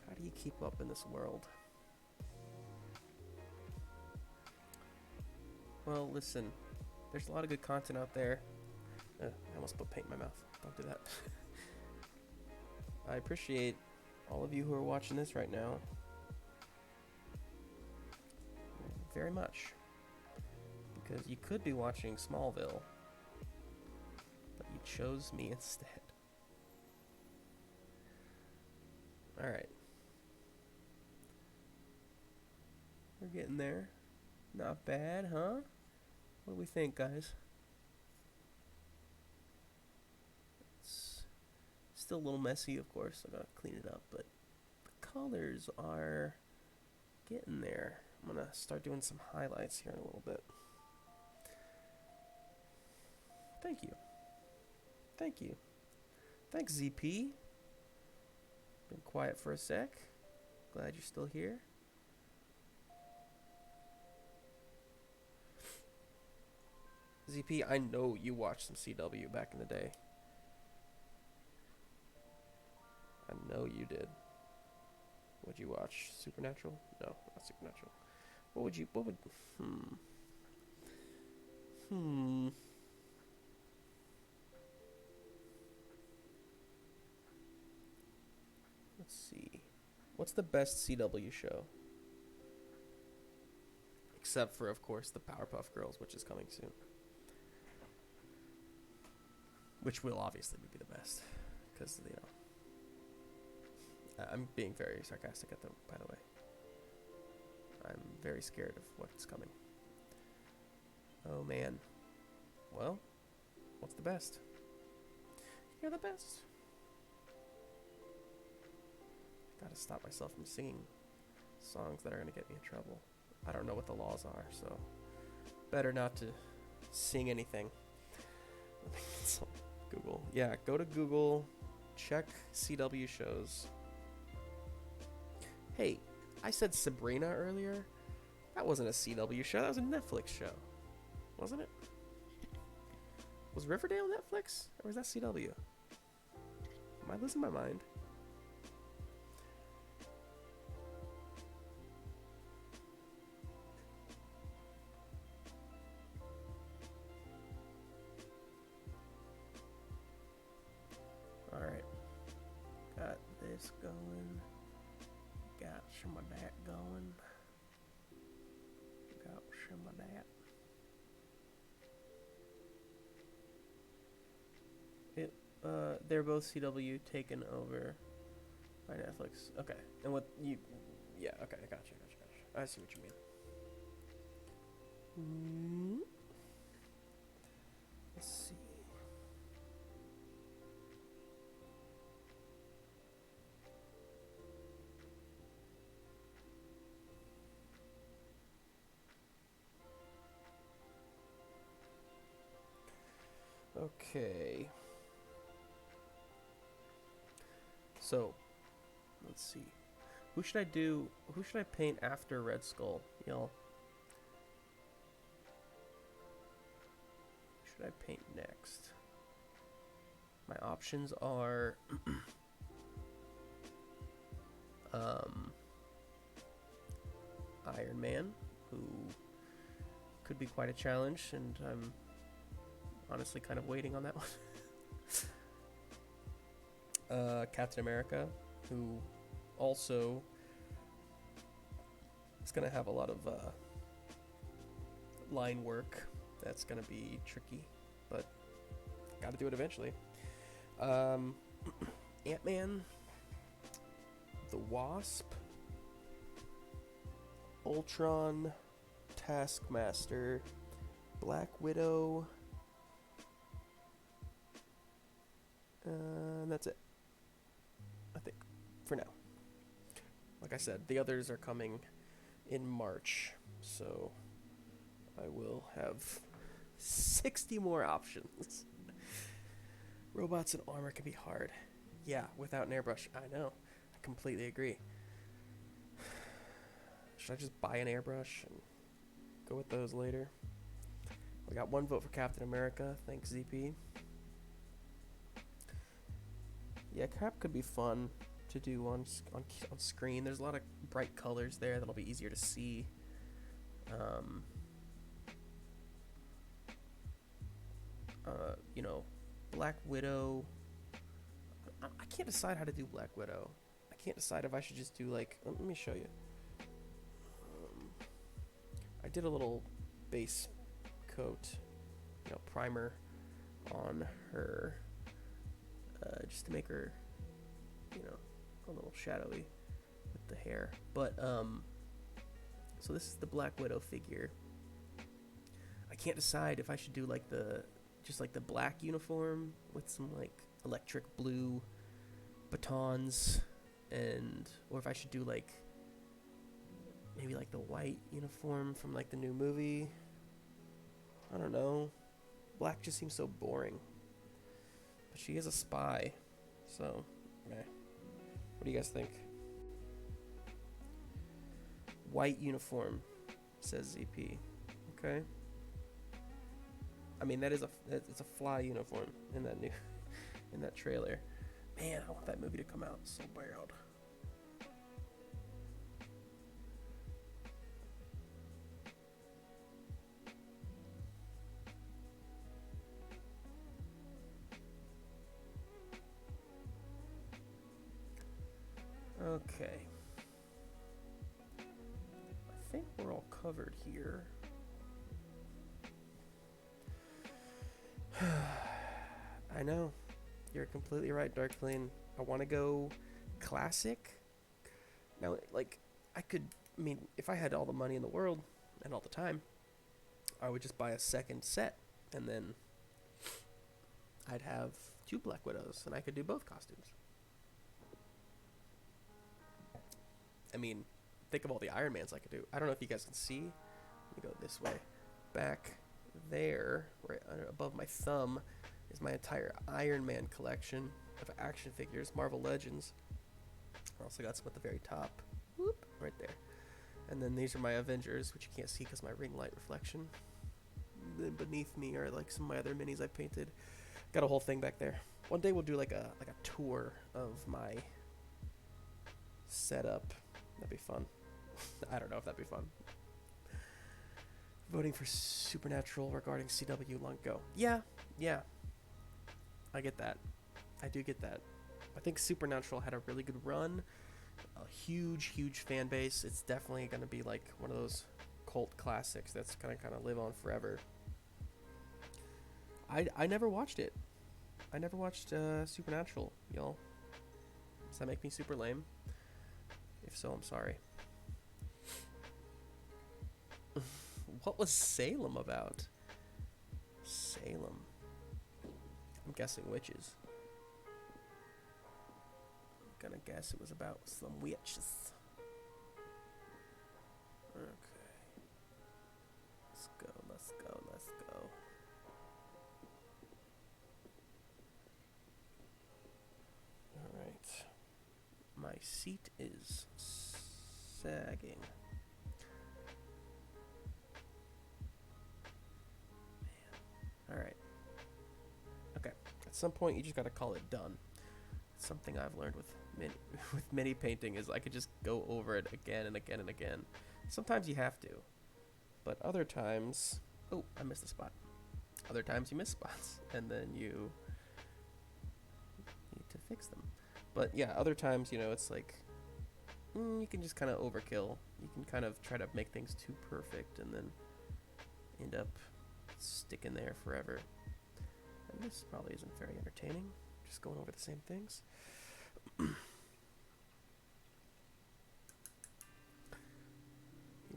How do you keep up in this world? Well, listen. There's a lot of good content out there. I almost put paint in my mouth. Don't do that. I appreciate all of you who are watching this right now very much. Because you could be watching Smallville, but you chose me instead. Alright. We're getting there. Not bad, huh? What do we think, guys? It's still a little messy, of course. I gotta clean it up, but the colors are getting there. I'm gonna start doing some highlights here in a little bit. Thank you. Thank you. Thanks, ZP. Been quiet for a sec. Glad you're still here. ZP, I know you watched some CW back in the day. I know you did. What'd you watch? Supernatural? No, not Supernatural. What would Let's see. What's the best CW show? Except for, of course, the Powerpuff Girls, which is coming soon. Which will obviously be the best. Because, you know. I'm being very sarcastic at them, by the way. I'm very scared of what's coming. Oh, man. Well, what's the best? You're the best. Gotta stop myself from singing songs that are gonna get me in trouble. I don't know what the laws are, so better not to sing anything. Google. Yeah, go to Google, check CW shows. Hey, I said Sabrina earlier. That wasn't a CW show, that was a Netflix show. Wasn't it? Was Riverdale Netflix? Or was that CW? Am I losing my mind? Alright. Got this going. Got some of that going. Got some of that. They're both CW taken over by Netflix. Okay. And Yeah, okay, I gotcha. I see what you mean. Let's see. Okay. So, let's see. Who should I paint after Red Skull? Y'all. Who should I paint next? My options are Iron Man, who could be quite a challenge, and I'm honestly kind of waiting on that one. Captain America, who also is going to have a lot of line work that's going to be tricky, but got to do it eventually. Ant-Man, the Wasp, Ultron, Taskmaster, Black Widow, and that's it, I think, for now. Like I said, the others are coming in March, so I will have 60 more options. Robots and armor can be hard. Yeah, without an airbrush. I know. I completely agree. Should I just buy an airbrush and go with those later? We got one vote for Captain America. Thanks, ZP. Yeah, Cap could be fun to do on screen. There's a lot of bright colors there that'll be easier to see. You know, Black Widow. I can't decide how to do Black Widow. I can't decide if I should just do like. Let me show you. I did a little base coat, primer on her, just to make her, a little shadowy with the hair. But so this is the Black Widow figure. I can't decide if I should do like the black uniform with some like electric blue batons, or if I should do like maybe like the white uniform from like the new movie. I don't know. Black just seems so boring. But she is a spy, so What do you guys think? White uniform, says ZP. Okay. I mean, it's a fly uniform in that trailer. Man, I want that movie to come out so bad. Okay. I think we're all covered here. I know. You're completely right, Darkling. I want to go classic. Now, like, if I had all the money in the world and all the time, I would just buy a second set, and then I'd have 2 Black Widows, and I could do both costumes. I mean, think of all the Iron Mans I could do. I don't know if you guys can see. Let me go this way. Back there, right above my thumb, is my entire Iron Man collection of action figures, Marvel Legends. I also got some at the very top. Whoop, right there. And then these are my Avengers, which you can't see because my ring light reflection. Then beneath me are like some of my other minis I painted. Got a whole thing back there. One day we'll do like a tour of my setup. That'd be fun. I don't know if that'd be fun. Voting for Supernatural regarding CW long ago. Yeah. I get that. I do get that. I think Supernatural had a really good run. A huge fan base. It's definitely going to be like one of those cult classics that's going to kind of live on forever. I never watched it. I never watched Supernatural, y'all. Does that make me super lame? If so, I'm sorry. What was Salem about? Salem. I'm guessing witches. I'm gonna guess it was about some witches. Okay. Let's go, let's go, let's go. Alright. My seat is sagging. Alright. Okay. At some point, you just gotta call it done. Something I've learned with mini painting is I could just go over it again and again and again. Sometimes you have to. But other times... Oh, I missed a spot. Other times you miss spots. And then you need to fix them. But yeah, other times, you know, it's like... you can just kind of overkill. You can kind of try to make things too perfect and then end up sticking there forever. And this probably isn't very entertaining. Just going over the same things. You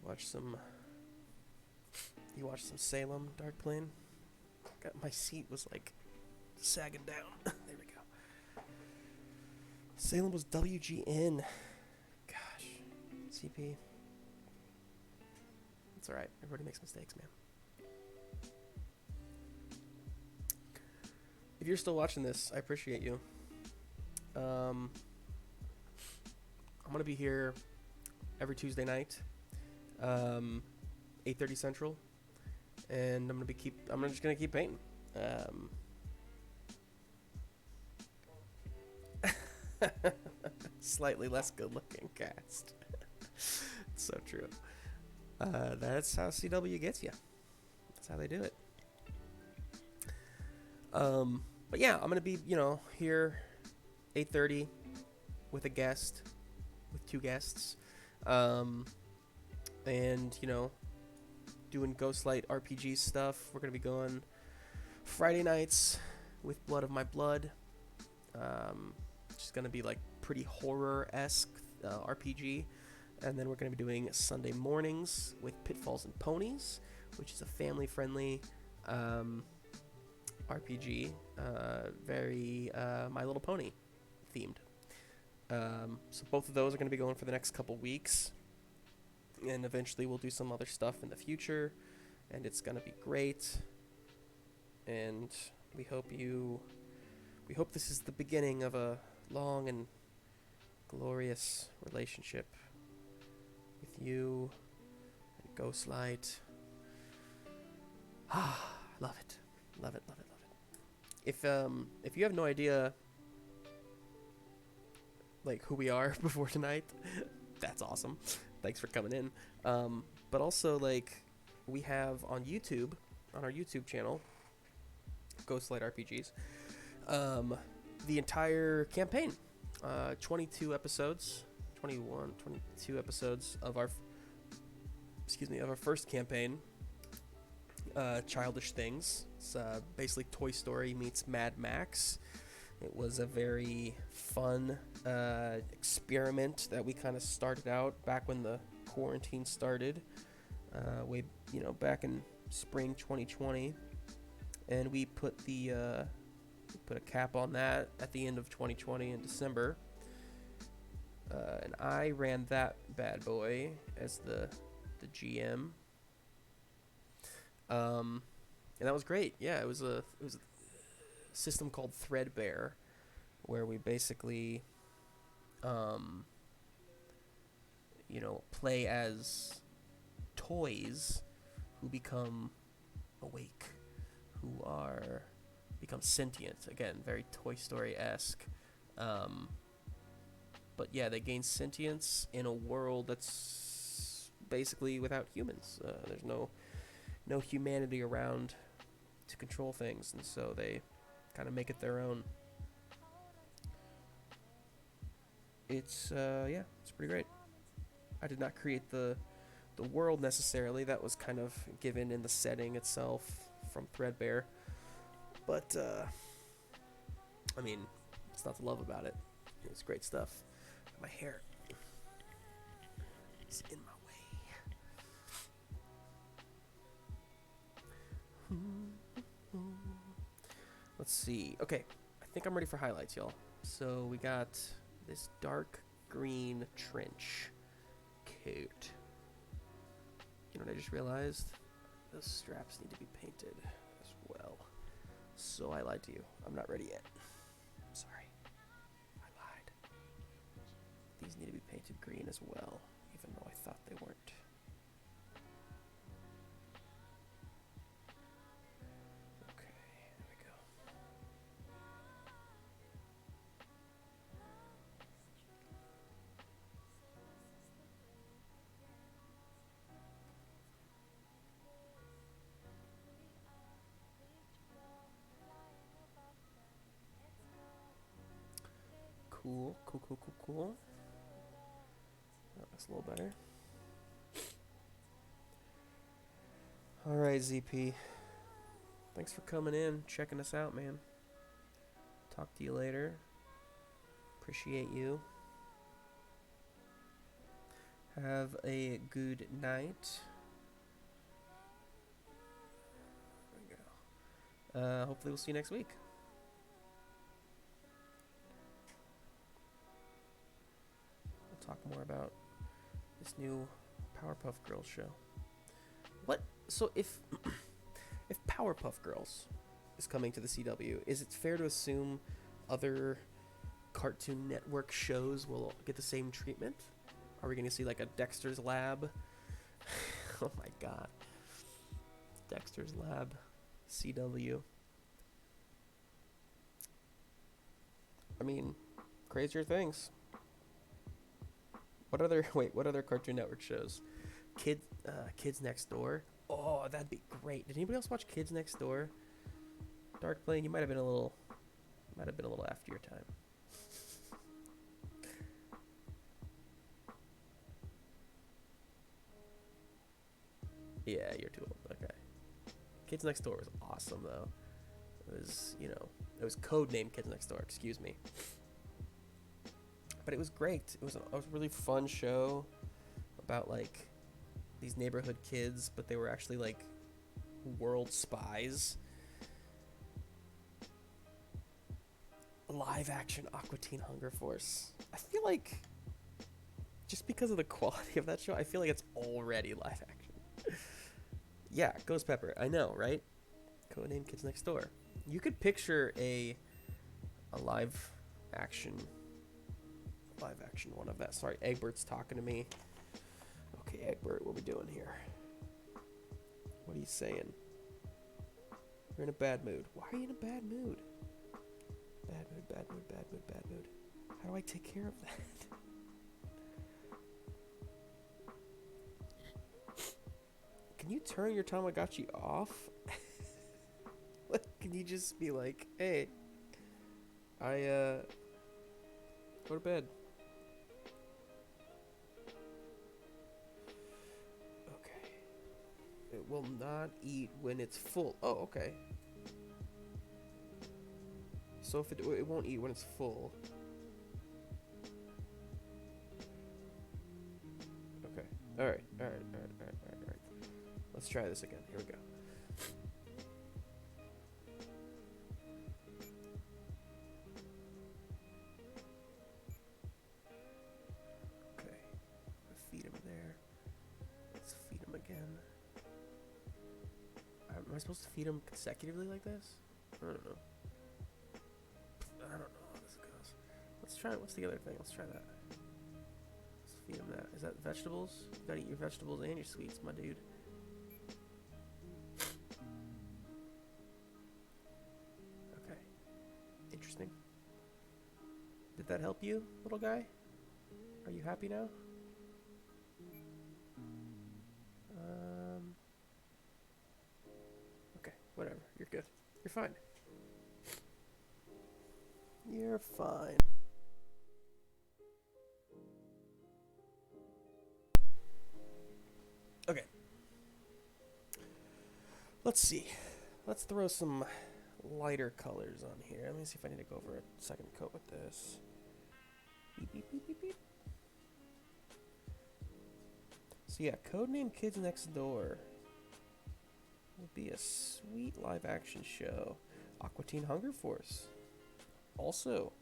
watch some Salem Dark Plane. My seat was like sagging down. There we go. Salem was WGN. Gosh. CP. It's alright. Everybody makes mistakes, man. If you're still watching this, I appreciate you. I'm gonna be here every Tuesday night, 8:30 Central, and I'm just gonna keep painting. Slightly less good-looking cast. It's so true. That's how CW gets you. That's how they do it. But yeah, I'm gonna be, here 8:30 with a guest, with 2 guests, and doing Ghostlight RPG stuff. We're gonna be going Friday nights with Blood of My Blood, which is gonna be like pretty horror-esque RPG, and then we're gonna be doing Sunday mornings with Pitfalls and Ponies, which is a family-friendly RPG, very My Little Pony themed. So both of those are going to be going for the next couple weeks, and eventually we'll do some other stuff in the future, and it's going to be great. And we hope this is the beginning of a long and glorious relationship with you and Ghostlight. Love it. Love it, love it, love it. If you have no idea like who we are before tonight, that's awesome. Thanks for coming in. But also, like, we have on YouTube, on our YouTube channel, Ghostlight RPGs, the entire campaign, 22 episodes of our first campaign, Childish Things. It's basically Toy Story meets Mad Max. It was a very fun experiment that we kind of started out back when the quarantine started, back in spring 2020, and we put a cap on that at the end of 2020 in December, and I ran that bad boy as the GM. And that was great. Yeah, it was a system called Threadbare, where we basically, play as toys who become awake, who become sentient. Again, very Toy Story-esque. But yeah, they gain sentience in a world that's basically without humans. There's no humanity around to control things, and so they kind of make it their own. It's pretty great. I did not create the world necessarily. That was kind of given in the setting itself from Threadbare, but it's not to love about it. It's great stuff. My hair is in my way. see. Okay, I think I'm ready for highlights, y'all. So we got this dark green trench coat. You know what I just realized? Those straps need to be painted as well. So I lied to you. I'm not ready yet. I'm sorry. I lied. These need to be painted green as well, even though I thought they weren't. Okay, there we go. Cool. That looks a little better. Alright, ZP. Thanks for coming in, checking us out, man. Talk to you later. Appreciate you. Have a good night. There we go. Hopefully we'll see you next week. We'll talk more about this new Powerpuff Girls show. What? So if Powerpuff Girls is coming to the CW, is it fair to assume other Cartoon Network shows will get the same treatment? Are we going to see like a Dexter's Lab? Oh my god. Dexter's Lab, CW. I mean, crazier things. What other Cartoon Network shows? Kids Next Door. Oh, that'd be great. Did anybody else watch Kids Next Door? Dark Plane, you might have been a little after your time. Yeah, you're too old. Okay. Kids Next Door was awesome though. It was codenamed Kids Next Door, excuse me. But it was great. It was a really fun show about like these neighborhood kids, but they were actually like world spies. Live action Aqua Teen Hunger Force. I feel like just because of the quality of that show, I feel like it's already live action. Yeah, Ghost Pepper. I know, right? Codename Kids Next Door. You could picture a live action one of that. Sorry, Egbert's talking to me. Okay, Egbert, what are we doing here? What are you saying? You're in a bad mood. Why are you in a bad mood? Bad mood. How do I take care of that? Can you turn your Tamagotchi off? Like, can you just be like, hey, go to bed. Okay. It will not eat when it's full. Oh, okay. So if it won't eat when it's full. Okay. All right. Let's try this again. Here we go. Okay. Feed him there. Let's feed him again. Am I supposed to feed him consecutively like this? I don't know. I don't know how this goes. Let's try it. What's the other thing? Let's try that. Let's feed him that. Is that vegetables? You gotta eat your vegetables and your sweets, my dude. Okay. Interesting. Did that help you, little guy? Are you happy now? Okay, whatever. You're good. You're fine. You're fine. Okay. Let's see. Let's throw some lighter colors on here. Let me see if I need to go over a second coat with this. Beep, beep, beep, beep, beep. So yeah, Codename Kids Next Door will be a sweet live action show. Aqua Teen Hunger Force. Also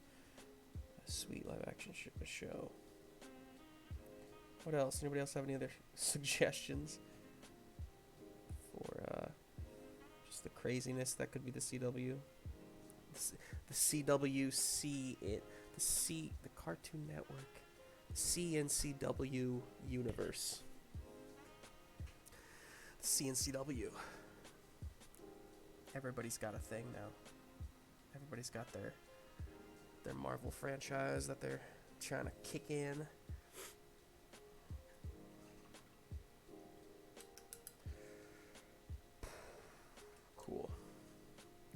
a sweet live action show. What else? Anybody else have any other suggestions for just the craziness that could be the CW? The CWC, the Cartoon Network, CNCW universe. The CNCW. Everybody's got a thing now. Everybody's got their Marvel franchise that they're trying to kick in. Cool.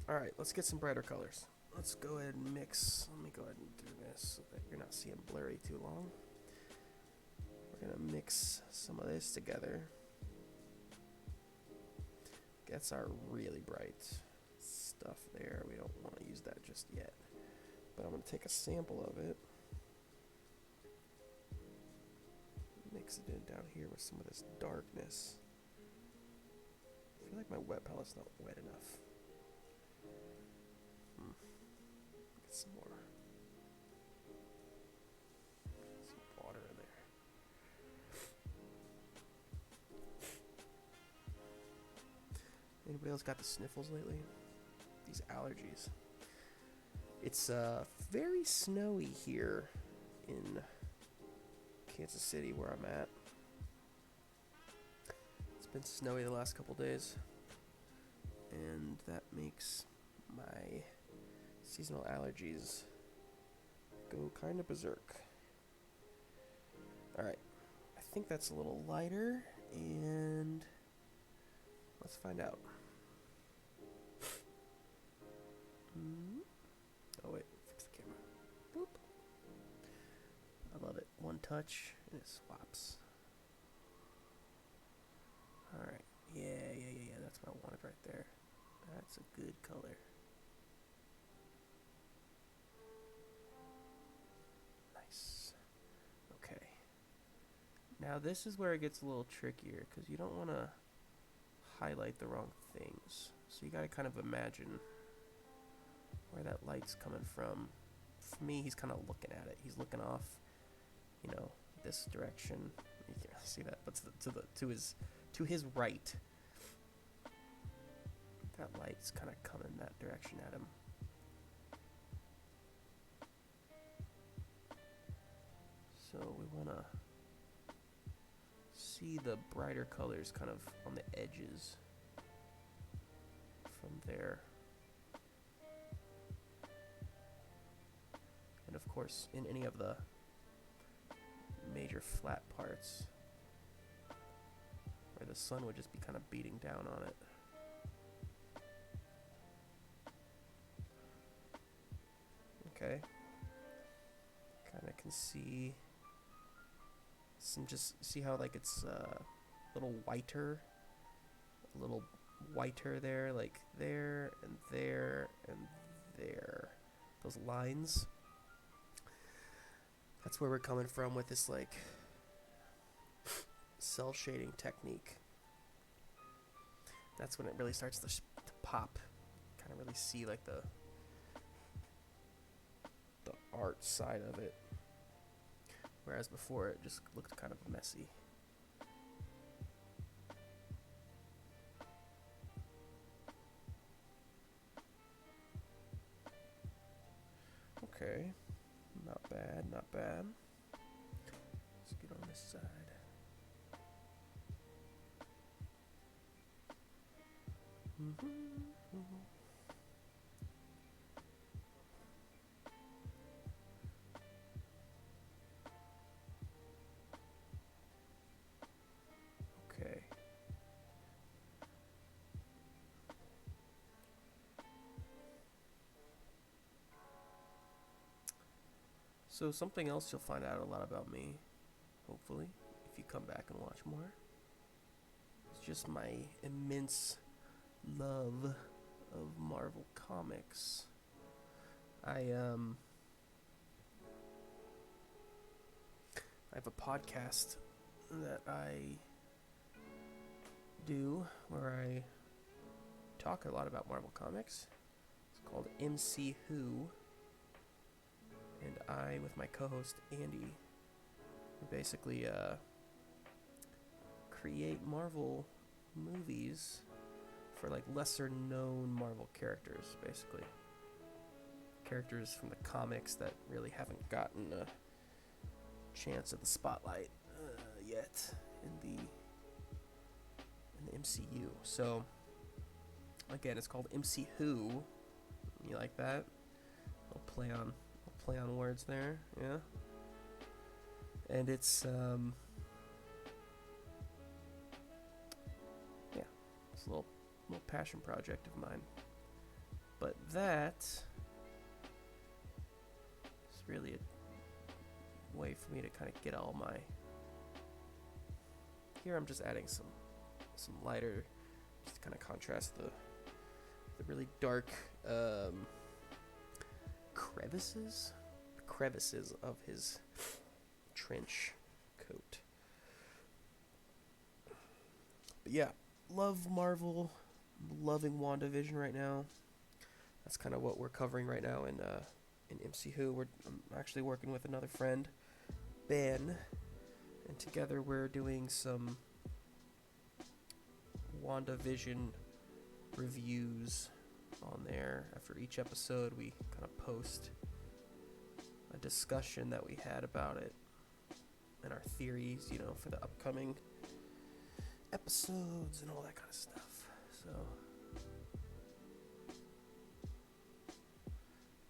Alright, let's get some brighter colors. Let's go ahead and mix. Let me go ahead and do this so that you're not seeing blurry too long. We're going to mix some of this together. Gets our really bright stuff there. We don't want to use that just yet. But I'm going to take a sample of it. Mix it in down here with some of this darkness. I feel like my wet palette's not wet enough. Get some more. Some water in there. Anybody else got the sniffles lately? These allergies. It's very snowy here in Kansas City where I'm at. It's been snowy the last couple days, and that makes my seasonal allergies go kind of berserk. Alright, I think that's a little lighter, and let's find out. Oh wait, fix the camera. Boop. I love it. One touch and it swaps. Alright. Yeah. That's what I wanted right there. That's a good color. Nice. Okay. Now this is where it gets a little trickier because you don't want to highlight the wrong things. So you got to kind of imagine where that light's coming from. For me, he's kind of looking at it. He's looking off, this direction. You can't really see that, but to his right. That light's kind of coming that direction at him. So we want to see the brighter colors kind of on the edges from there. And of course, in any of the major flat parts where the sun would just be kind of beating down on it. Okay. Kind of can see see how like it's a little whiter there, like there and there and there. Those lines. That's where we're coming from with this like cell shading technique. That's when it really starts to pop. Kind of really see like the art side of it. Whereas before it just looked kind of messy. Okay. Not bad, not bad. Let's get on this side. Okay. So something else you'll find out a lot about me, hopefully, if you come back and watch more. It's just my immense love of Marvel Comics. I have a podcast that I do where I talk a lot about Marvel Comics. It's called MC Who. And I, with my co-host Andy, we basically create Marvel movies for like lesser known Marvel characters, basically. Characters from the comics that really haven't gotten a chance at the spotlight yet in the MCU. So again, it's called MC Who. You like that? I'll play on words there, yeah. And it's it's a little passion project of mine. But that is really a way for me to kind of get all my. Here I'm just adding some lighter, just to kind of contrast the really dark crevices of his trench coat. But yeah, love Marvel, loving WandaVision right now. That's kind of what we're covering right now in MC Who. I'm actually working with another friend, Ben, and together we're doing some WandaVision reviews on there. After each episode, we kind of post a discussion that we had about it and our theories, for the upcoming episodes and all that kind of stuff. So,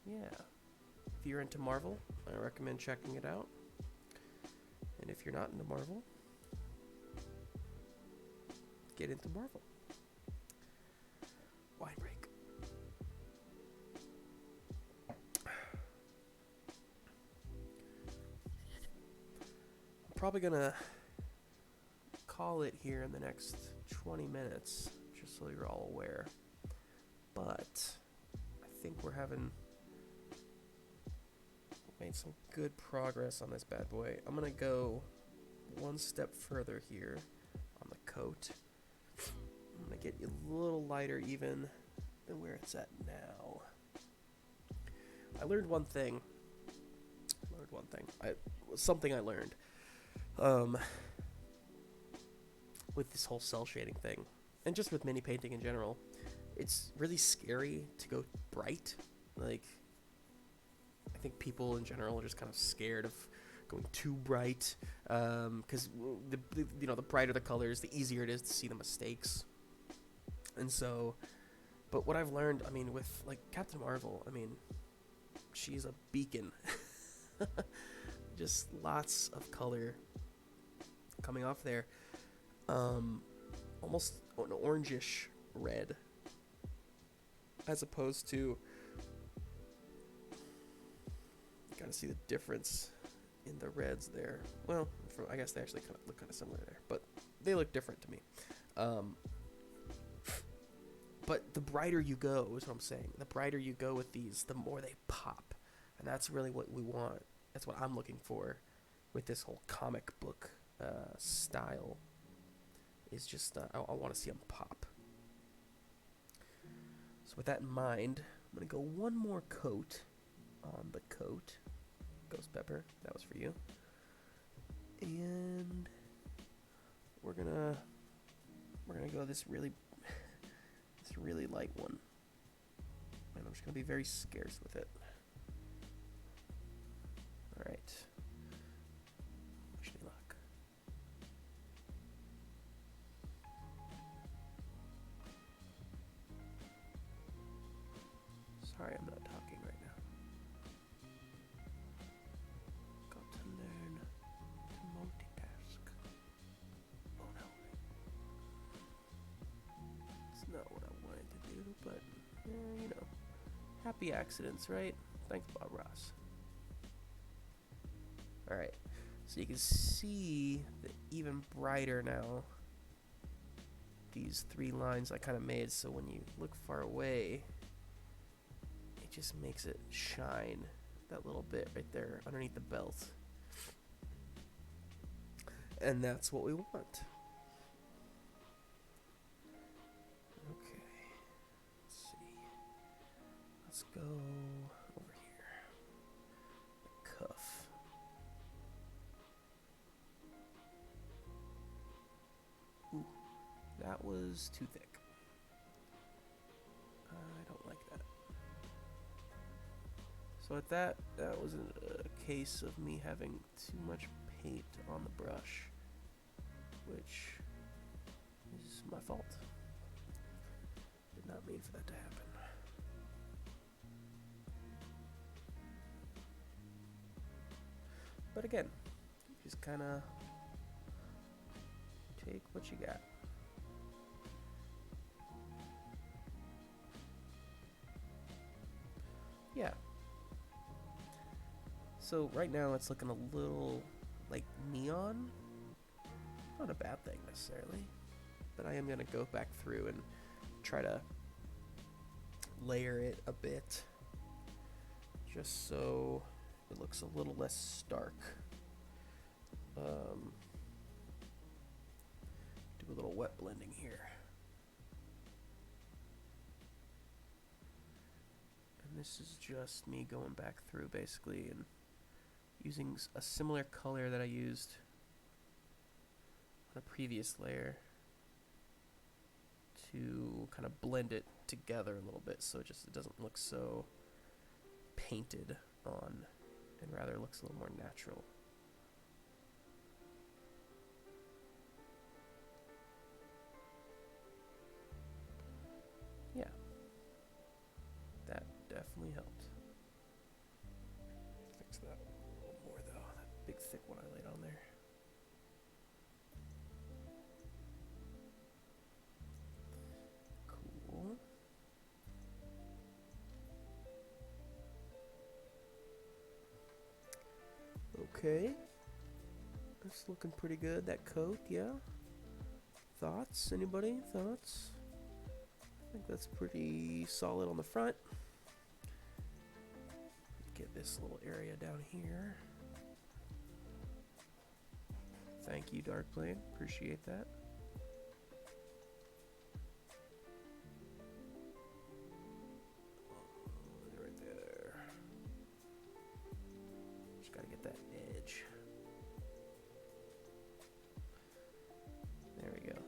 yeah. If you're into Marvel, I recommend checking it out. And if you're not into Marvel, get into Marvel. Wine break. I'm probably gonna call it here in the next 20 minutes, just so you're all aware. But I think we're made some good progress on this bad boy. I'm gonna go one step further here on the coat. I'm gonna get you a little lighter even than where it's at now. I learned one thing. Something I learned. With this whole cell shading thing, and just with mini painting in general, it's really scary to go bright. Like, I think people in general are just kind of scared of going too bright, because the brighter the colors, the easier it is to see the mistakes. And so, but what I've learned, with like Captain Marvel, she's a beacon. Just lots of color coming off there. Almost an orangish red, as opposed to, you gotta see the difference in the reds there. Well, I guess they actually look kind of similar there, but they look different to me. But the brighter you go is what I'm saying. The brighter you go with these, the more they pop, and that's really what we want. That's what I'm looking for with this whole comic book style. Is just I want to see them pop. So with that in mind, I'm gonna go one more coat on the coat. Ghost Pepper, that was for you. And we're gonna go this really light one. And I'm just gonna be very scarce with it. All right. Wish me luck. Sorry, I'm not talking right now. Got to learn to multitask. Oh no. It's not what I wanted to do, but, happy accidents, right? Thanks, Bob Ross. Alright, so you can see the even brighter now. These three lines I kind of made, so when you look far away, it just makes it shine that little bit right there underneath the belt. And that's what we want. Okay, let's see. go over here. The cuff. Ooh, that was too thick. I don't like that. So at that was a case of me having too much paint on the brush, which is my fault. Did not mean for that to happen. But again, just kind of take what you got. Yeah. So right now it's looking a little like neon. Not a bad thing necessarily, but I am going to go back through and try to layer it a bit just so it looks a little less stark. Do a little wet blending here. And this is just me going back through basically and using a similar color that I used on a previous layer to kind of blend it together a little bit so it doesn't look so painted on and rather looks a little more natural. Yeah, that definitely helped. Fix that a little more though, that big thick one I laid on there. Cool. Okay. That's looking pretty good, that coat, yeah. Thoughts? Anybody? Thoughts? I think that's pretty solid on the front. Get this little area down here. Thank you, Darkplane. Appreciate that. Right there. Just gotta get that edge. There we go.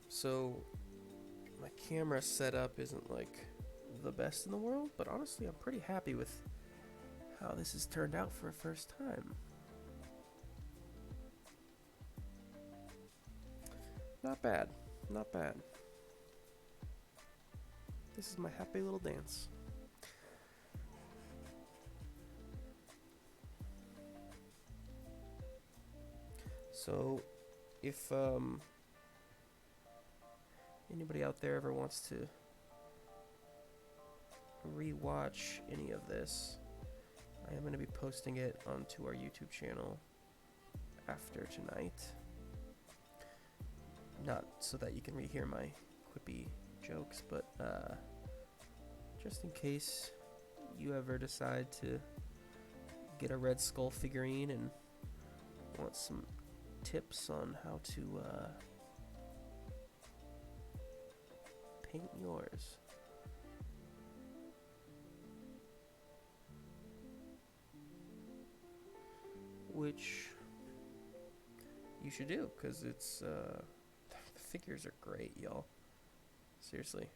So my camera setup isn't like the best in the world, but honestly I'm pretty happy with how this has turned out for a first time. Not bad, not bad. This is my happy little dance. So if anybody out there ever wants to rewatch any of this, I am going to be posting it onto our YouTube channel after tonight. Not so that you can rehear my quippy jokes, but just in case you ever decide to get a Red Skull figurine and want some tips on how to paint yours. Which you should do, because it's the figures are great, y'all. Seriously,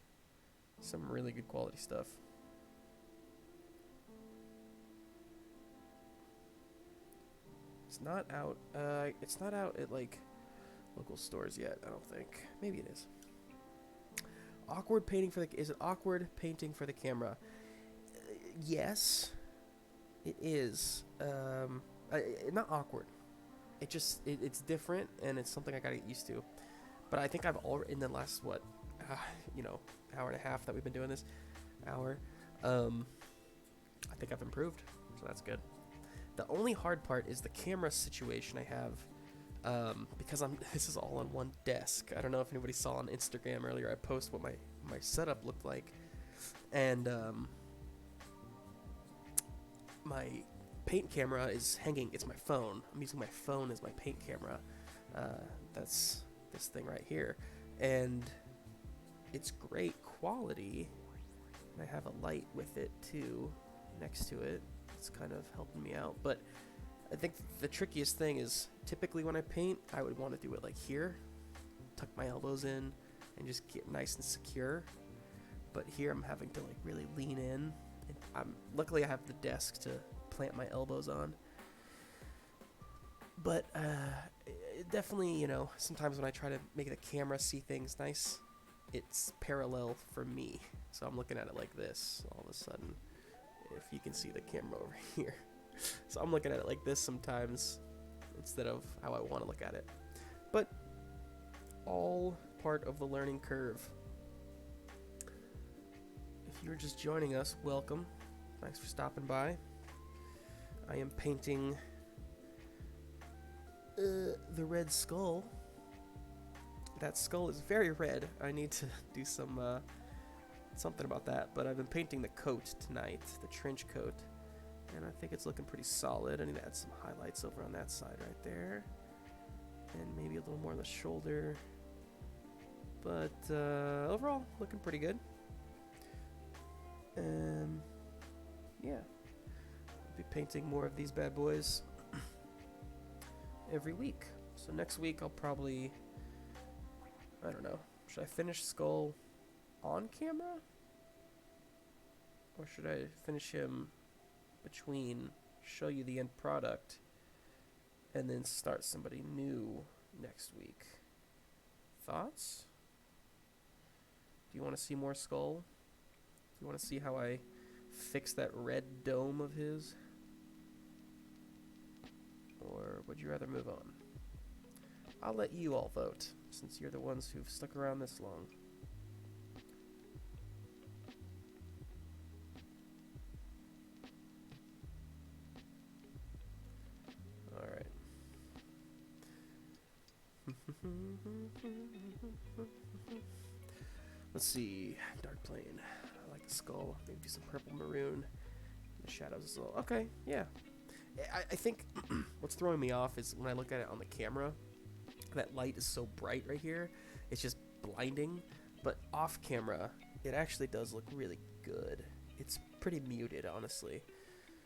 some really good quality stuff. It's not out. It's not out at like local stores yet. I don't think. Maybe it is. Awkward painting for the. Is it awkward painting for the camera? Yes, it is. Not awkward. It just it's different, and it's something I gotta get used to. But I think I've already in the last hour and a half that we've been doing this, I think I've improved, so that's good. The only hard part is the camera situation I have, because this is all on one desk. I don't know if anybody saw on Instagram earlier. I posted what my setup looked like, and my paint camera is hanging. It's my phone. I'm using my phone as my paint camera. That's this thing right here, and it's great quality. And I have a light with it too, next to it. It's kind of helping me out. But I think the trickiest thing is typically when I paint, I would want to do it like here, tuck my elbows in, and just get nice and secure. But here I'm having to like really lean in. And luckily I have the desk to plant my elbows on. But definitely, you know, sometimes when I try to make the camera see things nice, it's parallel for me. So I'm looking at it like this all of a sudden, if you can see the camera over here. So I'm looking at it like this sometimes instead of how I want to look at it. But all part of the learning curve. If you're just joining us, welcome. Thanks for stopping by. I am painting the red skull. That skull is very red. I need to do some something about that, but I've been painting the coat tonight, the trench coat, and I think it's looking pretty solid. I need to add some highlights over on that side right there, and maybe a little more on the shoulder, but overall looking pretty good. Yeah, I'll be painting more of these bad boys every week. So next week I'll probably, I don't know, should I finish Skull on camera? Or should I finish him between, show you the end product, and then start somebody new next week? Thoughts? Do you want to see more Skull? Do you want to see how I fix that red dome of his? Or would you rather move on? I'll let you all vote, since you're the ones who've stuck around this long. Alright. Let's see. Dark plane. I like the skull. Maybe do some purple maroon. The shadows as well. Okay, yeah. I think what's throwing me off is when I look at it on the camera, that light is so bright right here, it's just blinding. But off camera, it actually does look really good. It's pretty muted, honestly.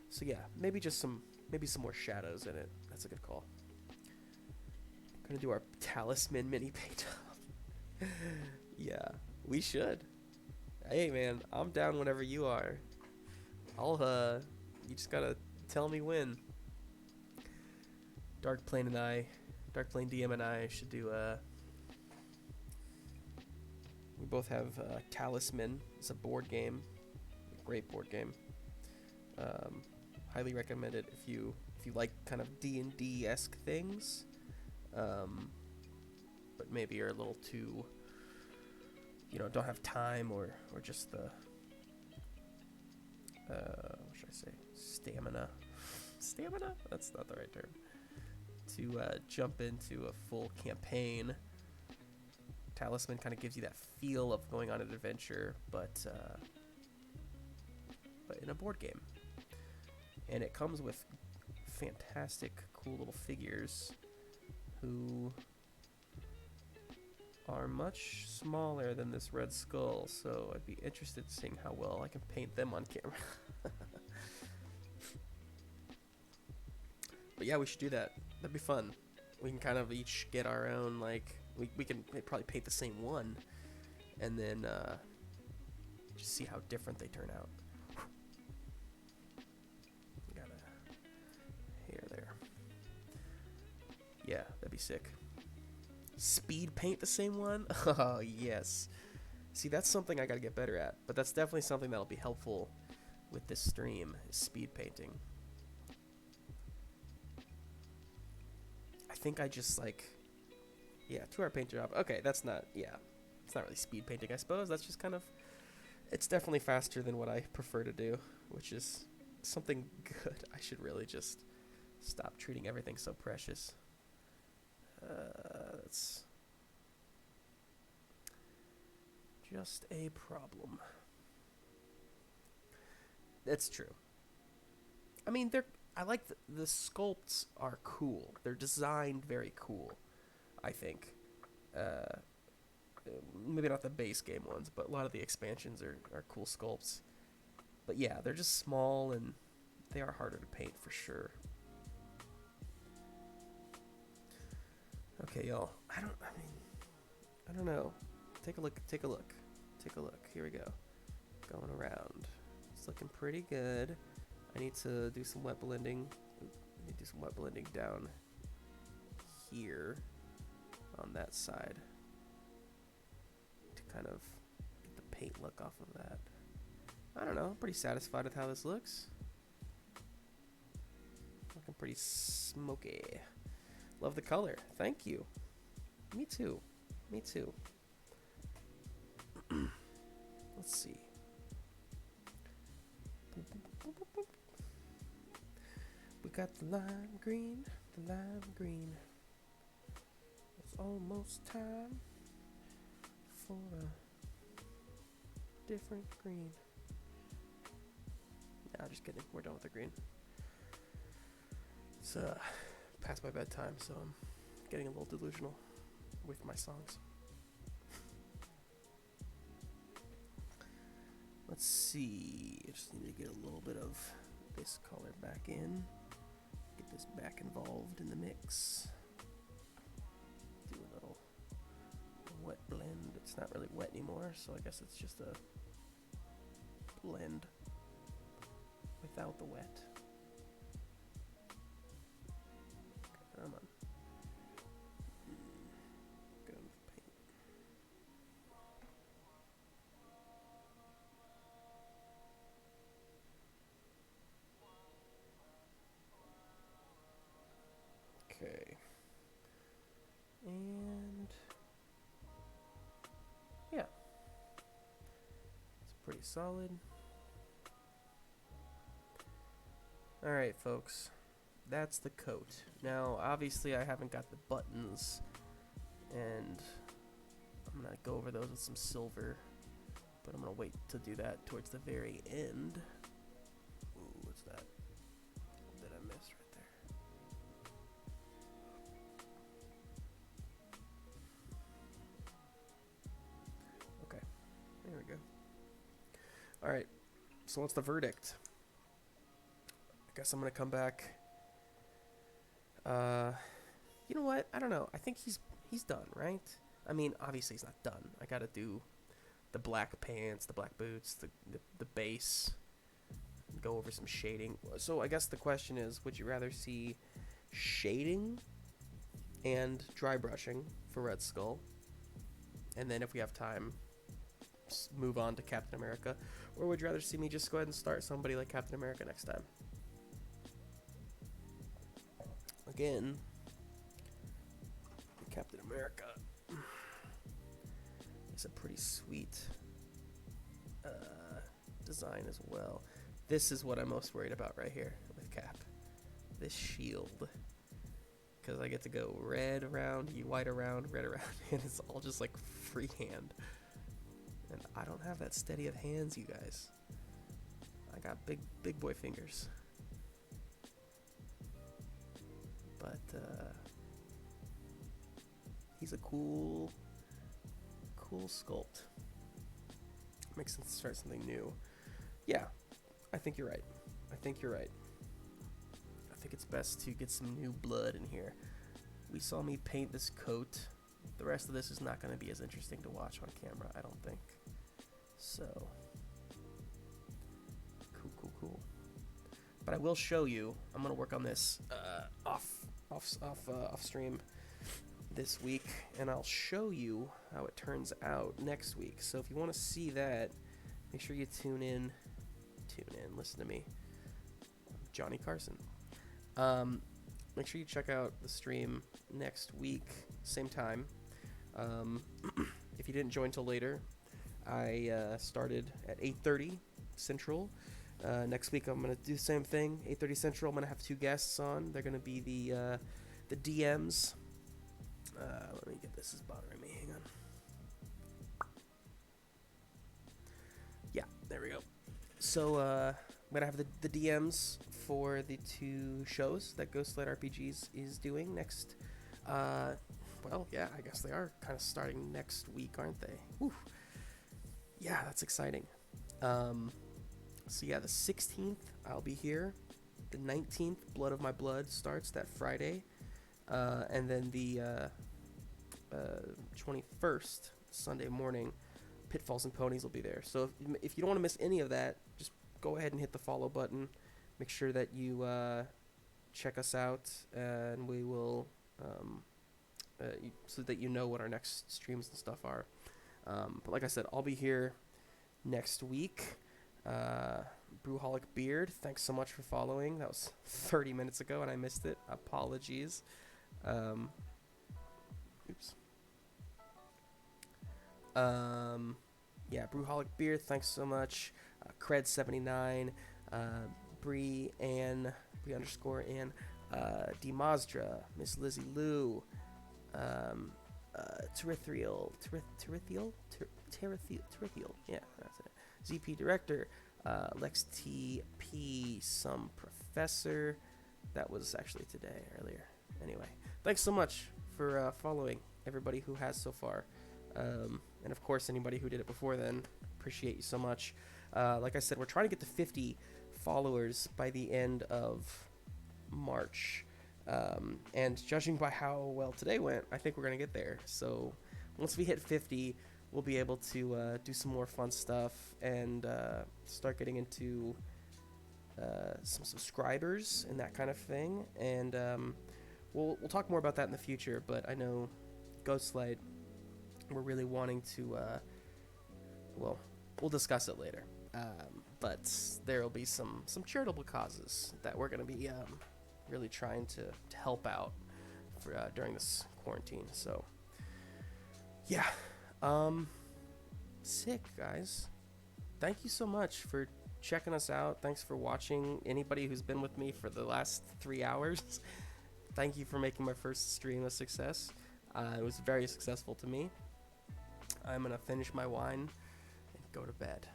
So yeah, maybe some more shadows in it. That's a good call. Gonna do our talisman mini paint. Yeah, we should. Hey man, I'm down whenever you are. You just gotta tell me when. Dark Plane DM and I should do we both have Talisman. It's a board game. A great board game. Highly recommend it if you like kind of D&D-esque things. But maybe you're a little too, don't have time or just the what should I say? Stamina? That's not the right term. To jump into a full campaign. Talisman kind of gives you that feel of going on an adventure, but in a board game. And it comes with fantastic, cool little figures who are much smaller than this red skull, so I'd be interested in seeing how well I can paint them on camera. But yeah, we should do that. That'd be fun. We can kind of each get our own, like, we can probably paint the same one, and then just see how different they turn out. Got a hair there. Yeah, that'd be sick. Speed paint the same one? Oh, yes. See, that's something I gotta get better at, but that's definitely something that'll be helpful with this stream, is speed painting. I think I just, like, yeah, 2-hour paint job. Okay, that's not, yeah, it's not really speed painting, I suppose. That's just kind of, it's definitely faster than what I prefer to do, which is something good. I should really just stop treating everything so precious. That's just a problem. That's true. I mean, I like the sculpts are cool. They're designed very cool, I think. maybe not the base game ones, but a lot of the expansions are cool sculpts. But yeah, they're just small and they are harder to paint for sure. Okay, y'all. I don't know. Take a look. Here we go. Going around. It's looking pretty good. I need to do some wet blending. I need to do some wet blending down here on that side to kind of get the paint look off of that. I don't know. I'm pretty satisfied with how this looks. Looking pretty smoky. Love the color. Thank you. Me too. Let's see. We got the lime green. It's almost time for a different green. Nah, just kidding. We're done with the green. It's past my bedtime, so I'm getting a little delusional with my songs. Let's see. I just need to get a little bit of this color back in. Get this back involved in the mix. Do a little wet blend. It's not really wet anymore, so I guess it's just a blend without the wet. Come on. Go with the paint. Okay. And yeah. It's pretty solid. All right, folks. That's the coat. Now, obviously, I haven't got the buttons, and I'm gonna go over those with some silver, but I'm gonna wait to do that towards the very end. Ooh, what's that? What did I miss right there? Okay, there we go. All right, so what's the verdict? I guess I'm gonna come back. You know what? I don't know. I think he's done, right? I mean, obviously he's not done. I gotta do the black pants, the black boots, the base, go over some shading. So I guess the question is, would you rather see shading and dry brushing for Red Skull, and then if we have time, move on to Captain America, or would you rather see me just go ahead and start somebody like Captain America next time? Again, Captain America is a pretty sweet design as well. This is what I'm most worried about right here with Cap. This shield. Because I get to go red around, white around, red around, and it's all just like freehand. And I don't have that steady of hands, you guys. I got big boy fingers. But he's a cool sculpt. Makes sense to start something new. Yeah, I think you're right. I think it's best to get some new blood in here. We saw me paint this coat. The rest of this is not going to be as interesting to watch on camera, I don't think. So, cool. But I will show you. I'm going to work on this off stream this week, and I'll show you how it turns out next week. So if you want to see that, make sure you tune in, listen to me, Johnny Carson. Make sure you check out the stream next week, same time. If you didn't join till later, I started at 8:30 Central. Next week I'm going to do the same thing, 8:30 Central. I'm going to have 2 guests on. They're going to be the DMs. Let me get this is bothering me. Hang on. Yeah, there we go. So I'm going to have the DMs for the 2 shows that Ghostlight RPGs is doing next well, yeah, I guess they are kind of starting next week, aren't they? Whew. Yeah, that's exciting. So yeah, the 16th, I'll be here. The 19th, Blood of My Blood starts that Friday. And then the 21st, Sunday morning, Pitfalls and Ponies will be there. So if you don't want to miss any of that, just go ahead and hit the follow button. Make sure that you check us out, and we will, so that you know what our next streams and stuff are. But like I said, I'll be here next week. Brewholic Beard, thanks so much for following. That was 30 minutes ago and I missed it. Apologies. Oops. Yeah, Brewholic Beard, thanks so much. Cred79, Bree Ann, Bree underscore Ann, Demosdra, Miss Lizzie Lou, Terithiel, yeah, that's it. ZP Director, Lex TP, some professor. That was actually today, earlier. Anyway, thanks so much for following everybody who has so far. And of course, anybody who did it before then, appreciate you so much. Like I said, we're trying to get to 50 followers by the end of March. And judging by how well today went, I think we're going to get there. So once we hit 50, we'll be able to do some more fun stuff and start getting into some subscribers and that kind of thing. And we'll talk more about that in the future. But I know Ghostlight, we're really wanting to, well, we'll discuss it later. But there will be some charitable causes that we're going to be really trying to help out for, during this quarantine. So, yeah. Sick, guys. Thank you so much for checking us out. Thanks for watching. Anybody who's been with me for the last 3 hours, thank you for making my first stream a success. It was very successful to me. I'm going to finish my wine and go to bed.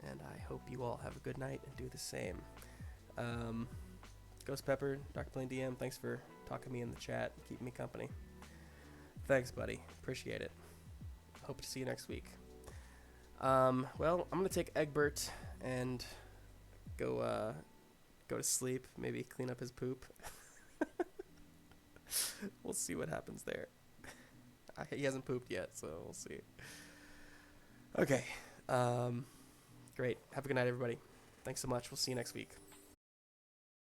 And I hope you all have a good night and do the same. Ghost Pepper, Dr. Plain DM, thanks for talking to me in the chat and keeping me company. Thanks, buddy. Appreciate it. Hope to see you next week. Well, I'm going to take Egbert and go to sleep. Maybe clean up his poop. We'll see what happens there. He hasn't pooped yet, so we'll see. Okay. Great. Have a good night, everybody. Thanks so much. We'll see you next week.